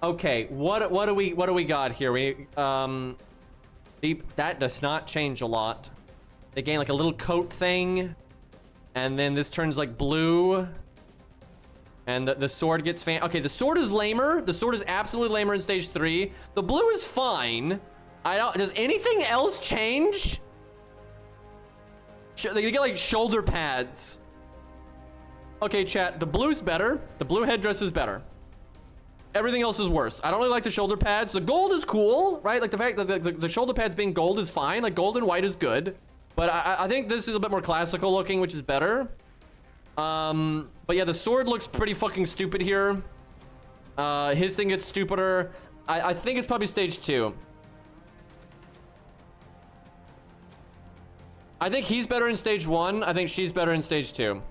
Speaker 1: Okay, what do we got here? That does not change a lot. They gain like a little coat thing, and then this turns like blue. And the sword gets okay, the sword is lamer. The sword is absolutely lamer in stage 3. The blue is fine. Does anything else change? They get like shoulder pads. Okay, chat, the blue's better. The blue headdress is better. Everything else is worse. I don't really like the shoulder pads. The gold is cool, right? Like the fact that the shoulder pads being gold is fine. Like gold and white is good. But I think this is a bit more classical looking, which is better. But yeah, the sword looks pretty fucking stupid here. His thing gets stupider. I think it's probably stage 2. I think he's better in stage 1. I think she's better in stage 2.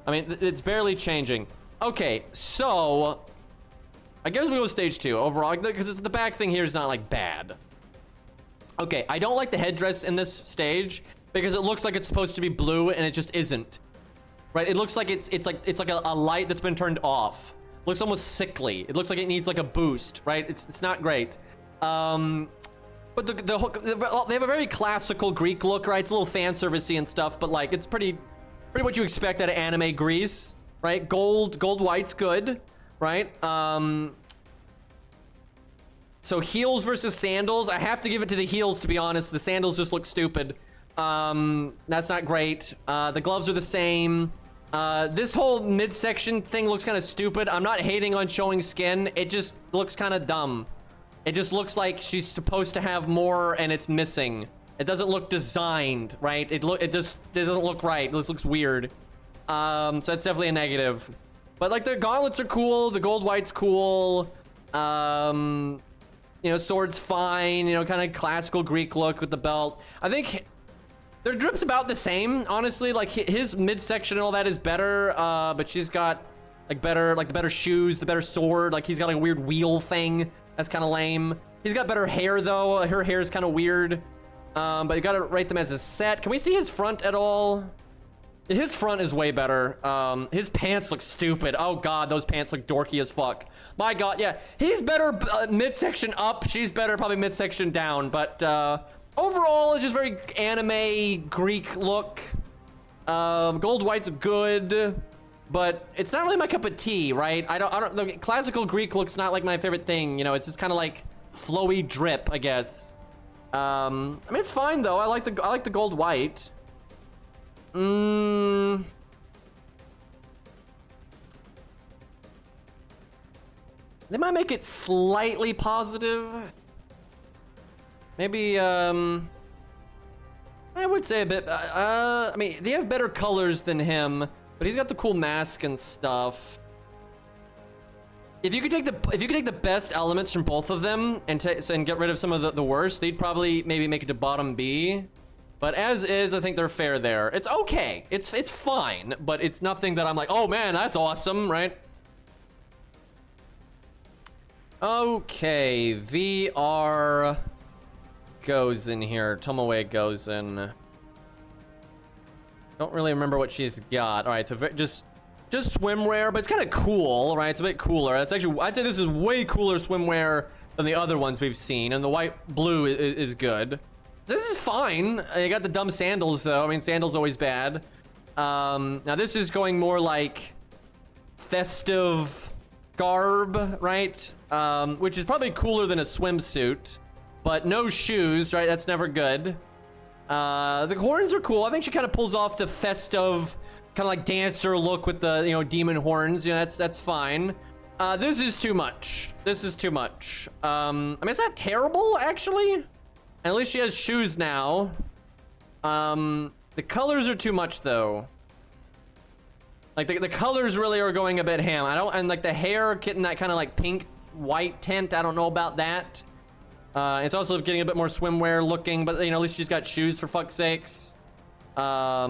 Speaker 1: I mean, it's barely changing. Okay, so I guess we go stage 2 overall, because the back thing here is not like bad. Okay, I don't like the headdress in this stage because it looks like it's supposed to be blue and it just isn't. Right? It looks like it's like a light that's been turned off. It looks almost sickly. It looks like it needs like a boost, right? It's not great. But they have a very classical Greek look, right? It's a little fan servicey and stuff, but like it's pretty what you expect out of anime Greece, right? Gold white's good, right? So heels versus sandals. I have to give it to the heels, to be honest. The sandals just look stupid. That's not great. The gloves are the same. This whole midsection thing looks kind of stupid. I'm not hating on showing skin. It just looks kind of dumb. It just looks like she's supposed to have more and it's missing. It doesn't look designed, right? It doesn't look right. This looks weird. So that's definitely a negative. But like the gauntlets are cool. The gold white's cool. You know, sword's fine. You know, kind of classical Greek look with the belt. I think their drip's about the same, honestly. Like his midsection and all that is better. But she's got like the better shoes, the better sword. Like he's got like a weird wheel thing. That's kind of lame. He's got better hair though. Her hair is kind of weird. But you gotta rate them as a set. Can we see his front at all? His front is way better. His pants look stupid. Oh god, those pants look dorky as fuck. My god, yeah. He's better midsection up. She's better probably midsection down. But overall, it's just very anime Greek look. Gold white's good, but it's not really my cup of tea, right? I don't. The classical Greek looks not like my favorite thing. You know, it's just kind of like flowy drip, I guess. I mean, it's fine though. I like the gold white. They might make it slightly positive. Maybe, I would say a bit, I mean, they have better colors than him, but he's got the cool mask and stuff. If you could take the best elements from both of them and get rid of some of the worst, they'd probably maybe make it to bottom B. But as is, I think they're fair there. It's okay. It's fine, but it's nothing that I'm like, oh man, that's awesome, right? Okay, VR goes in here. Tomoe goes in. Don't really remember what she's got. All right, so just swimwear, but it's kind of cool, right? It's a bit cooler. That's actually, I'd say this is way cooler swimwear than the other ones we've seen, and the white blue is good. This is fine. You got the dumb sandals though. I mean, sandals always bad. Now this is going more like festive garb, right? Which is probably cooler than a swimsuit, but no shoes, right? That's never good. The horns are cool. I think she kind of pulls off the festive kind of like dancer look with the, you know, demon horns. You know, that's fine. This is too much. This is too much. I mean, it's not terrible actually. At least she has shoes now. The colors are too much though. Like the colors really are going a bit ham. And like the hair getting that kind of like pink white tint. I don't know about that. It's also getting a bit more swimwear looking, but you know, at least she's got shoes for fuck's sakes. I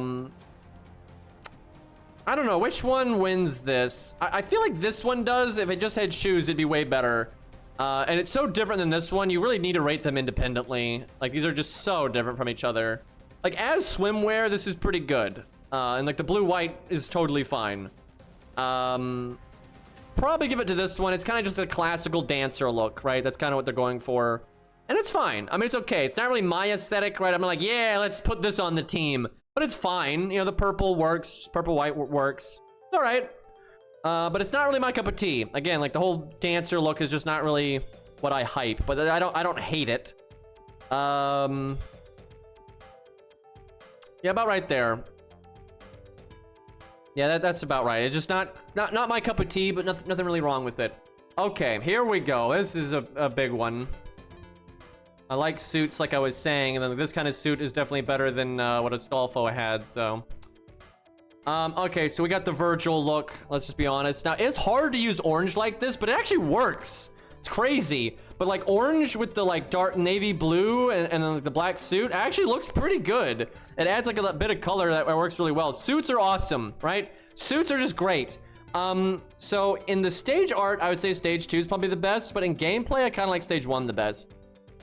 Speaker 1: don't know which one wins this. I feel like this one does. If it just had shoes, it'd be way better. And it's so different than this one. You really need to rate them independently. Like these are just so different from each other. Like as swimwear, this is pretty good. And like the blue white is totally fine. Probably give it to this one. It's kind of just a classical dancer look, right? That's kind of what they're going for. And it's fine. I mean, it's okay. It's not really my aesthetic, right? I'm like, yeah, let's put this on the team. But it's fine. You know, the purple works. Purple white works. It's all right. But it's not really my cup of tea. Again, like the whole dancer look is just not really what I hype, but I don't hate it. Yeah, about right there. Yeah, that's about right. It's just not my cup of tea, but nothing really wrong with it. Okay, here we go. This is a big one. I like suits, like I was saying, and then this kind of suit is definitely better than what Astolfo had, so... okay, so we got the Virgil look, let's just be honest. Now, it's hard to use orange like this, but it actually works. It's crazy. But, like, orange with the, like, dark navy blue and then like, the black suit actually looks pretty good. It adds, like, a bit of color that works really well. Suits are awesome, right? Suits are just great. So, in the stage art, I would say stage 2 is probably the best, but in gameplay, I kind of like stage 1 the best.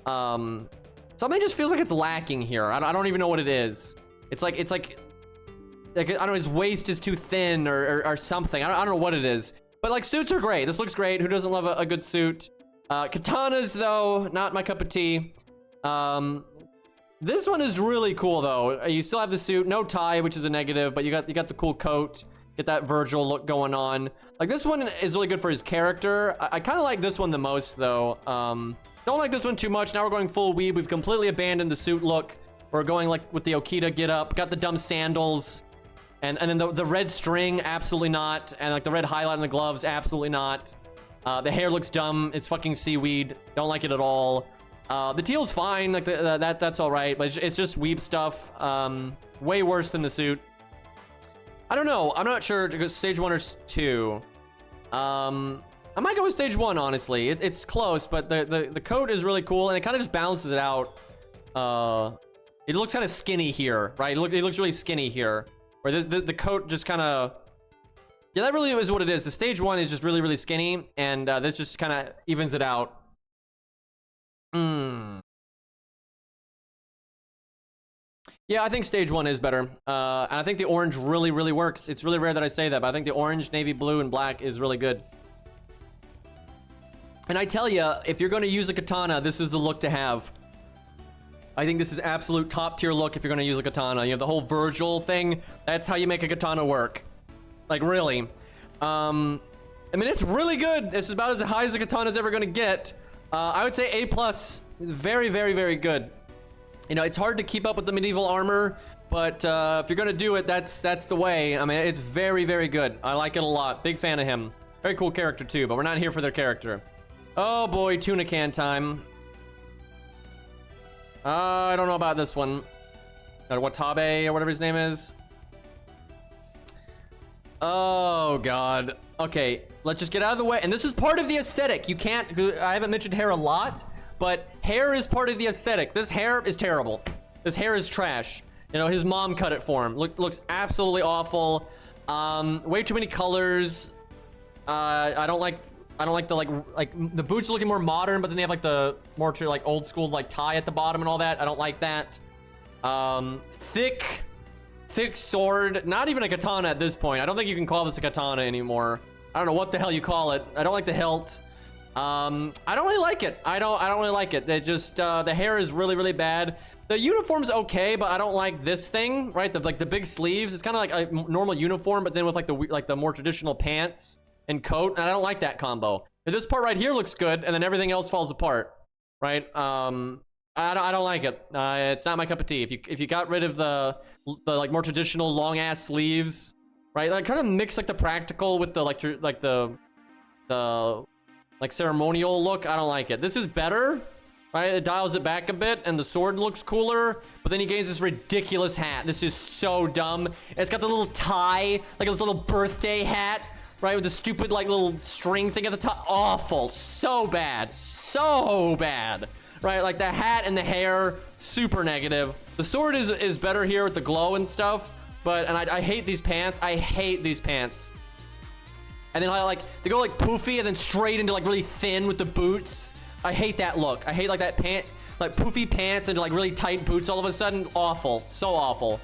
Speaker 1: Something just feels like it's lacking here. I don't even know what it is. It's like I don't know, his waist is too thin or something. I don't know what it is. But like suits are great. This looks great. Who doesn't love a good suit? Katanas though, not my cup of tea. This one is really cool though. You still have the suit, no tie, which is a negative, but you got the cool coat. Get that Virgil look going on. Like this one is really good for his character. I kind of like this one the most though. Don't like this one too much. Now we're going full weeb. We've completely abandoned the suit look. We're going like with the Okita get up. Got the dumb sandals. And then the red string, absolutely not. And like the red highlight on the gloves, absolutely not. The hair looks dumb. It's fucking seaweed. Don't like it at all. The teal's fine. Like that's all right. But it's just weeb stuff. Way worse than the suit. I don't know. I'm not sure to go stage 1 or 2. I might go with stage 1, honestly. It's close, but the coat is really cool, and it kind of just balances it out. It looks kind of skinny here, right? It looks really skinny here. Where the coat just kind of... Yeah, that really is what it is. The stage 1 is just really, really skinny, and this just kind of evens it out. Yeah, I think stage 1 is better. And I think the orange really, really works. It's really rare that I say that, but I think the orange, navy blue, and black is really good. And I tell you, if you're going to use a katana, this is the look to have. I think this is absolute top tier look if you're going to use a katana. You have the whole Virgil thing. That's how you make a katana work. Like, really. I mean, it's really good. This is about as high as a katana's ever going to get. I would say A+. Very, very, very good. You know, it's hard to keep up with the medieval armor, but if you're going to do it, that's the way. I mean, it's very, very good. I like it a lot. Big fan of him. Very cool character, too, but we're not here for their character. Oh, boy. Tuna can time. I don't know about this one. Watabe or whatever his name is. Oh, God. Okay, let's just get out of the way. And this is part of the aesthetic. You can't... I haven't mentioned hair a lot, but hair is part of the aesthetic. This hair is terrible. This hair is trash. You know, his mom cut it for him. Looks absolutely awful. Way too many colors. I don't like the like the boots are looking more modern, but then they have like the more like old school like tie at the bottom and all that. I don't like that. Thick sword. Not even a katana at this point. I don't think you can call this a katana anymore. I don't know what the hell you call it. I don't like the hilt. I don't really like it. I don't really like it. They just the hair is really, really bad. The uniform's okay, but I don't like this thing, right? The big sleeves. It's kind of like a normal uniform, but then with like the more traditional pants and coat, and I don't like that combo. This part right here looks good, and then everything else falls apart, right? I don't like it. It's not my cup of tea. If you got rid of the like more traditional long ass sleeves, right? Like kind of mix like the practical with the like ceremonial look. I don't like it. This is better, right? It dials it back a bit, and the sword looks cooler. But then he gains this ridiculous hat. This is so dumb. It's got the little tie, like this little birthday hat. Right, with the stupid, like, little string thing at the top. Awful. So bad. So bad. Right, like the hat and the hair, super negative. The sword is better here with the glow and stuff. But, and I hate these pants. I hate these pants. And then, they go, like, poofy and then straight into, like, really thin with the boots. I hate that look. I hate, like, that pant, like, poofy pants and, like, really tight boots all of a sudden. Awful. So awful.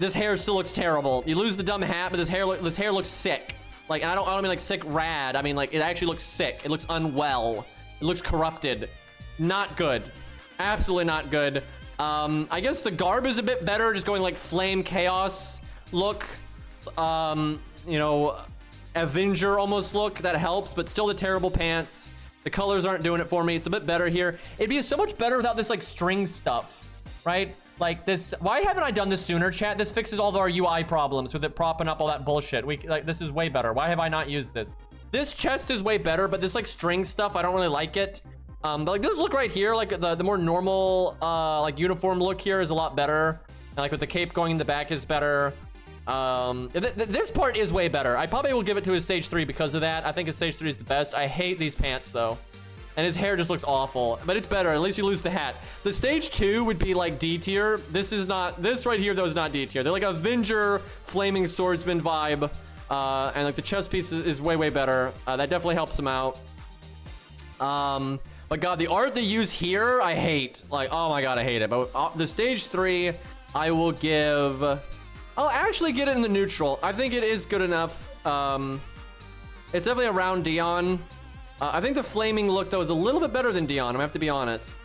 Speaker 1: This hair still looks terrible. You lose the dumb hat, but this hair looks sick. Like, and I don't mean like sick rad. I mean like it actually looks sick. It looks unwell. It looks corrupted. Not good. Absolutely not good. I guess the garb is a bit better, just going like flame chaos look. you know, Avenger almost look that helps, but still the terrible pants. The colors aren't doing it for me. It's a bit better here. It'd be so much better without this like string stuff, right? Like this. Why haven't I done this sooner, chat? This fixes all of our UI problems with it propping up all that bullshit. This is way better. Why have I not used this? This chest is way better, but this like string stuff, I don't really like it. But like this look right here, like the more normal like uniform look here is a lot better. And like with the cape going in the back is better. This part is way better. I probably will give it to his stage 3 because of that. I think his stage 3 is the best. I hate these pants though. And his hair just looks awful, but it's better. At least you lose the hat. The stage 2 would be like D tier. This is not, this right here though is not D tier. They're like Avenger Flaming Swordsman vibe. And like the chest piece is way better. That definitely helps him out. But God, the art they use here, I hate. Like, oh my God, I hate it. But the stage 3, I will give, I'll actually get it in the neutral. I think it is good enough. It's definitely around Dion. I think the flaming look though is a little bit better than Dion. I'm gonna have to be honest.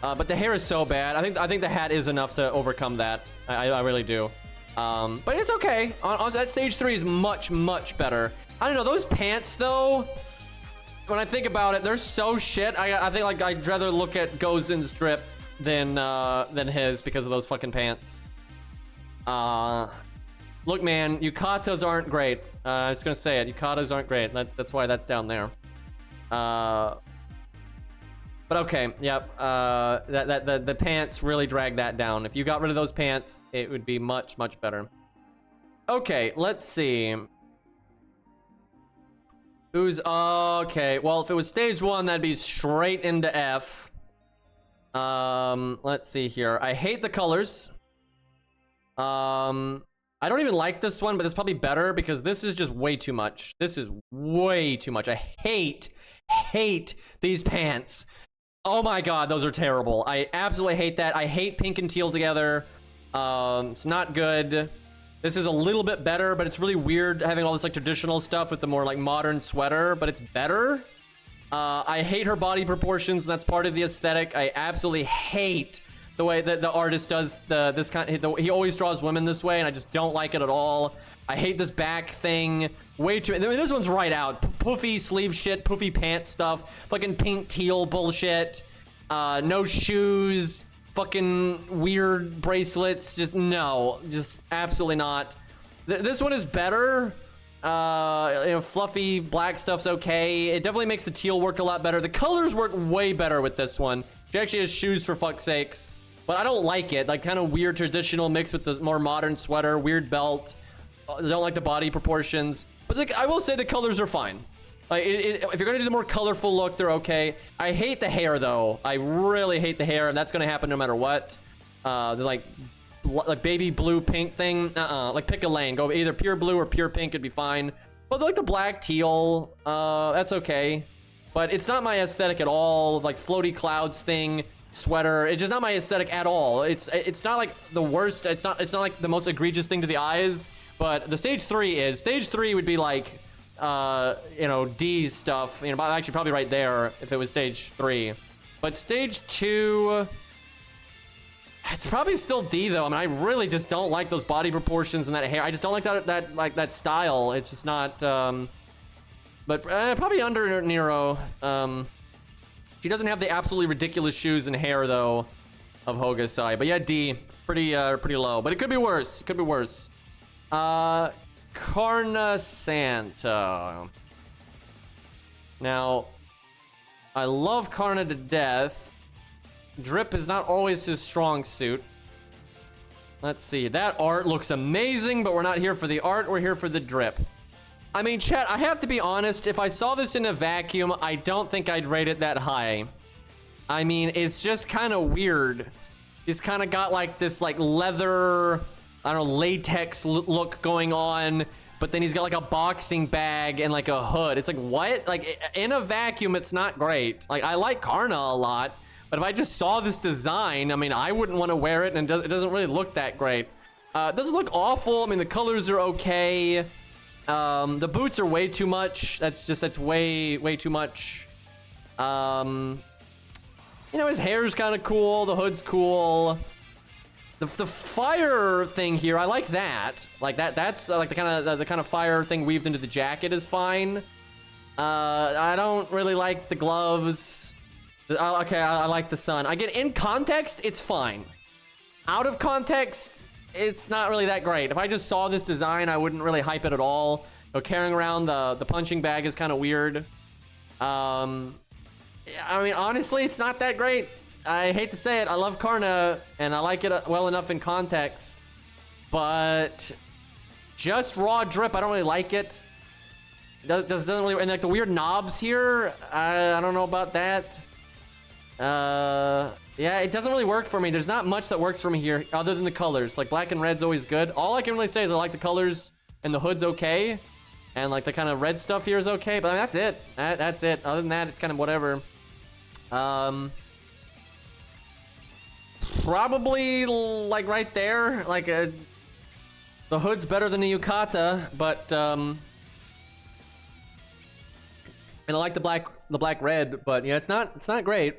Speaker 1: But the hair is so bad. I think the hat is enough to overcome that. I really do. But it's okay. That stage 3 is much better. I don't know, those pants though, when I think about it, they're so shit. I think like I'd rather look at Gozen's drip than his because of those fucking pants. Look, man, yukatas aren't great. I was gonna say it. Yukatas aren't great. That's why that's down there. But okay, yep. The pants really drag that down. If you got rid of those pants, it would be much better. Okay, let's see. Who's okay? Well, if it was stage 1, that'd be straight into F. Let's see here. I hate the colors. I don't even like this one, but it's probably better because this is just way too much. This is way too much. I hate these pants. Oh my God, those are terrible. I absolutely hate that. I hate pink and teal together. It's not good. This is a little bit better, but it's really weird having all this like traditional stuff with the more like modern sweater, but it's better. I hate her body proportions, and that's part of the aesthetic. I absolutely hate the way that the artist does this kind. He always draws women this way, and I just don't like it at all. I hate this back thing way too. I mean, this one's right out. Poofy sleeve shit, poofy pants stuff, fucking pink teal bullshit. No shoes, fucking weird bracelets. Just no, just absolutely not. This one is better. You know, fluffy black stuff's okay. It definitely makes the teal work a lot better. The colors work way better with this one. She actually has shoes for fuck's sakes. But I don't like it. Like kind of weird traditional mixed with the more modern sweater, weird belt. I don't like the body proportions. But I will say the colors are fine. Like if you're gonna do the more colorful look, they're okay. I hate the hair though. I really hate the hair, and that's gonna happen no matter what. The like baby blue pink thing. Like pick a lane. Go either pure blue or pure pink. It'd be fine. But like the black teal, that's okay. But it's not my aesthetic at all. Like floaty clouds thing. Sweater, it's just not my aesthetic at all. It's not like the worst. It's not like the most egregious thing to the eyes. But the stage 3 is. Stage 3 would be like, you know, D stuff. You know, actually probably right there if it was stage 3. But stage 2, it's probably still D though. I mean, I really just don't like those body proportions and that hair. I just don't like that style. It's just not. But probably under Nero. She doesn't have the absolutely ridiculous shoes and hair though of Hogasai. But yeah, D, pretty low. But it could be worse. It could be worse. Karna Santa. Now, I love Karna to death. Drip is not always his strong suit. Let's see. That art looks amazing, but we're not here for the art. We're here for the drip. I mean, chat, I have to be honest. If I saw this in a vacuum, I don't think I'd rate it that high. I mean, it's just kind of weird. He's kind of got like this like leather, I don't know, latex look going on. But then he's got like a boxing bag and like a hood. It's like, what? Like in a vacuum, it's not great. Like I like Karna a lot. But if I just saw this design, I mean, I wouldn't want to wear it. And it doesn't really look that great. It doesn't look awful. I mean, the colors are okay. The boots are way too much. That's way too much. You know, his hair's kind of cool. The hood's cool. The fire thing here, I like that. Like that's like the kind of fire thing weaved into the jacket is fine. I don't really like the gloves. Okay, I like the sun. Again, in context, it's fine. Out of context, it's not really that great. If I just saw this design, I wouldn't really hype it at all. So carrying around the punching bag is kind of weird. I mean, honestly, it's not that great. I hate to say it. I love Karna, and I like it well enough in context. But just raw drip, I don't really like it. Doesn't really, and like the weird knobs here, I don't know about that. Yeah, it doesn't really work for me. There's not much that works for me here other than the colors. Like black and red's always good. All I can really say is I like the colors, and the hood's okay, and like the kind of red stuff here is okay. But I mean, that's it. That's it. Other than that, it's kind of whatever. Probably like right there. Like the hood's better than the yukata, but and I like the black red, but yeah, it's not great.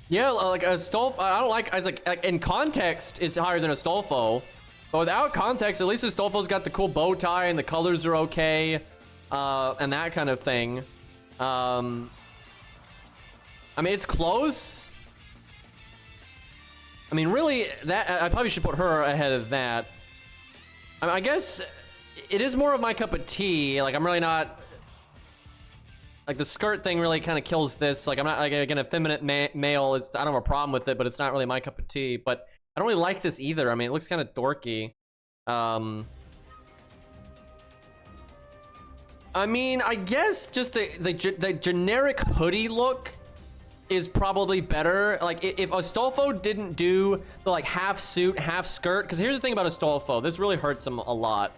Speaker 1: Yeah, like a Stolfo, I don't like, like in context, it's higher than a Stolfo. But without context, at least the Stolfo's got the cool bow tie and the colors are okay, and that kind of thing. I mean, it's close. I mean, really, that I probably should put her ahead of that. I mean, I guess it is more of my cup of tea. Like, I'm really not... Like, the skirt thing really kind of kills this. Like, I'm not, like, again, effeminate male. I don't have a problem with it, but it's not really my cup of tea. But I don't really like this either. I mean, it looks kind of dorky. I mean, I guess just the generic hoodie look is probably better. Like, if Astolfo didn't do the, like, half suit, half skirt... Because here's the thing about Astolfo. This really hurts him a lot.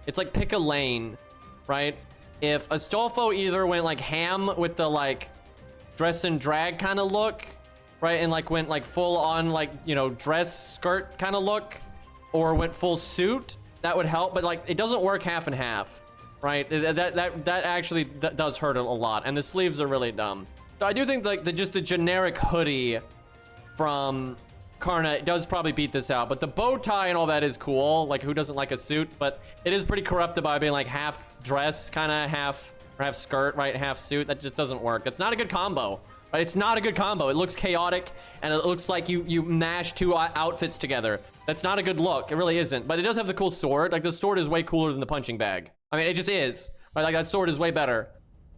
Speaker 1: It's like, pick a lane, right? If Astolfo either went like ham with the like dress and drag kind of look, right, and like went like full on like, you know, dress skirt kind of look, or went full suit, that would help. But like it doesn't work half and half, right? That actually does hurt a lot, and the sleeves are really dumb. So I do think like just the generic hoodie from Karna does probably beat this out, but the bow tie and all that is cool. Like, who doesn't like a suit? But it is pretty corrupted by being like half dress, kind of half skirt, right? Half suit. That just doesn't work. It's not a good combo, right? It's not a good combo. It looks chaotic, and it looks like you mash two outfits together. That's not a good look. It really isn't. But it does have the cool sword. Like, the sword is way cooler than the punching bag. I mean, it just is. Right? Like, that sword is way better.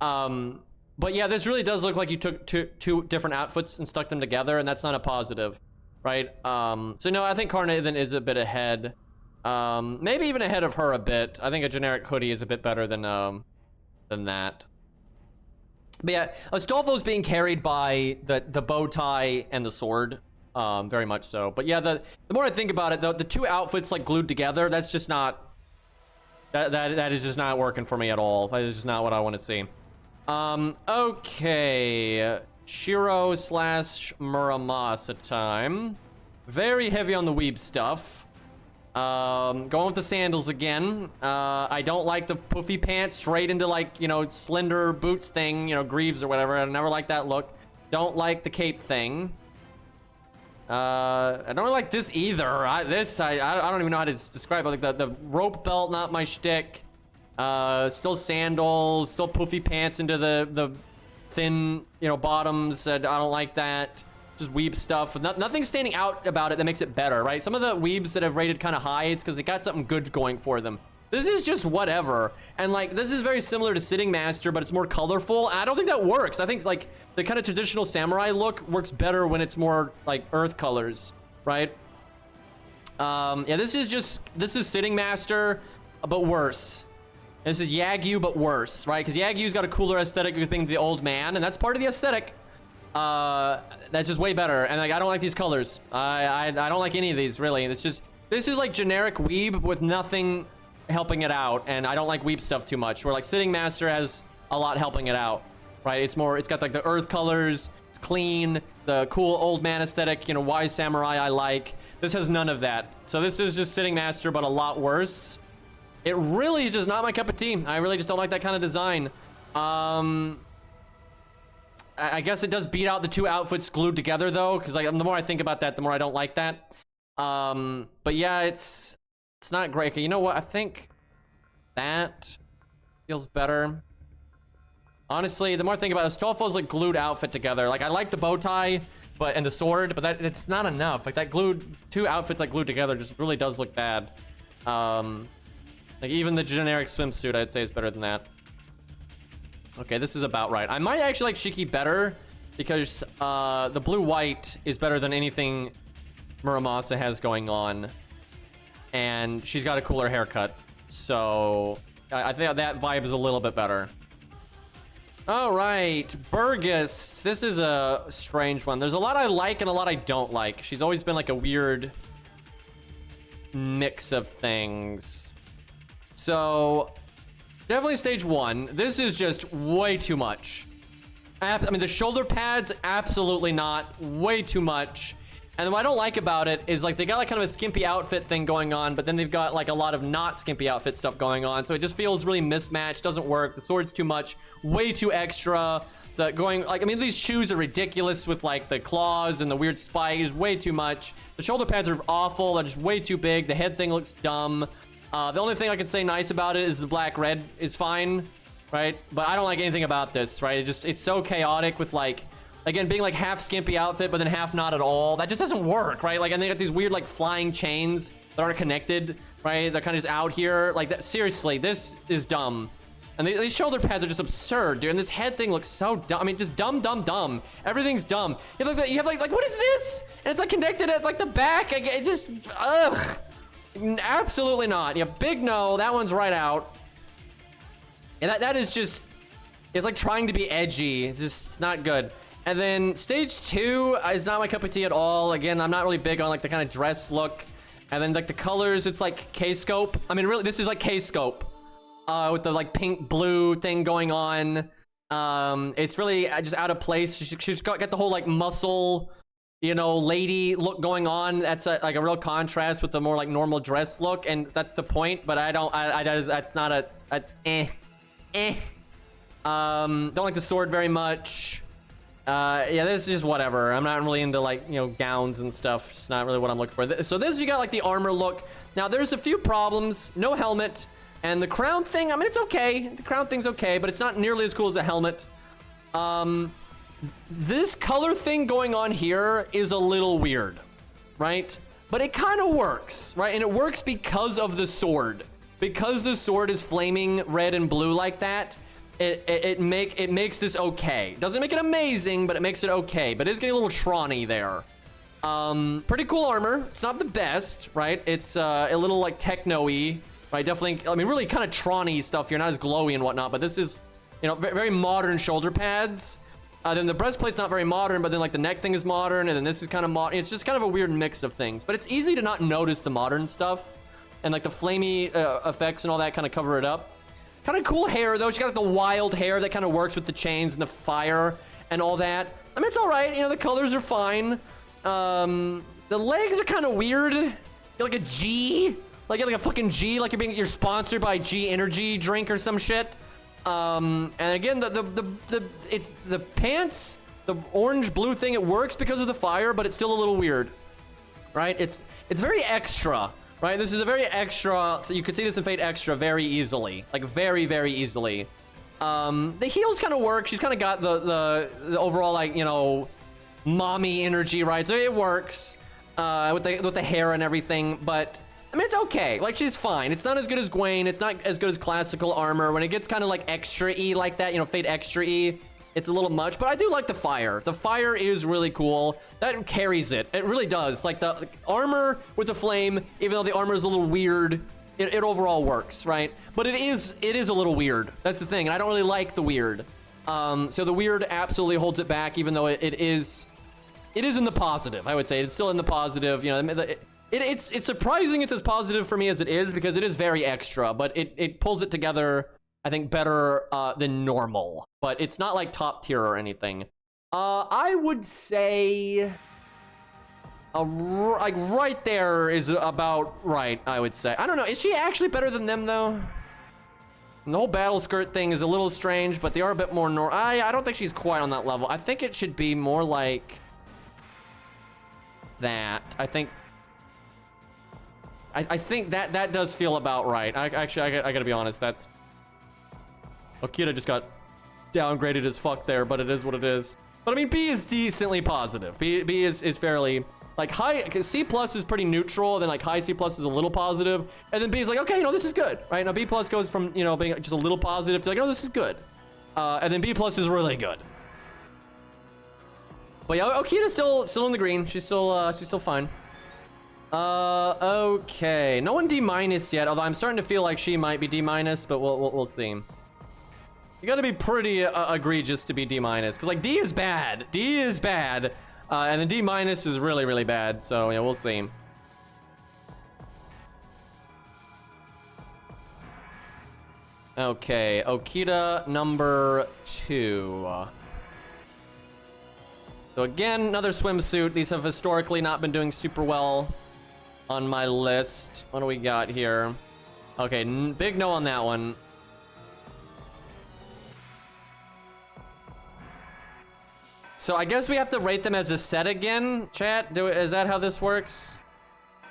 Speaker 1: But yeah, this really does look like you took two different outfits and stuck them together, and that's not a positive. Right, so no, I think Karna then is a bit ahead, maybe even ahead of her a bit. I think a generic hoodie is a bit better than that. But yeah, Astolfo's being carried by the bow tie and the sword, very much so. But yeah, the more I think about it, the two outfits like glued together, that's just not, that is just not working for me at all. That is just not what I want to see. Okay. Shiro / Muramasa time. Very heavy on the weeb stuff. Going with the sandals again. I don't like the poofy pants straight into like, you know, slender boots thing, you know, greaves or whatever. I never like that look. Don't like the cape thing. I don't really like this either. I don't even know how to describe it. Like the rope belt, not my shtick. Still sandals, still poofy pants into the thin, you know, bottoms. I don't like that. Just weeb stuff. Nothing standing out about it that makes it better, right? Some of the weebs that have rated kind of high, it's because they got something good going for them. This is just whatever. And like, this is very similar to Sitting Master, but it's more colorful. I don't think that works. I think like the kind of traditional samurai look works better when it's more like earth colors, right? Yeah, this is Sitting Master, but worse. This is Yagyu, but worse, right? Because Yagyu's got a cooler aesthetic with being the old man, and that's part of the aesthetic. That's just way better. And like, I don't like these colors. I don't like any of these, really. It's just, this is like generic weeb with nothing helping it out, and I don't like weeb stuff too much. Where like Sitting Master has a lot helping it out, right? It's more, it's got like the earth colors, it's clean, the cool old man aesthetic, you know, wise samurai I like. This has none of that. So this is just Sitting Master, but a lot worse. It really is just not my cup of tea. I really just don't like that kind of design. I guess it does beat out the two outfits glued together though, because like the more I think about that, the more I don't like that. But yeah, it's not great. Okay, you know what? I think that feels better. Honestly, the more I think about it, Astolfo's like glued outfit together. Like I like the bow tie, and the sword, but it's not enough. Like that two outfits like glued together just really does look bad. Like even the generic swimsuit, I'd say is better than that. Okay, this is about right. I might actually like Shiki better because the blue-white is better than anything Muramasa has going on, and she's got a cooler haircut. So I think that vibe is a little bit better. All right, Burgess. This is a strange one. There's a lot I like and a lot I don't like. She's always been like a weird mix of things. So definitely stage 1. This is just way too much. I mean, the shoulder pads, absolutely not. Way too much. And what I don't like about it is like they got like kind of a skimpy outfit thing going on, but then they've got like a lot of not skimpy outfit stuff going on. So it just feels really mismatched, doesn't work. The sword's too much, way too extra. I mean, these shoes are ridiculous with like the claws and the weird spike is way too much. The shoulder pads are awful. They're just way too big. The head thing looks dumb. The only thing I can say nice about it is the black-red is fine, right? But I don't like anything about this, right? It's so chaotic with like, again, being like half skimpy outfit, but then half not at all. That just doesn't work, right? Like, and they got these weird like flying chains that aren't connected, right? They're kind of just out here. Like, that, seriously, this is dumb. And these shoulder pads are just absurd, dude. And this head thing looks so dumb. I mean, just dumb, dumb, dumb. Everything's dumb. You have like, what is this? And it's like connected at like the back. It just, ugh. Absolutely not. Yeah, big no. That one's right out. And that is just, it's like trying to be edgy. It's not good. And then stage 2 is not my cup of tea at all. Again, I'm not really big on like the kind of dress look. And then like the colors, it's like K-scope. I mean, really, this is like K-scope. With the like pink blue thing going on. It's really just out of place. She's got the whole like muscle, you know, lady look going on. That's like a real contrast with the more like normal dress look, and that's the point. But don't like the sword very much. Yeah, this is just whatever. I'm not really into like, you know, gowns and stuff. It's not really what I'm looking for. So this, you got like the armor look. Now there's a few problems. No helmet. And the crown thing, I mean, it's okay. The crown thing's okay, but it's not nearly as cool as a helmet. This color thing going on here is a little weird, right? But it kind of works, right? And it works because of the sword. Because the sword is flaming red and blue like that, it makes this okay. Doesn't make it amazing, but it makes it okay. But it's getting a little Tron-y there. Pretty cool armor. It's not the best, right? It's a little like techno-y. Right, definitely, I mean, really kind of Tron-y stuff. You're not as glowy and whatnot, but this is, you know, very modern shoulder pads. Then the breastplate's not very modern, but then like the neck thing is modern, and then this is kind of modern. It's just kind of a weird mix of things, but it's easy to not notice the modern stuff. And like the flamey effects and all that kind of cover it up. Kind of cool hair, though. She got like the wild hair that kind of works with the chains and the fire and all that. I mean, it's all right. You know, the colors are fine. The legs are kind of weird. You're like a G. Like a fucking G, like you're sponsored by G Energy drink or some shit. And again, it's the pants, the orange blue thing, it works because of the fire, but it's still a little weird, right? It's very extra, right? This is a very extra. So you could see this in Fate Extra very easily, like very, very easily. The heels kind of work. She's kind of got the overall like, you know, mommy energy, right? So it works with the hair and everything, but. I mean, it's okay. Like, she's fine. It's not as good as Gwen. It's not as good as classical armor. When it gets kind of like extra-y like that, you know, Fate Extra-y, it's a little much. But I do like the fire. The fire is really cool. That carries it. It really does. Like, the armor with the flame, even though the armor is a little weird, it overall works, right? But it is a little weird. That's the thing. And I don't really like the weird. So the weird absolutely holds it back, even though it is in the positive, I would say. It's still in the positive, you know, It's surprising it's as positive for me as it is because it is very extra, but it pulls it together, I think, better than normal. But it's not like top tier or anything. I would say like right there is about right, I would say. I don't know. Is she actually better than them though? The whole battle skirt thing is a little strange, but they are a bit more I don't think she's quite on that level. I think it should be more like that. I think that does feel about right. I gotta be honest. That's Okita just got downgraded as fuck there, but it is what it is. But I mean, B is decently positive. B is fairly like high. C plus is pretty neutral. Then like high C plus is a little positive, and then B is like, okay, this is good, right? Now B plus goes from being just a little positive to like, oh, this is good, and then B plus is really good. But yeah, Okita's still in the green. She's still fine. Okay, no one D minus yet. Although I'm starting to feel like she might be D minus, but we'll see. You gotta be pretty egregious to be D minus, because like D is bad. D is bad, and then D minus is really, really bad. So yeah, we'll see. Okay, Okita number 2. So again, another swimsuit. These have historically not been doing super well on my list. What do we got here? Okay, big no on that one. So I guess we have to rate them as a set again, chat? Is that how this works?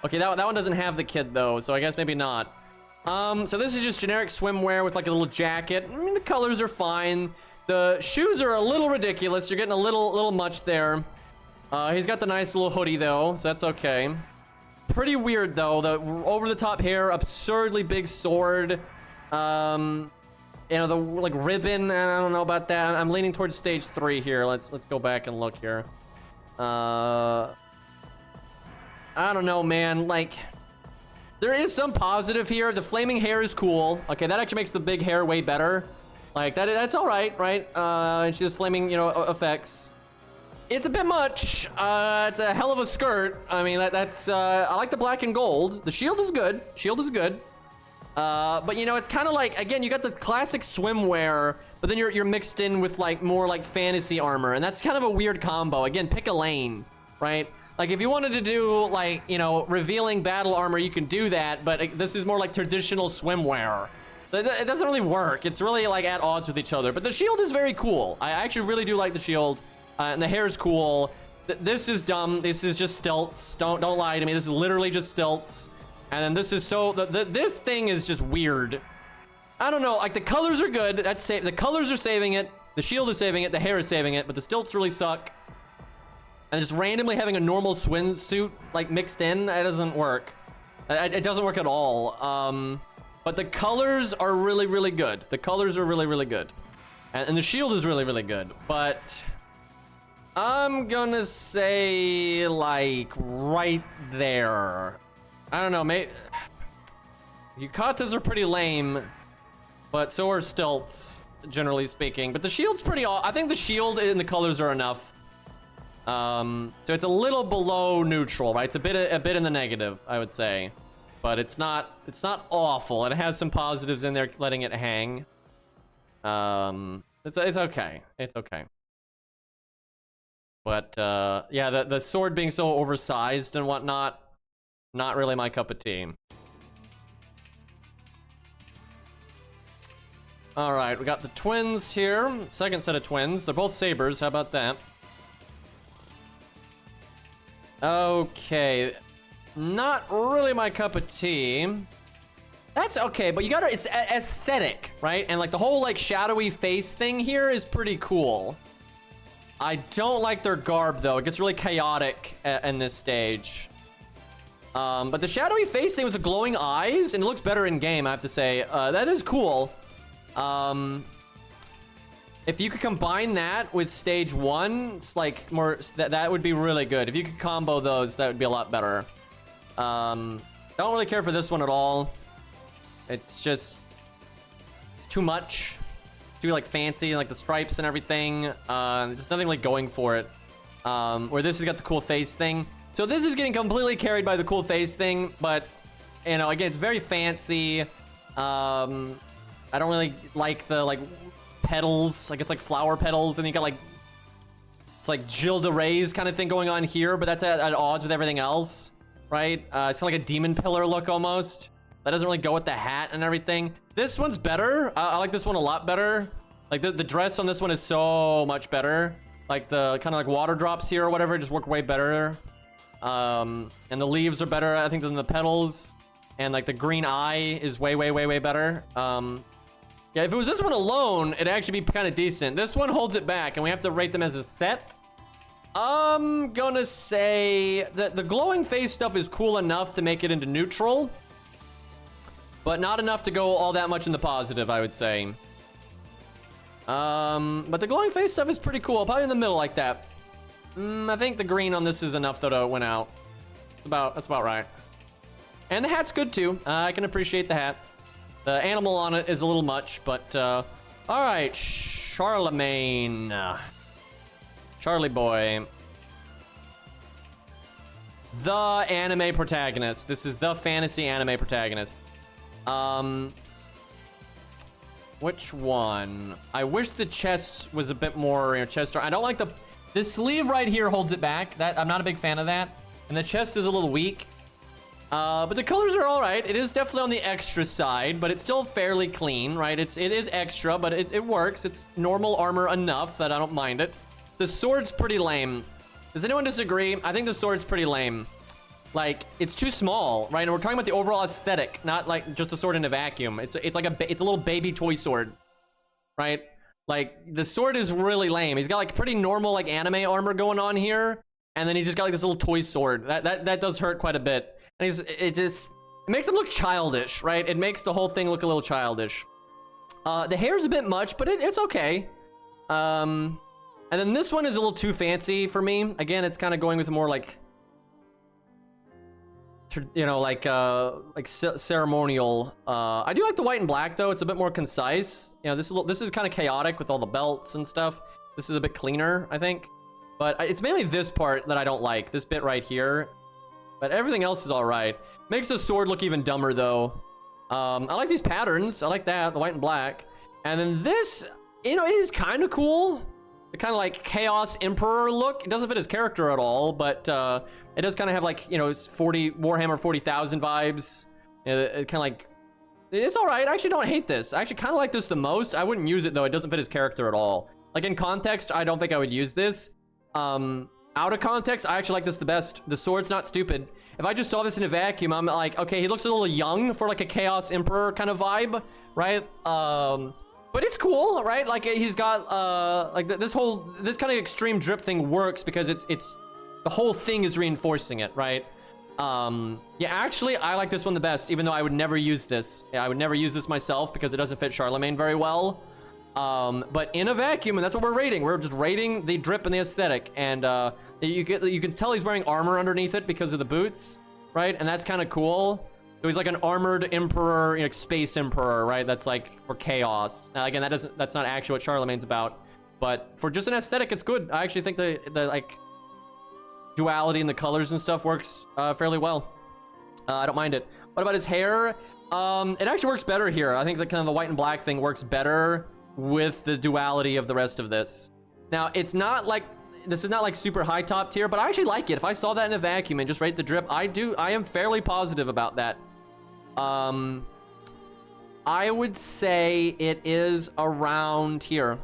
Speaker 1: Okay, that one doesn't have the kid though, so I guess maybe not. So this is just generic swimwear with like a little jacket. I mean, the colors are fine. The shoes are a little ridiculous. You're getting a little much there. He's got the nice little hoodie though, so that's okay. Pretty weird though, the over-the-top hair, absurdly big sword. The like ribbon, I don't know about that. I'm leaning towards stage 3 here. Let's go back and look here. I don't know, man. Like, there is some positive here. The flaming hair is cool. Okay, that actually makes the big hair way better. Like that's all right, right? And she has flaming, effects. It's a bit much. It's a hell of a skirt. I mean, that's I like the black and gold. The shield is good. Shield is good. But it's kind of like, again, you got the classic swimwear, but then you're mixed in with like more like fantasy armor, and that's kind of a weird combo. Again, pick a lane, right? Like if you wanted to do like, revealing battle armor, you can do that, but this is more like traditional swimwear. It doesn't really work. It's really like at odds with each other, but the shield is very cool. I actually really do like the shield, and the hair is cool. This is dumb. This is just stilts. Don't lie to me. This is literally just stilts. And then this is this thing is just weird. I don't know, like the colors are good. That's safe. The colors are saving it. The shield is saving it. The hair is saving it, but the stilts really suck. And just randomly having a normal swimsuit like mixed in, it doesn't work. It doesn't work at all. But the colors are really, really good. The colors are really, really good. And the shield is really, really good. But I'm gonna say like right there. I don't know, mate. Yukatas are pretty lame, but so are stilts, generally speaking. But the shield's pretty I think the shield and the colors are enough. So it's a little below neutral, right? It's a bit in the negative, I would say. But it's not awful. It has some positives in there, letting it hang. It's okay. It's okay. But yeah, the sword being so oversized and whatnot, not really my cup of tea. All right, we got the twins here. Second set of twins. They're both Sabers. How about that? Okay. Not really my cup of tea. That's okay, but it's aesthetic, right? And like the whole like shadowy face thing here is pretty cool. I don't like their garb though. It gets really chaotic in this stage. But the shadowy face thing with the glowing eyes, and it looks better in game, I have to say. That is cool. If you could combine that with stage 1, it's like more, that would be really good. If you could combo those, that would be a lot better. Don't really care for this one at all. It's just too much. Too like fancy, like the stripes and everything. Just nothing like going for it. Where this has got the cool face thing. So this is getting completely carried by the cool face thing, but again, it's very fancy. I don't really like the like petals, like it's like flower petals, and you got like it's like Gilles de Ray's kind of thing going on here, but that's at odds with everything else, right? It's kind of like a demon pillar look almost. That doesn't really go with the hat and everything. This one's better. I like this one a lot better. Like the dress on this one is so much better. Like the kind of like water drops here or whatever just work way better. And the leaves are better, I think, than the petals. And like the green eye is way better. Yeah, if it was this one alone, it'd actually be kind of decent. This one holds it back, and we have to rate them as a set. I'm gonna say that the glowing face stuff is cool enough to make it into neutral, but not enough to go all that much in the positive, I would say. But the glowing face stuff is pretty cool, probably in the middle like that. I think the green on this is enough though to win out. That's about right. And the hat's good too. I can appreciate the hat. The animal on it is a little much, but all right, Charlemagne. Charlie boy. The anime protagonist. This is the fantasy anime protagonist. Which one? I wish the chest was a bit more, you know, chest. I don't like this sleeve right here holds it back. I'm not a big fan of that. And the chest is a little weak. But the colors are all right. It is definitely on the extra side, but it's still fairly clean, right? It is extra, but it works. It's normal armor enough that I don't mind it. The sword's pretty lame. Does anyone disagree? I think the sword's pretty lame. Like, it's too small, right? And we're talking about the overall aesthetic, not like just a sword in a vacuum. It's like it's a little baby toy sword, right? Like, the sword is really lame. He's got like pretty normal like anime armor going on here, and then he just got like this little toy sword. That does hurt quite a bit. And it makes him look childish, right? It makes the whole thing look a little childish. The hair's a bit much, but it's okay. And then this one is a little too fancy for me. Again, it's kind of going with more like, you know, like ceremonial. I do like the white and black though. It's a bit more concise. You know, this is kind of chaotic with all the belts and stuff. This is a bit cleaner, I think. But it's mainly this part that I don't like. This bit right here. But everything else is all right. Makes the sword look even dumber though. I like these patterns. I like that, the white and black. And then this, you know, it is kind of cool. The kind of like Chaos Emperor look. It doesn't fit his character at all, but it does kind of have like, you know, Warhammer 40,000 vibes. It kind of like, it's all right. I actually don't hate this. I actually kind of like this the most. I wouldn't use it though. It doesn't fit his character at all. Like in context, I don't think I would use this. Out of context, I actually like this the best. The sword's not stupid. If I just saw this in a vacuum, I'm like, okay, he looks a little young for like a Chaos Emperor kind of vibe, right? But it's cool, right? Like he's got like this kind of extreme drip thing works because it's the whole thing is reinforcing it, right? Yeah, actually, I like this one the best, even though I would never use this. Yeah, I would never use this myself because it doesn't fit Charlemagne very well. But in a vacuum, and that's what we're rating. We're just rating the drip and the aesthetic, and you can tell he's wearing armor underneath it because of the boots, right? And that's kind of cool. So he's like an armored emperor, you know, space emperor, right? That's like for chaos. Now again, that's not actually what Charlemagne's about, but for just an aesthetic, it's good. I actually think the like duality in the colors and stuff works fairly well. I don't mind it. What about his hair? It actually works better here. I think the kind of the white and black thing works better with the duality of the rest of this. Now, it's not like, this is not like super high top tier, but I actually like it. If I saw that in a vacuum and just rate the drip, I am fairly positive about that. I would say it is around here.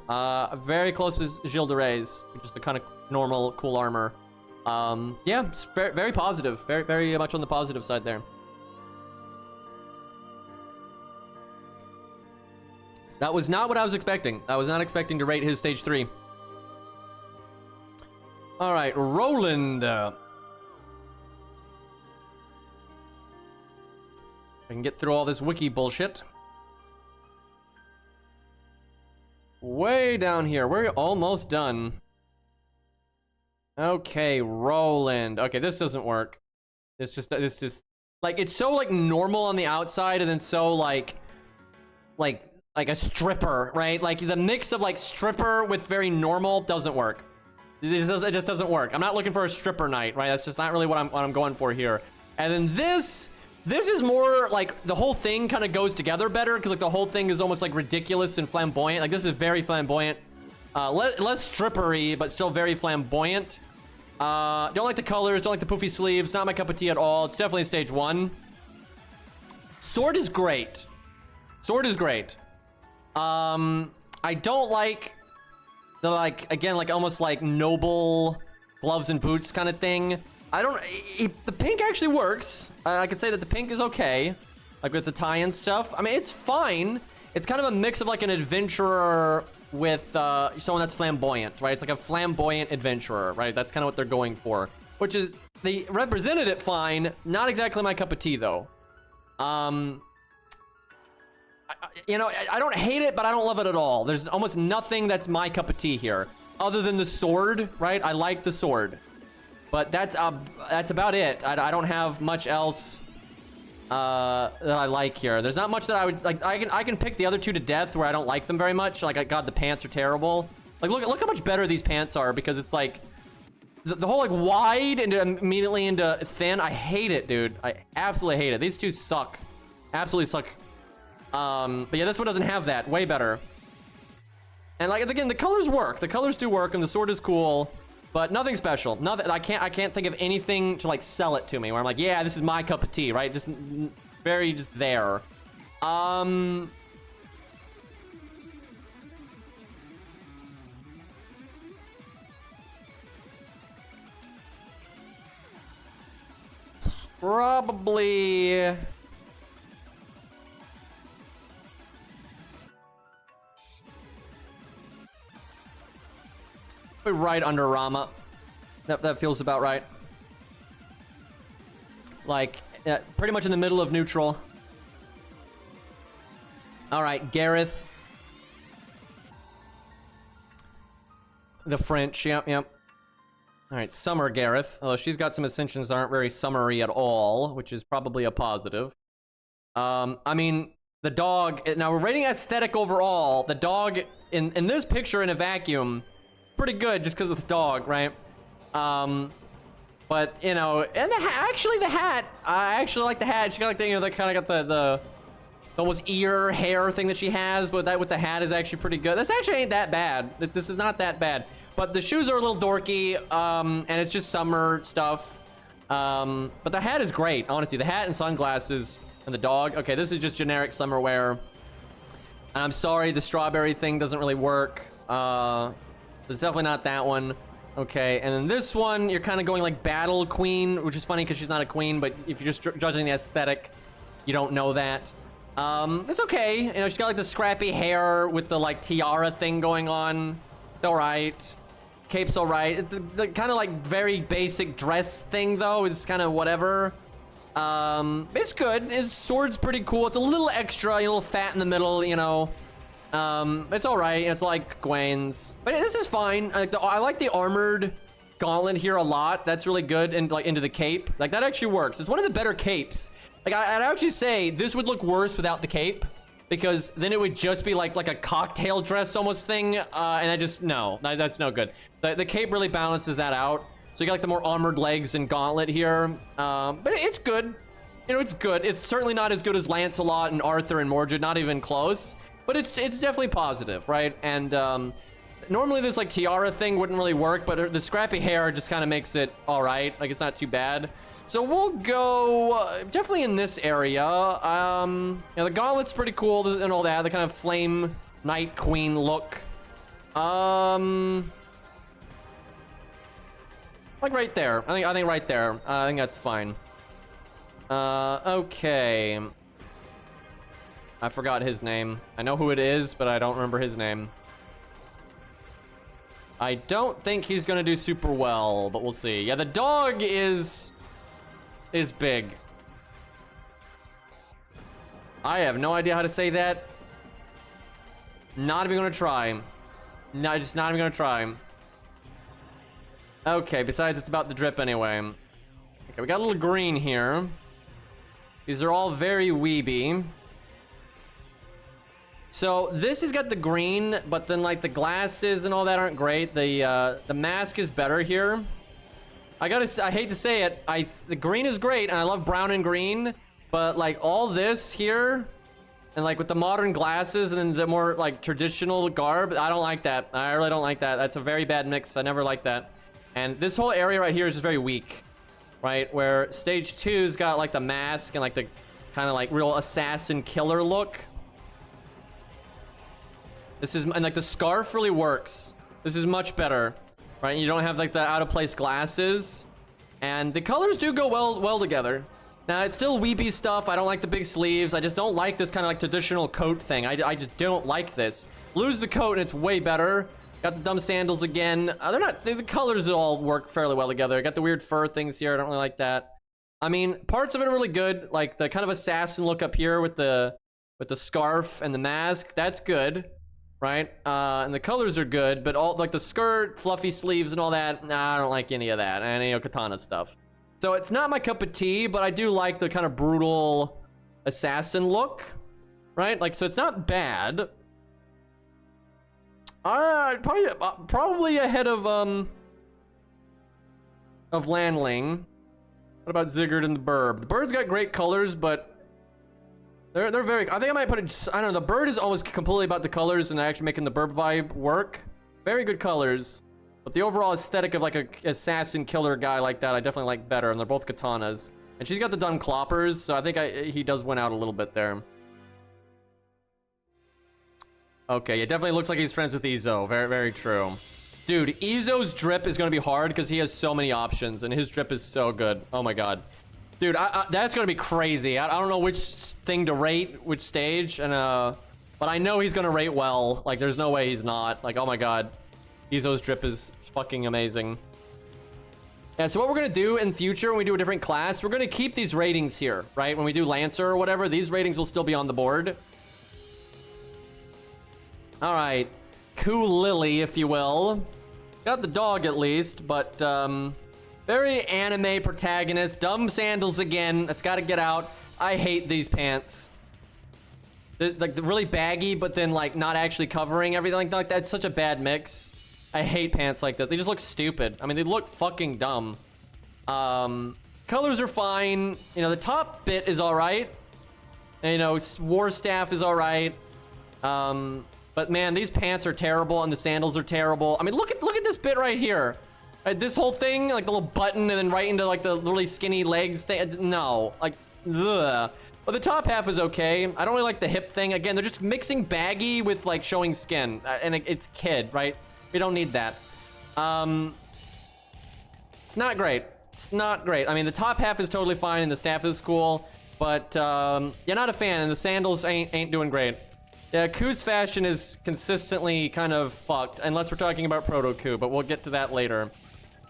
Speaker 1: Very close to Gilles de Ray's, which is the kind of normal, cool armor. Yeah, it's very, very positive. Very, very much on the positive side there. That was not what I was expecting. I was not expecting to rate his stage 3. All right, Roland. I can get through all this wiki bullshit. Way down here. We're almost done. Okay, Roland. Okay, this doesn't work. This just like, it's so like normal on the outside and then so like a stripper, right? Like the mix of like stripper with very normal doesn't work. It just doesn't work. I'm not looking for a stripper knight, right? That's just not really what I'm going for here. And then this is more like the whole thing kind of goes together better because like the whole thing is almost like ridiculous and flamboyant. Like this is very flamboyant, less strippery, but still very flamboyant. Don't like the colors, don't like the poofy sleeves. Not my cup of tea at all. It's definitely stage 1. Sword is great. Sword is great. I don't like the, like, again, like almost like noble gloves and boots kind of thing. I don't, the pink actually works. I could say that the pink is okay. Like with the tie-in stuff. I mean, it's fine. It's kind of a mix of like an adventurer with someone that's flamboyant, right? It's like a flamboyant adventurer, right? That's kind of what they're going for, which is, they represented it fine. Not exactly my cup of tea though. You know, I don't hate it, but I don't love it at all. There's almost nothing that's my cup of tea here, other than the sword, right? I like the sword, but that's about it. I don't have much else that I like here. There's not much that I would like. I can pick the other two to death where I don't like them very much. Like, God, the pants are terrible. Like, look how much better these pants are, because it's like the whole like wide and immediately into thin. I hate it, dude. I absolutely hate it. These two suck. Absolutely suck. But yeah, this one doesn't have that. Way better. And like, again, the colors work. The colors do work, and the sword is cool, but nothing special. Nothing. I can't think of anything to like sell it to me where I'm like, yeah, this is my cup of tea, right? Just very just there. Probably. Right under Rama. That feels about right. Like, pretty much in the middle of neutral. Alright, Gareth. The French, yep. Alright, Summer Gareth. Although she's got some ascensions that aren't very summery at all, which is probably a positive. I mean, the dog... Now, we're rating aesthetic overall. The dog, in this picture in a vacuum... pretty good just because of the dog, right? But you know, and the hat, I actually like the hat. She got like the, you know, they kind of got the almost ear hair thing that she has, but that with the hat is actually pretty good. This actually ain't that bad. This is not that bad. But the shoes are a little dorky, and it's just summer stuff. But the hat is great, honestly. The hat and sunglasses and the dog. Okay, this is just generic summer wear. And I'm sorry, the strawberry thing doesn't really work. It's definitely not that one. Okay, and then this one, you're kind of going like battle queen, which is funny because she's not a queen, but if you're just judging the aesthetic, you don't know that. It's okay. You know, she's got like the scrappy hair with the like tiara thing going on. It's all right. Cape's all right. It's the kind of like very basic dress thing though is kind of whatever. It's good. His sword's pretty cool. It's a little extra, a little fat in the middle, you know. It's all right. It's like Gwen's, but this is fine. I like the armored gauntlet here a lot. That's really good, and like into the cape, like that actually works. It's one of the better capes. Like I'd actually say this would look worse without the cape, because then it would just be like a cocktail dress almost thing, and I just no, that's no good. The cape really balances that out. So you got like the more armored legs and gauntlet here, but it's good. You know, it's good. It's certainly not as good as Lancelot and Arthur and Mordred, not even close. But it's definitely positive, right? And normally this like tiara thing wouldn't really work, but the scrappy hair just kind of makes it all right. Like it's not too bad. So we'll go definitely in this area. You know, the gauntlet's pretty cool and all that. The kind of flame knight queen look. Like right there. I think right there. I think that's fine. Okay. I forgot his name. I know who it is, but I don't remember his name. I don't think he's gonna do super well, but we'll see. Yeah, the dog is big. I have no idea how to say that. Not even gonna try. No, just not even gonna try. Okay, besides it's about the drip anyway. Okay, we got a little green here. These are all very weeby. So this has got the green, but then like the glasses and all that aren't great. The mask is better here. I hate to say it, the green is great and I love brown and green, but like all this here and like with the modern glasses and then the more like traditional garb, I don't like that. I really don't like that. That's a very bad mix. I never like that. And this whole area right here is just very weak, right? Where stage 2's got like the mask and like the kind of like real assassin killer look. This is, and like the scarf really works. This is much better, right? You don't have like the out of place glasses, and the colors do go well together. Now it's still weeby stuff. I don't like the big sleeves. I just don't like this kind of like traditional coat thing. I just don't like this. Lose the coat and it's way better. Got the dumb sandals again. They're not, the colors all work fairly well together. Got the weird fur things here. I don't really like that. I mean, parts of it are really good. Like the kind of assassin look up here with the scarf and the mask. That's good, right? And the colors are good, but all like the skirt, fluffy sleeves and all that, nah, I don't like any of that. And katana stuff. So it's not my cup of tea, but I do like the kind of brutal assassin look, right? Like, so it's not bad. Probably ahead of Landling. What about Ziggurat and the Burb? The Bird's got great colors, but they're very. I think I might put it. I don't know. The Bird is almost completely about the colors and actually making the Burb vibe work. Very good colors, but the overall aesthetic of like a assassin killer guy like that, I definitely like better. And they're both katanas, and she's got the done cloppers, so I think he does win out a little bit there. Okay, it definitely looks like he's friends with Izo. Very, very true. Dude, Izo's drip is going to be hard because he has so many options, and his drip is so good. Oh my god. Dude, that's going to be crazy. I don't know which thing to rate, which stage, and but I know he's going to rate well. Like, there's no way he's not. Like, oh my god. Izo's drip is fucking amazing. Yeah, so what we're going to do in future when we do a different class, we're going to keep these ratings here, right? When we do Lancer or whatever, these ratings will still be on the board. All right, cool Lily, if you will. Got the dog at least, but very anime protagonist. Dumb sandals again. That's got to get out. I hate these pants. They're, like, really baggy, but then like not actually covering everything like that. It's such a bad mix. I hate pants like that. They just look stupid. I mean, they look fucking dumb. Colors are fine. You know, the top bit is all right. And, you know, war staff is all right. But man, these pants are terrible and the sandals are terrible. I mean, look at this bit right here. This whole thing, like the little button and then right into like the really skinny legs thing. No, like, ugh. But the top half is okay. I don't really like the hip thing. Again, they're just mixing baggy with like showing skin. And it's kid, right? We don't need that. It's not great. It's not great. I mean, the top half is totally fine and the staff is cool. But you're not a fan and the sandals ain't doing great. Yeah, Ku's fashion is consistently kind of fucked, unless we're talking about Proto Ku, but we'll get to that later.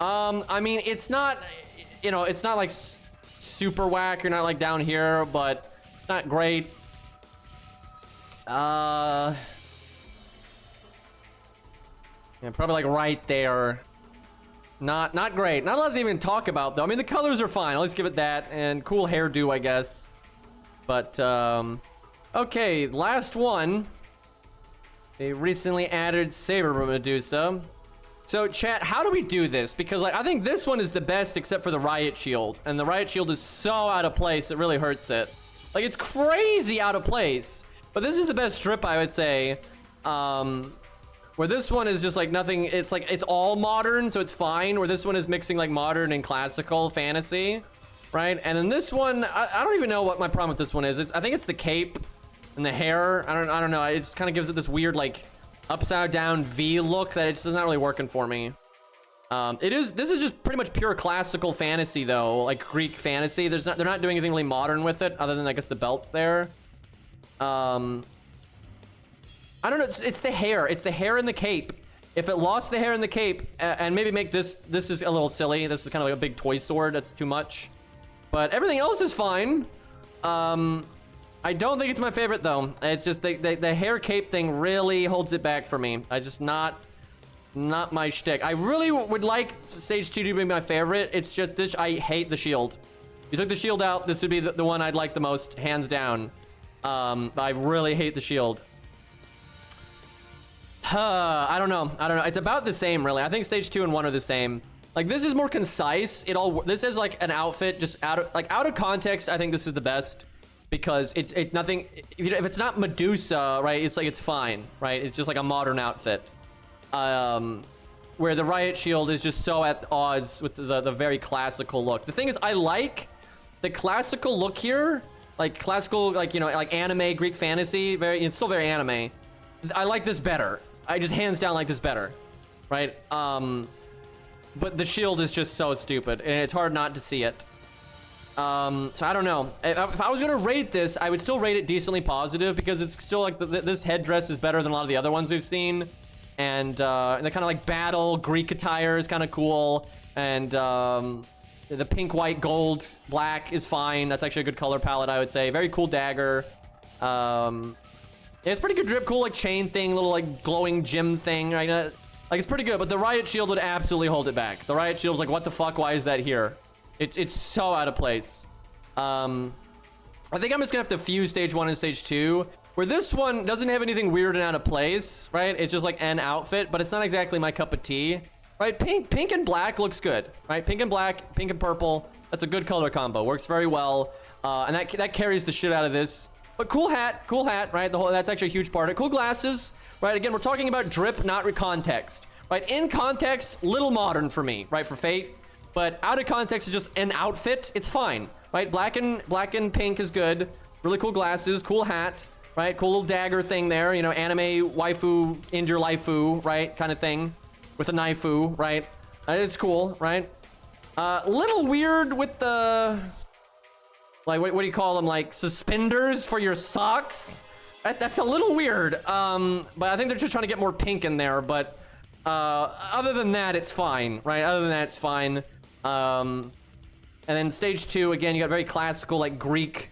Speaker 1: I mean, it's not, you know, it's not like super whack. You're not like down here, but it's not great. Yeah, probably like right there. Not great. Not a lot to even talk about though. I mean, the colors are fine. I'll just give it that, and cool hairdo, I guess. But okay, last one. They recently added Saber Medusa. So chat, how do we do this? Because like I think this one is the best except for the Riot Shield. And the Riot Shield is so out of place, it really hurts it. Like it's crazy out of place. But this is the best strip, I would say. Where this one is just like nothing, it's like it's all modern, so it's fine. Where this one is mixing like modern and classical fantasy. Right? And then this one, I don't even know what my problem with this one is. I think it's the cape. And the hair, I don't know. It just kind of gives it this weird like upside down V look that it's just not really working for me. This is just pretty much pure classical fantasy though, like Greek fantasy. They're not doing anything really modern with it, other than I guess the belts there. I don't know. It's the hair. It's the hair and the cape. If it lost the hair and the cape, and maybe make this is a little silly. This is kind of like a big toy sword. That's too much. But everything else is fine. I don't think it's my favorite though. It's just the hair cape thing really holds it back for me. I just not my shtick. I really would like stage 2 to be my favorite. It's just this. I hate the shield. If you took the shield out, this would be the one I'd like the most, hands down. I really hate the shield. I don't know. It's about the same, really. I think stage 2 and 1 are the same. Like this is more concise. This is like an outfit just out of context. I think this is the best. Because it's nothing, if it's not Medusa, right, it's like, it's fine, right? It's just like a modern outfit. Where the Riot Shield is just so at odds with the very classical look. The thing is, I like the classical look here, like classical, like, you know, like anime, Greek fantasy, it's still very anime. I like this better. I just hands down like this better, right? But the shield is just so stupid, and it's hard not to see it. So I don't know. If I was gonna rate this, I would still rate it decently positive because it's still like this headdress is better than a lot of the other ones we've seen, and the kind of like battle Greek attire is kind of cool, and the pink, white, gold, black is fine. That's actually a good color palette, I would say. Very cool dagger. Yeah, it's pretty good drip, cool like chain thing, little like glowing gem thing, right? Like it's pretty good, but the riot shield would absolutely hold it back. The riot shield's like, what the fuck? Why is that here? It's so out of place. I think I'm just gonna have to fuse stage 1 and stage 2, where this one doesn't have anything weird and out of place, right? It's just like an outfit, but it's not exactly my cup of tea, right? Pink and black looks good, right? Pink and black, pink and purple. That's a good color combo. Works very well, and that carries the shit out of this. But cool hat, right? That's actually a huge part of it. Cool glasses, right? Again, we're talking about drip, not context, right? In context, little modern for me, right? For Fate. But out of context, it's just an outfit. It's fine, right? Black and pink is good. Really cool glasses, cool hat, right? Cool little dagger thing there. You know, anime waifu, in your laifu, right? Kind of thing with a knifeu, right? It's cool, right? Little weird with the, like, what do you call them? Like suspenders for your socks. That's a little weird. But I think they're just trying to get more pink in there. But other than that, it's fine, right? Other than that, it's fine. And then stage 2, again, you got very classical, like Greek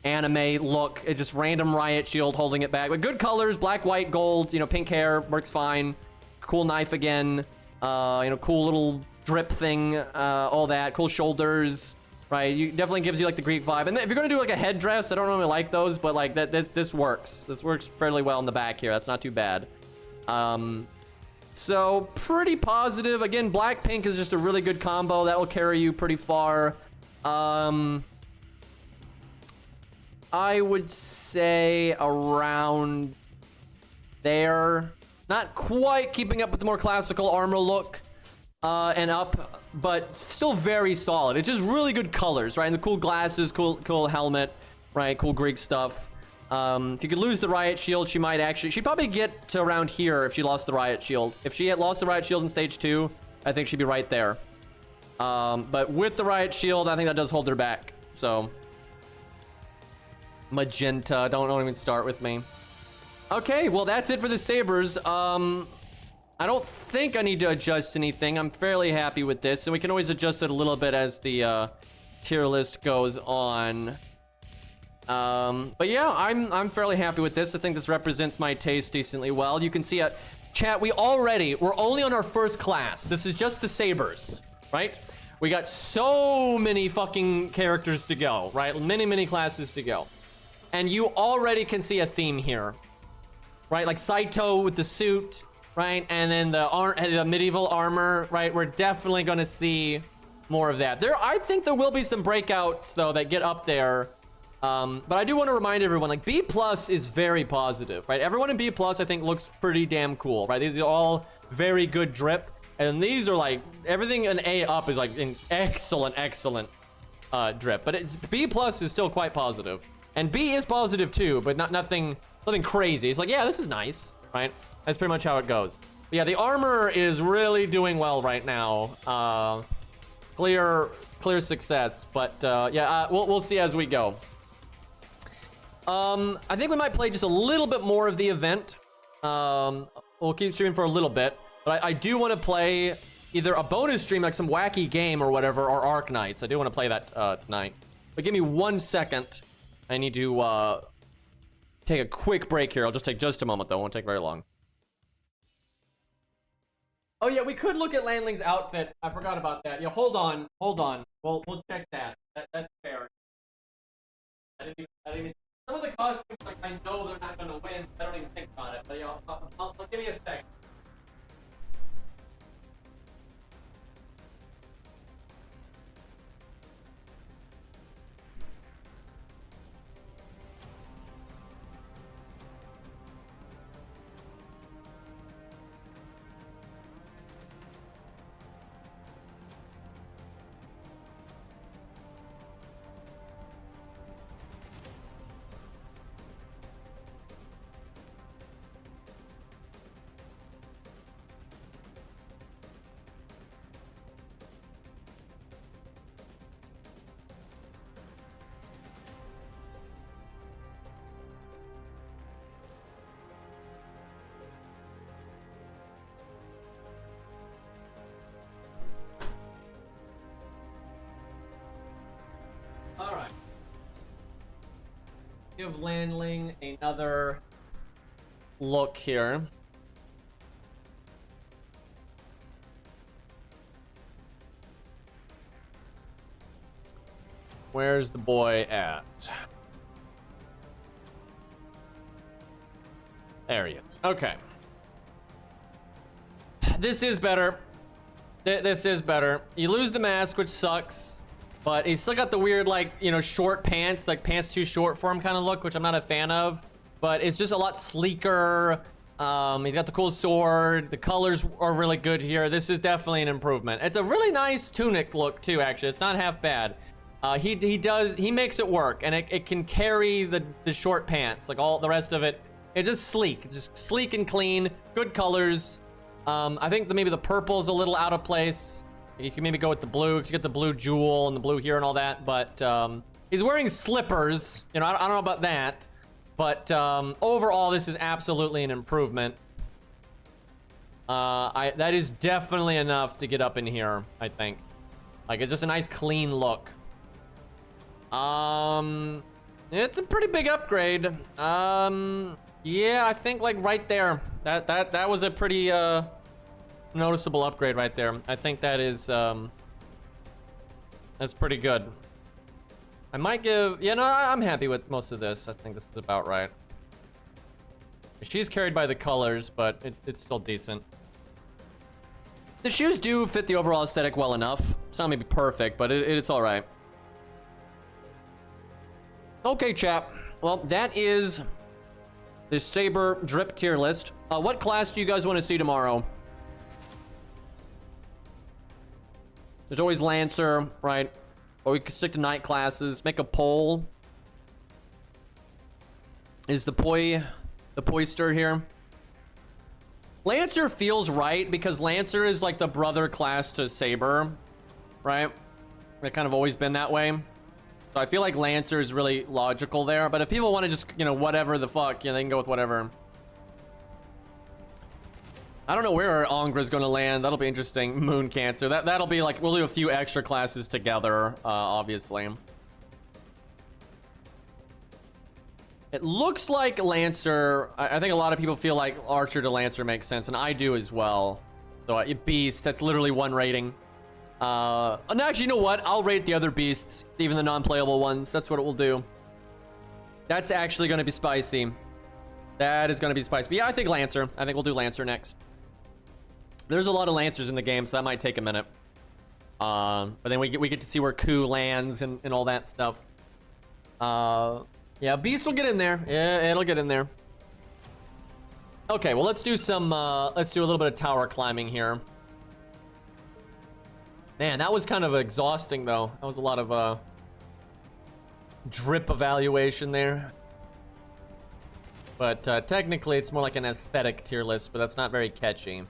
Speaker 1: anime look. It's just random riot shield holding it back. But good colors, black, white, gold, you know, pink hair, works fine. Cool knife again. You know, cool little drip thing, all that. Cool shoulders, right? You definitely gives you like the Greek vibe. And if you're gonna do like a headdress, I don't really like those, but like this works. This works fairly well in the back here. That's not too bad. So pretty positive. Again, black pink is just a really good combo that will carry you pretty far. I would say around there. Not quite keeping up with the more classical armor look and up, but still very solid. It's just really good colors, right? And the cool glasses, cool helmet, right? Cool Greek stuff. If you could lose the riot shield, she'd probably get to around here if she lost the riot shield. If she had lost the riot shield in stage 2, I think she'd be right there. But with the riot shield, I think that does hold her back. So magenta, don't even start with me. Okay, well that's it for the Sabers. I don't think I need to adjust anything. I'm fairly happy with this, and we can always adjust it a little bit as the tier list goes on. But yeah, I'm fairly happy with this. I think this represents my taste decently well. You can see it. Chat, we're only on our first class. This is just the Sabers, right? We got so many fucking characters to go, right? Many classes to go. And you already can see a theme here, right? Like Saito with the suit, right? And then the medieval armor, right? We're definitely going to see more of that. I think there will be some breakouts, though, that get up there. But I do want to remind everyone, like, B+ is very positive, right? Everyone in B+, I think, looks pretty damn cool, right? These are all very good drip. And these are, like, everything an A up is, like, an excellent drip. But B+ is still quite positive. And B is positive, too, but nothing crazy. It's like, yeah, this is nice, right? That's pretty much how it goes. But yeah, the armor is really doing well right now. Clear success. But, yeah, we'll see as we go. I think we might play just a little bit more of the event. We'll keep streaming for a little bit, but I do want to play either a bonus stream, like some wacky game or whatever, or Arc Knights. I do want to play that tonight. But give me 1 second. I need to take a quick break here. I'll just take just a moment, though. It won't take very long. Oh yeah, we could look at Landling's outfit. I forgot about that. Yeah, hold on. We'll check that. That's fair. I didn't even. Some of the costumes, like, I know they're not gonna win. I don't even think about it. But yeah, I'll give me a sec. Give Landling another look here. Where's the boy at? There he is. Okay. This is better. This is better. You lose the mask, which sucks. But he's still got the weird, like, you know, short pants. Like, pants too short for him kind of look, which I'm not a fan of. But it's just a lot sleeker. He's got the cool sword. The colors are really good here. This is definitely an improvement. It's a really nice tunic look, too, actually. It's not half bad. He makes it work. And it can carry the short pants. Like, all the rest of it. It's just sleek. It's just sleek and clean. Good colors. I think maybe the purple's a little out of place. You can maybe go with the blue, because you get the blue jewel and the blue here and all that. But he's wearing slippers. You know, I don't know about that. But overall, this is absolutely an improvement. That is definitely enough to get up in here, I think. Like, it's just a nice, clean look. It's a pretty big upgrade. Yeah, I think, like, right there. That was a pretty noticeable upgrade right there. I think that is that's pretty good. I might give, you know, I'm happy with most of this. I think this is about right. She's carried by the colors, but it's still decent. The shoes do fit the overall aesthetic well enough. It's not maybe perfect, but it's all right. Okay, chat. Well, that is the Saber drip tier list. What class do you guys want to see tomorrow? There's always Lancer, right? Or we could stick to night classes. Make a poll. Is the Poister here? Lancer feels right because Lancer is like the brother class to Saber, right? It's kind of always been that way. So I feel like Lancer is really logical there. But if people want to just, you know, whatever the fuck, you know, they can go with whatever. I don't know where Ongra's going to land. That'll be interesting. Moon Cancer. That'll be like, we'll do a few extra classes together, obviously. It looks like Lancer. I think a lot of people feel like Archer to Lancer makes sense, and I do as well. So Beast, that's literally one rating. And actually, you know what? I'll rate the other beasts, even the non-playable ones. That's what it will do. That's actually going to be spicy. That is going to be spicy. But yeah, I think Lancer. I think we'll do Lancer next. There's a lot of Lancers in the game, so that might take a minute. But then we get to see where Ku lands and all that stuff. Yeah, Beast will get in there. Yeah, it'll get in there. Okay, well, let's do some, let's do a little bit of tower climbing here. Man, that was kind of exhausting, though. That was a lot of, drip evaluation there. But, technically, it's more like an aesthetic tier list, but that's not very catchy.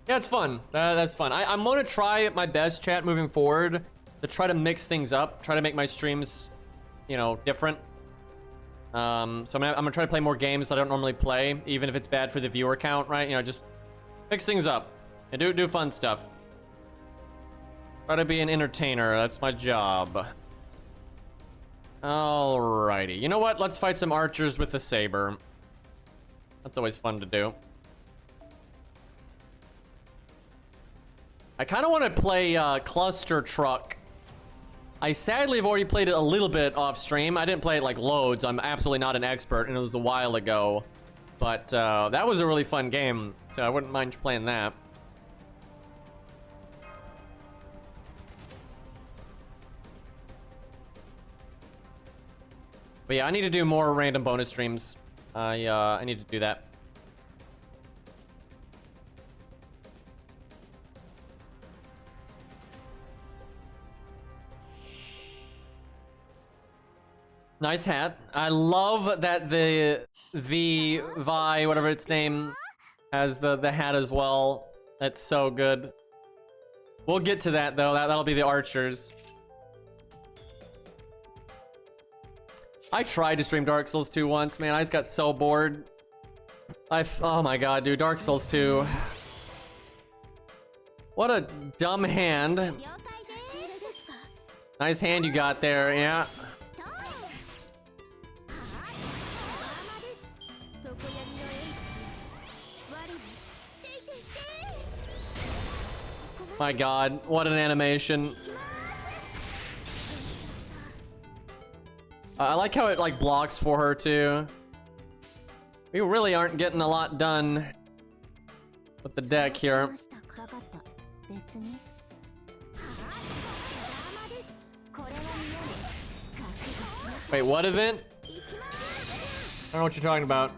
Speaker 1: Yeah, it's fun. That's fun. I'm gonna try my best, chat, moving forward, to try to mix things up, try to make my streams, you know, different. So I'm gonna try to play more games I don't normally play, even if it's bad for the viewer count, right? You know, just mix things up and do fun stuff. Try to be an entertainer. That's my job. Alrighty. You know what? Let's fight some archers with the Saber. That's always fun to do. I kind of want to play Cluster Truck. I sadly have already played it a little bit off stream. I didn't play it like loads. I'm absolutely not an expert, and it was a while ago. But that was a really fun game, so I wouldn't mind playing that. But yeah, I need to do more random bonus streams. I need to do that. Nice hat. I love that the Vi, whatever its name, has the hat as well. That's so good. We'll get to that though. That'll be the archers. I tried to stream Dark Souls 2 once, man. I just got so bored. Oh my god, dude, Dark Souls 2. What a dumb hand. Nice hand you got there, yeah. My god, what an animation. I like how it like blocks for her too. We really aren't getting a lot done with the deck here. Wait, what event? I don't know what you're talking about.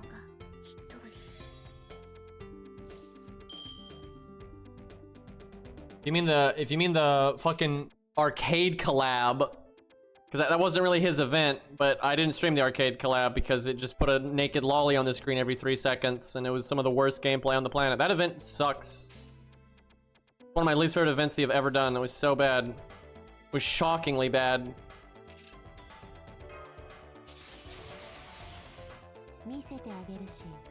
Speaker 1: If you mean the fucking arcade collab, because that wasn't really his event, but I didn't stream the arcade collab because it just put a naked lolly on the screen every 3 seconds, and it was some of the worst gameplay on the planet. That event sucks. One of my least favorite events they've ever done. It was so bad. It was shockingly bad.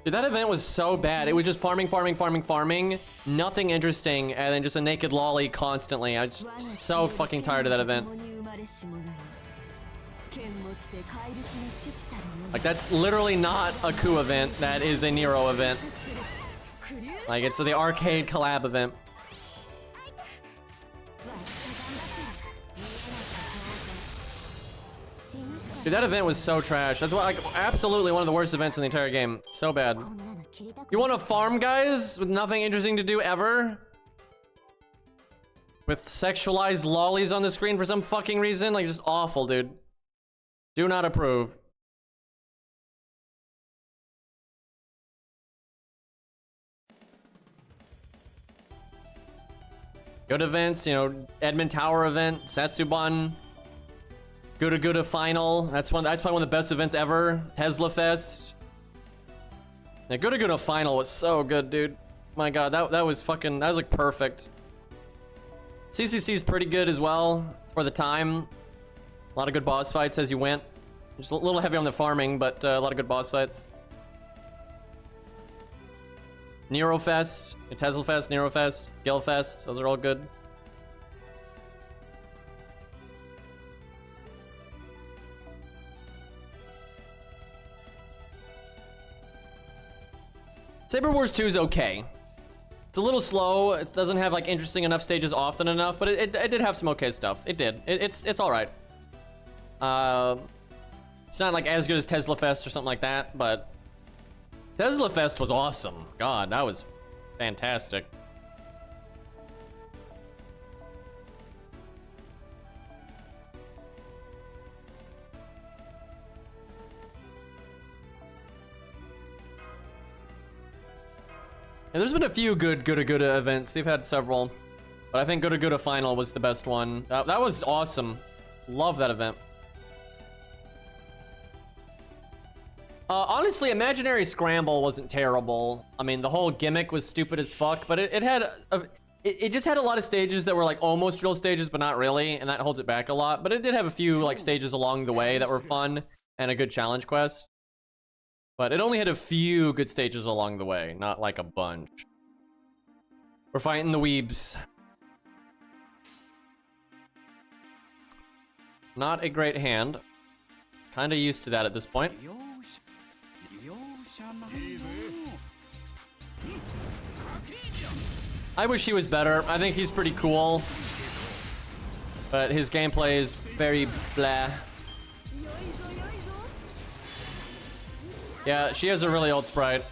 Speaker 1: Dude, that event was so bad. It was just farming, nothing interesting, and then just a naked lolly constantly. I'm just so fucking tired of that event. Like, that's literally not a coup event. That is a Nero event. Like, it's the arcade collab event. Dude, that event was so trash. That's like absolutely one of the worst events in the entire game. So bad. You want to farm, guys, with nothing interesting to do ever? With sexualized lollies on the screen for some fucking reason? Like, just awful, dude. Do not approve. Good events, you know, Edmund Tower event, Satsuban. Guda Final. That's probably one of the best events ever. Tesla Fest. Yeah, Guda Final was so good, dude. My god, that was like perfect. CCC is pretty good as well for the time. A lot of good boss fights as you went. Just a little heavy on the farming, but a lot of good boss fights. Nero Fest, Tesla Fest, Nero Fest, Gil Fest. Those are all good. Saber Wars 2 is okay. It's a little slow. It doesn't have like interesting enough stages often enough, but it did have some okay stuff. It did. It's all right. It's not like as good as Tesla Fest or something like that, but Tesla Fest was awesome. God, that was fantastic. And there's been a few good Guda events. They've had several, but I think Guda Final was the best one. That was awesome. Love that event. Honestly, Imaginary Scramble wasn't terrible. I mean, the whole gimmick was stupid as fuck, but it just had a lot of stages that were like almost real stages, but not really, and that holds it back a lot. But it did have a few like stages along the way that were fun and a good challenge quest. But it only had a few good stages along the way, not like a bunch. We're fighting the weebs. Not a great hand. Kinda used to that at this point. I wish he was better. I think he's pretty cool. But his gameplay is very blah. Yeah, she has a really old sprite.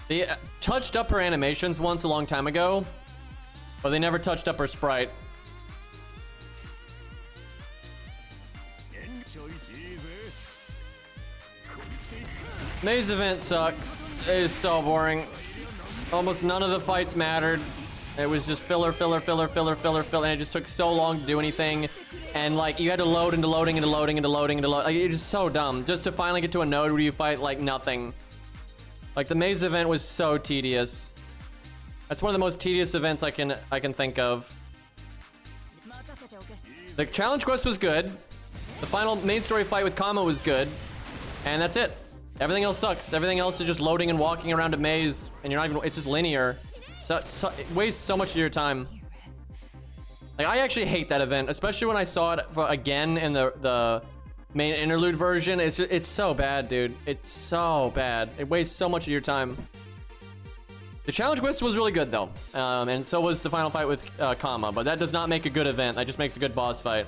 Speaker 1: They touched up her animations once a long time ago, but they never touched up her sprite. Maze event sucks. It is so boring. Almost none of the fights mattered. It was just filler, and it just took so long to do anything. And like, you had to load into loading. Like, it's just so dumb. Just to finally get to a node where you fight like nothing. Like, the maze event was so tedious. That's one of the most tedious events I can think of. The challenge quest was good. The final main story fight with Kama was good. And that's it. Everything else sucks. Everything else is just loading and walking around a maze, and you're not even. It's just linear. So it wastes so much of your time. Like, I actually hate that event, especially when I saw it again in the main interlude version. It's so bad, dude. It's so bad. It wastes so much of your time. The challenge quest was really good though, and so was the final fight with Kama. But that does not make a good event. That just makes a good boss fight.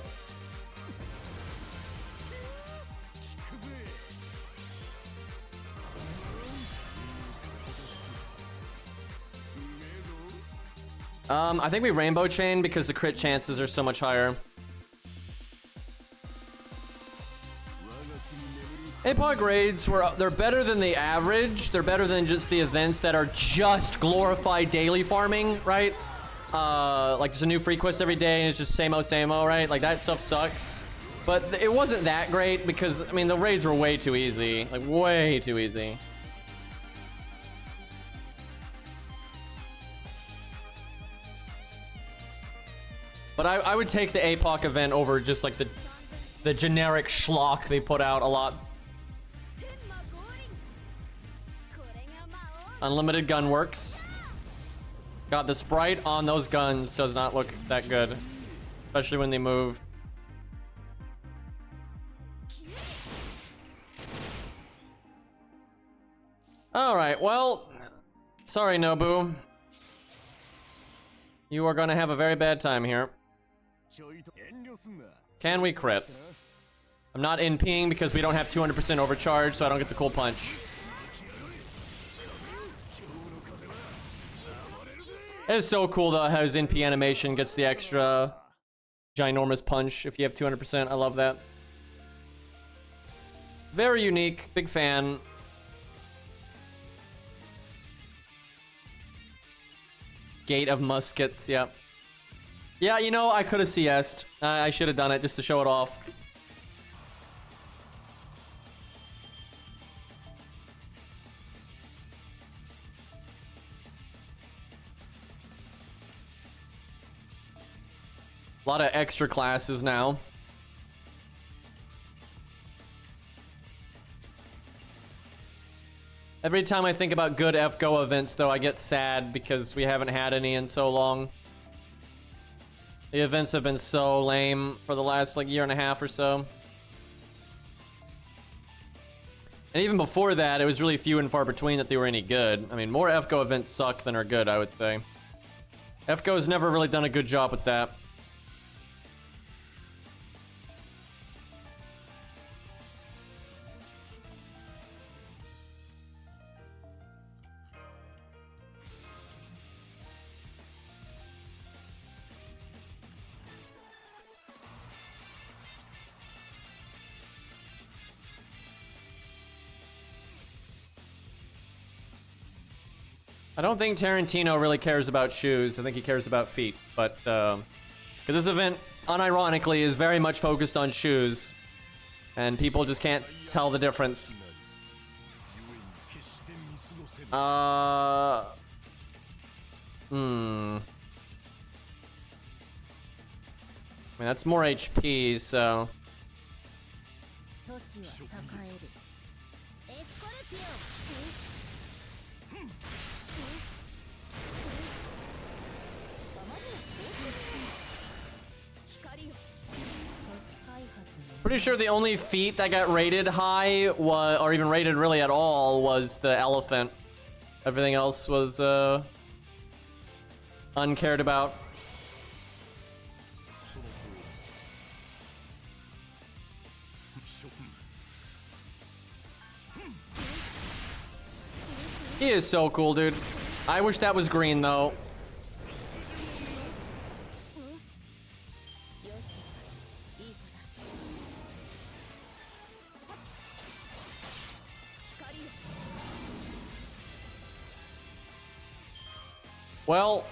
Speaker 1: I think we rainbow chain because the crit chances are so much higher. APOC raids they're better than the average. They're better than just the events that are just glorified daily farming, right? Like there's a new free quest every day and it's just same-o, right? Like that stuff sucks. But it wasn't that great because, I mean, the raids were way too easy. Like way too easy. But I would take the APOC event over just like the generic schlock they put out a lot. Unlimited gun works. God, the sprite on those guns does not look that good. Especially when they move. Alright, well. Sorry, Nobu. You are gonna have a very bad time here. Can we crit? I'm not NPing because we don't have 200% overcharge, so I don't get the cool punch. It's so cool though how his NP animation gets the extra ginormous punch if you have 200%. I love that. Very unique. Big fan. Gate of muskets, yep. Yeah, you know, I could have CS'd. I should have done it just to show it off. A lot of extra classes now. Every time I think about good FGO events, though, I get sad because we haven't had any in so long. The events have been so lame for the last, like, year and a half or so. And even before that, it was really few and far between that they were any good. I mean, more FGO events suck than are good, I would say. FGO has never really done a good job with that. I don't think Tarantino really cares about shoes. I think he cares about feet. But, because this event, unironically, is very much focused on shoes. And people just can't tell the difference. I mean, that's more HP, so... Pretty sure the only feat that got rated high was, or even rated really at all, was the elephant. Everything else was uncared about. He is so cool, dude. I wish that was green though. Well,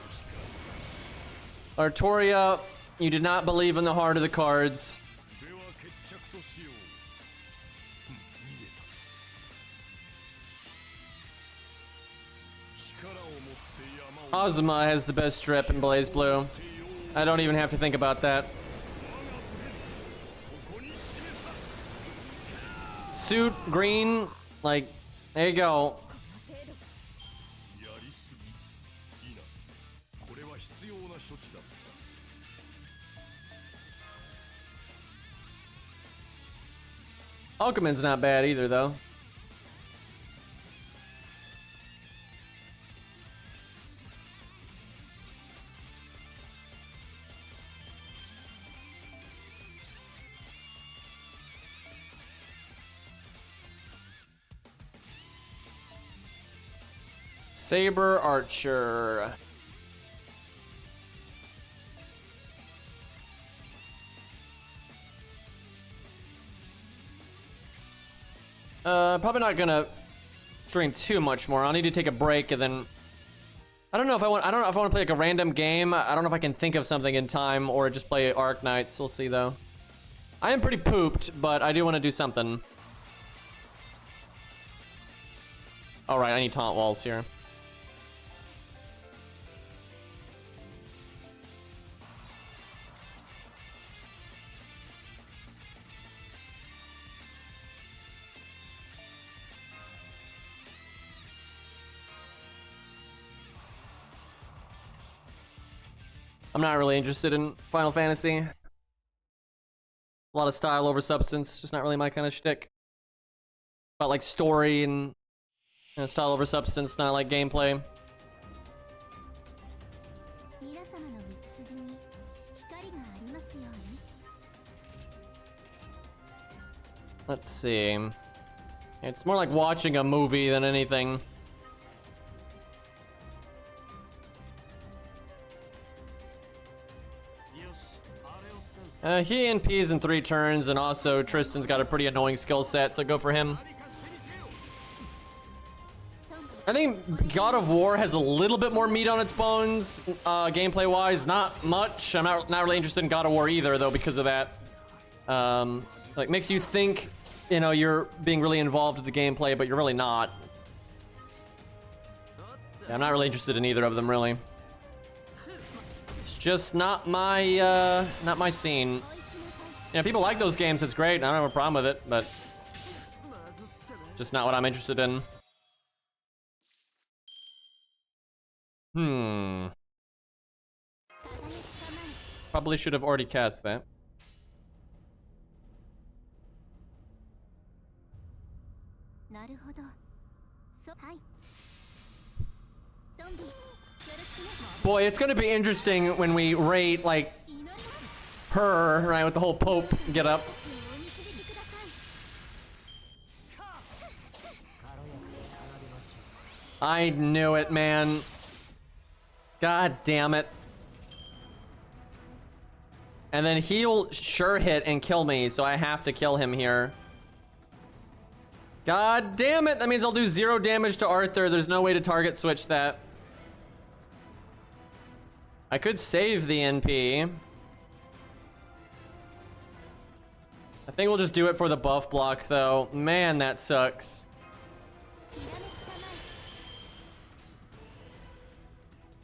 Speaker 1: Artoria, you did not believe in the heart of the cards. Ozma has the best strip in Blaze Blue. I don't even have to think about that. Suit green, Like, there you go. Alchemind's not bad either, though. Saber Archer. Probably not gonna stream too much more. I'll need to take a break and then I don't know if I want to play like a random game. I don't know if I can think of something in time or just play Arc Knights. We'll see though. I am pretty pooped, but I do want to do something. All right, I need taunt walls here. I'm not really interested in Final Fantasy. A lot of style over substance, just not really my kind of shtick. About like story and style over substance, not like gameplay. Let's see. It's more like watching a movie than anything. He NPs in 3 turns, and also Tristan's got a pretty annoying skill set, so go for him. I think God of War has a little bit more meat on its bones, gameplay-wise. Not much. I'm not really interested in God of War either, though, because of that. Like, makes you think, you know, you're being really involved with the gameplay, but you're really not. Yeah, I'm not really interested in either of them, really. Just not my scene. Yeah, people like those games, it's great. I don't have a problem with it, but just not what I'm interested in. Probably should have already cast that. Boy, it's gonna be interesting when we rate, like, her, right, with the whole Pope get up. I knew it, man. God damn it. And then he'll sure hit and kill me, so I have to kill him here. God damn it! That means I'll do 0 damage to Arthur. There's no way to target switch that. I could save the NP. I think we'll just do it for the buff block, though. Man, that sucks.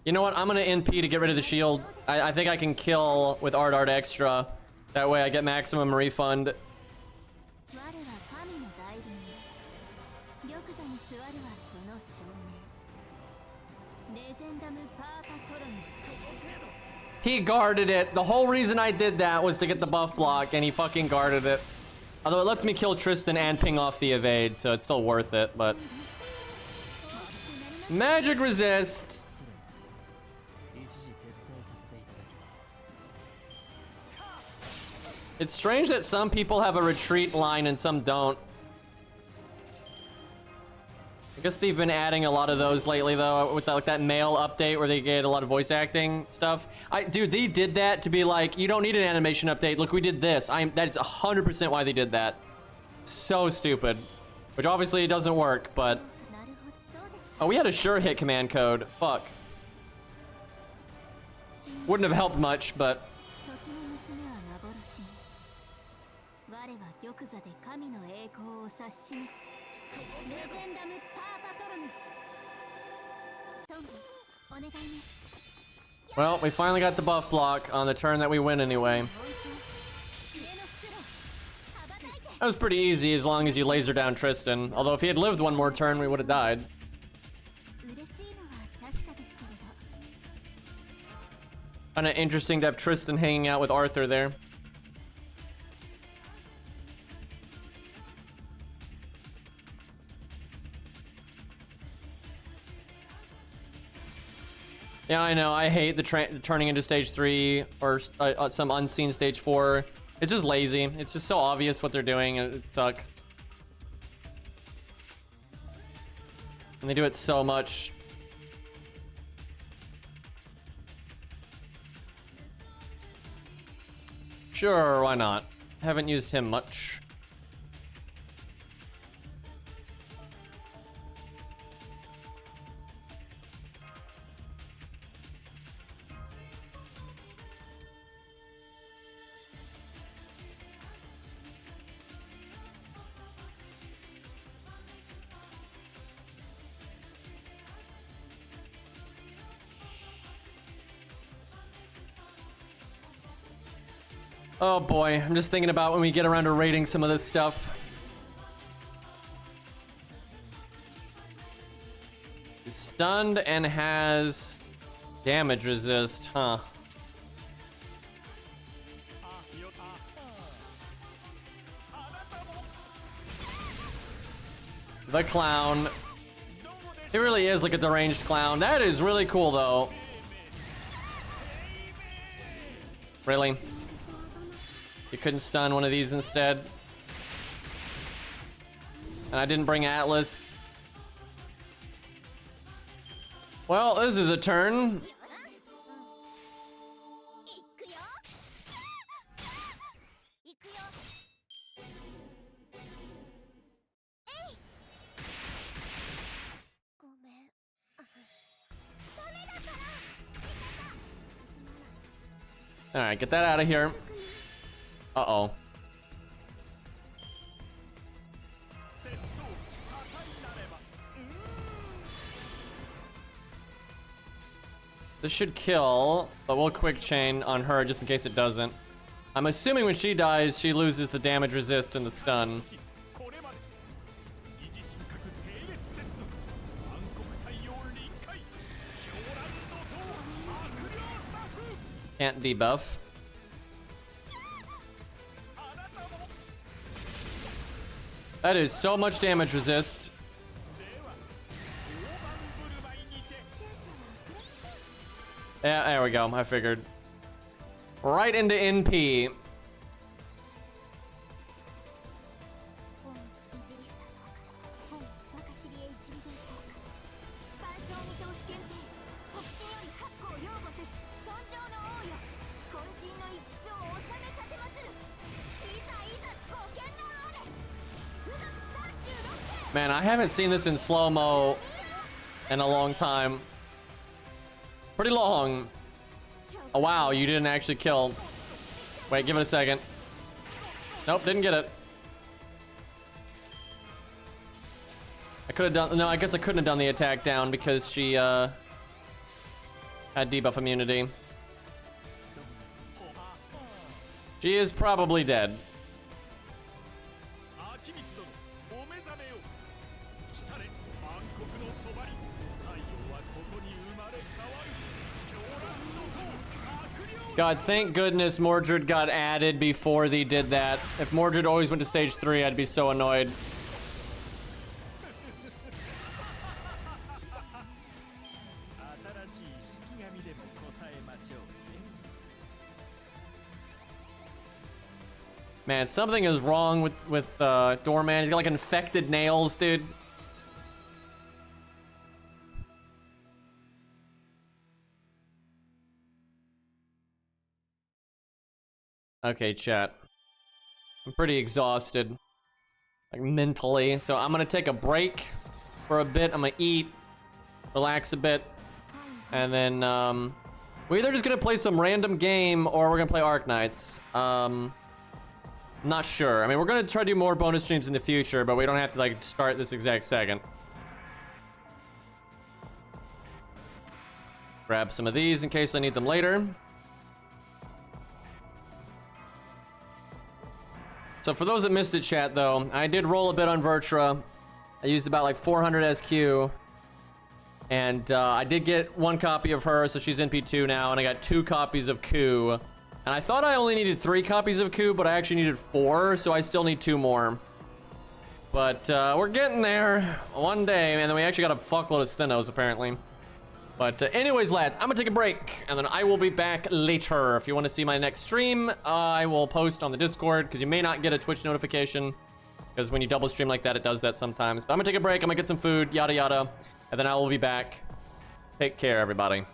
Speaker 1: You know what? I'm gonna NP to get rid of the shield. I think I can kill with Art Extra. That way I get maximum refund. He guarded it. The whole reason I did that was to get the buff block, and he fucking guarded it. Although it lets me kill Tristan and ping off the evade, so it's still worth it, but... Magic resist! It's strange that some people have a retreat line and some don't. I guess they've been adding a lot of those lately, though, with that mail update where they get a lot of voice acting stuff. Dude, they did that to be like, you don't need an animation update. Look, we did this. That is 100% why they did that. So stupid. Which obviously doesn't work, but... Oh, we had a sure hit command code. Fuck. Wouldn't have helped much, but... Well, we finally got the buff block on the turn that we win anyway. That was pretty easy as long as you laser down Tristan. Although if he had lived one more turn, we would have died. Kind of interesting to have Tristan hanging out with Arthur there. Yeah, I know. I hate the turning into stage 3 or some unseen stage 4. It's just lazy. It's just so obvious what they're doing, and it sucks. And they do it so much. Sure, why not? Haven't used him much. Oh boy, I'm just thinking about when we get around to rating some of this stuff. Stunned and has damage resist, huh? The clown. It really is like a deranged clown. That is really cool though. Really? You couldn't stun one of these instead? And I didn't bring Atlas. Well, this is a turn. Alright, get that out of here. Uh-oh. This should kill, but we'll quick chain on her just in case it doesn't. I'm assuming when she dies, she loses the damage resist and the stun. Can't debuff. That is so much damage resist. Yeah, there we go. I figured. Right into NP. Man, I haven't seen this in slow-mo in a long time. Pretty long. Oh, wow, you didn't actually kill. Wait, give it a second. Nope, didn't get it. I could have done... No, I guess I couldn't have done the attack down because she, had debuff immunity. She is probably dead. God, thank goodness Mordred got added before they did that. If Mordred always went to stage 3, I'd be so annoyed. Man, something is wrong with Doorman. He's got like infected nails, dude. Okay, chat. I'm pretty exhausted, like mentally, so I'm gonna take a break for a bit. I'm gonna eat, relax a bit, and then we're either just gonna play some random game or we're gonna play Arknights. Not sure. I mean, we're gonna try to do more bonus streams in the future, but we don't have to like start this exact second. Grab some of these in case I need them later. So for those that missed it, chat, though, I did roll a bit on Vertra. I used about like 400 SQ. And I did get 1 copy of her, so she's NP2 now. And I got 2 copies of Ku. And I thought I only needed 3 copies of Ku, but I actually needed 4. So I still need 2 more. But we're getting there one day. And then we actually got a fuckload of Stenos, apparently. But anyways, lads, I'm gonna take a break, and then I will be back later. If you want to see my next stream, I will post on the Discord, because you may not get a Twitch notification, because when you double stream like that, it does that sometimes. But I'm gonna take a break, I'm gonna get some food, yada yada, and then I will be back. Take care, everybody.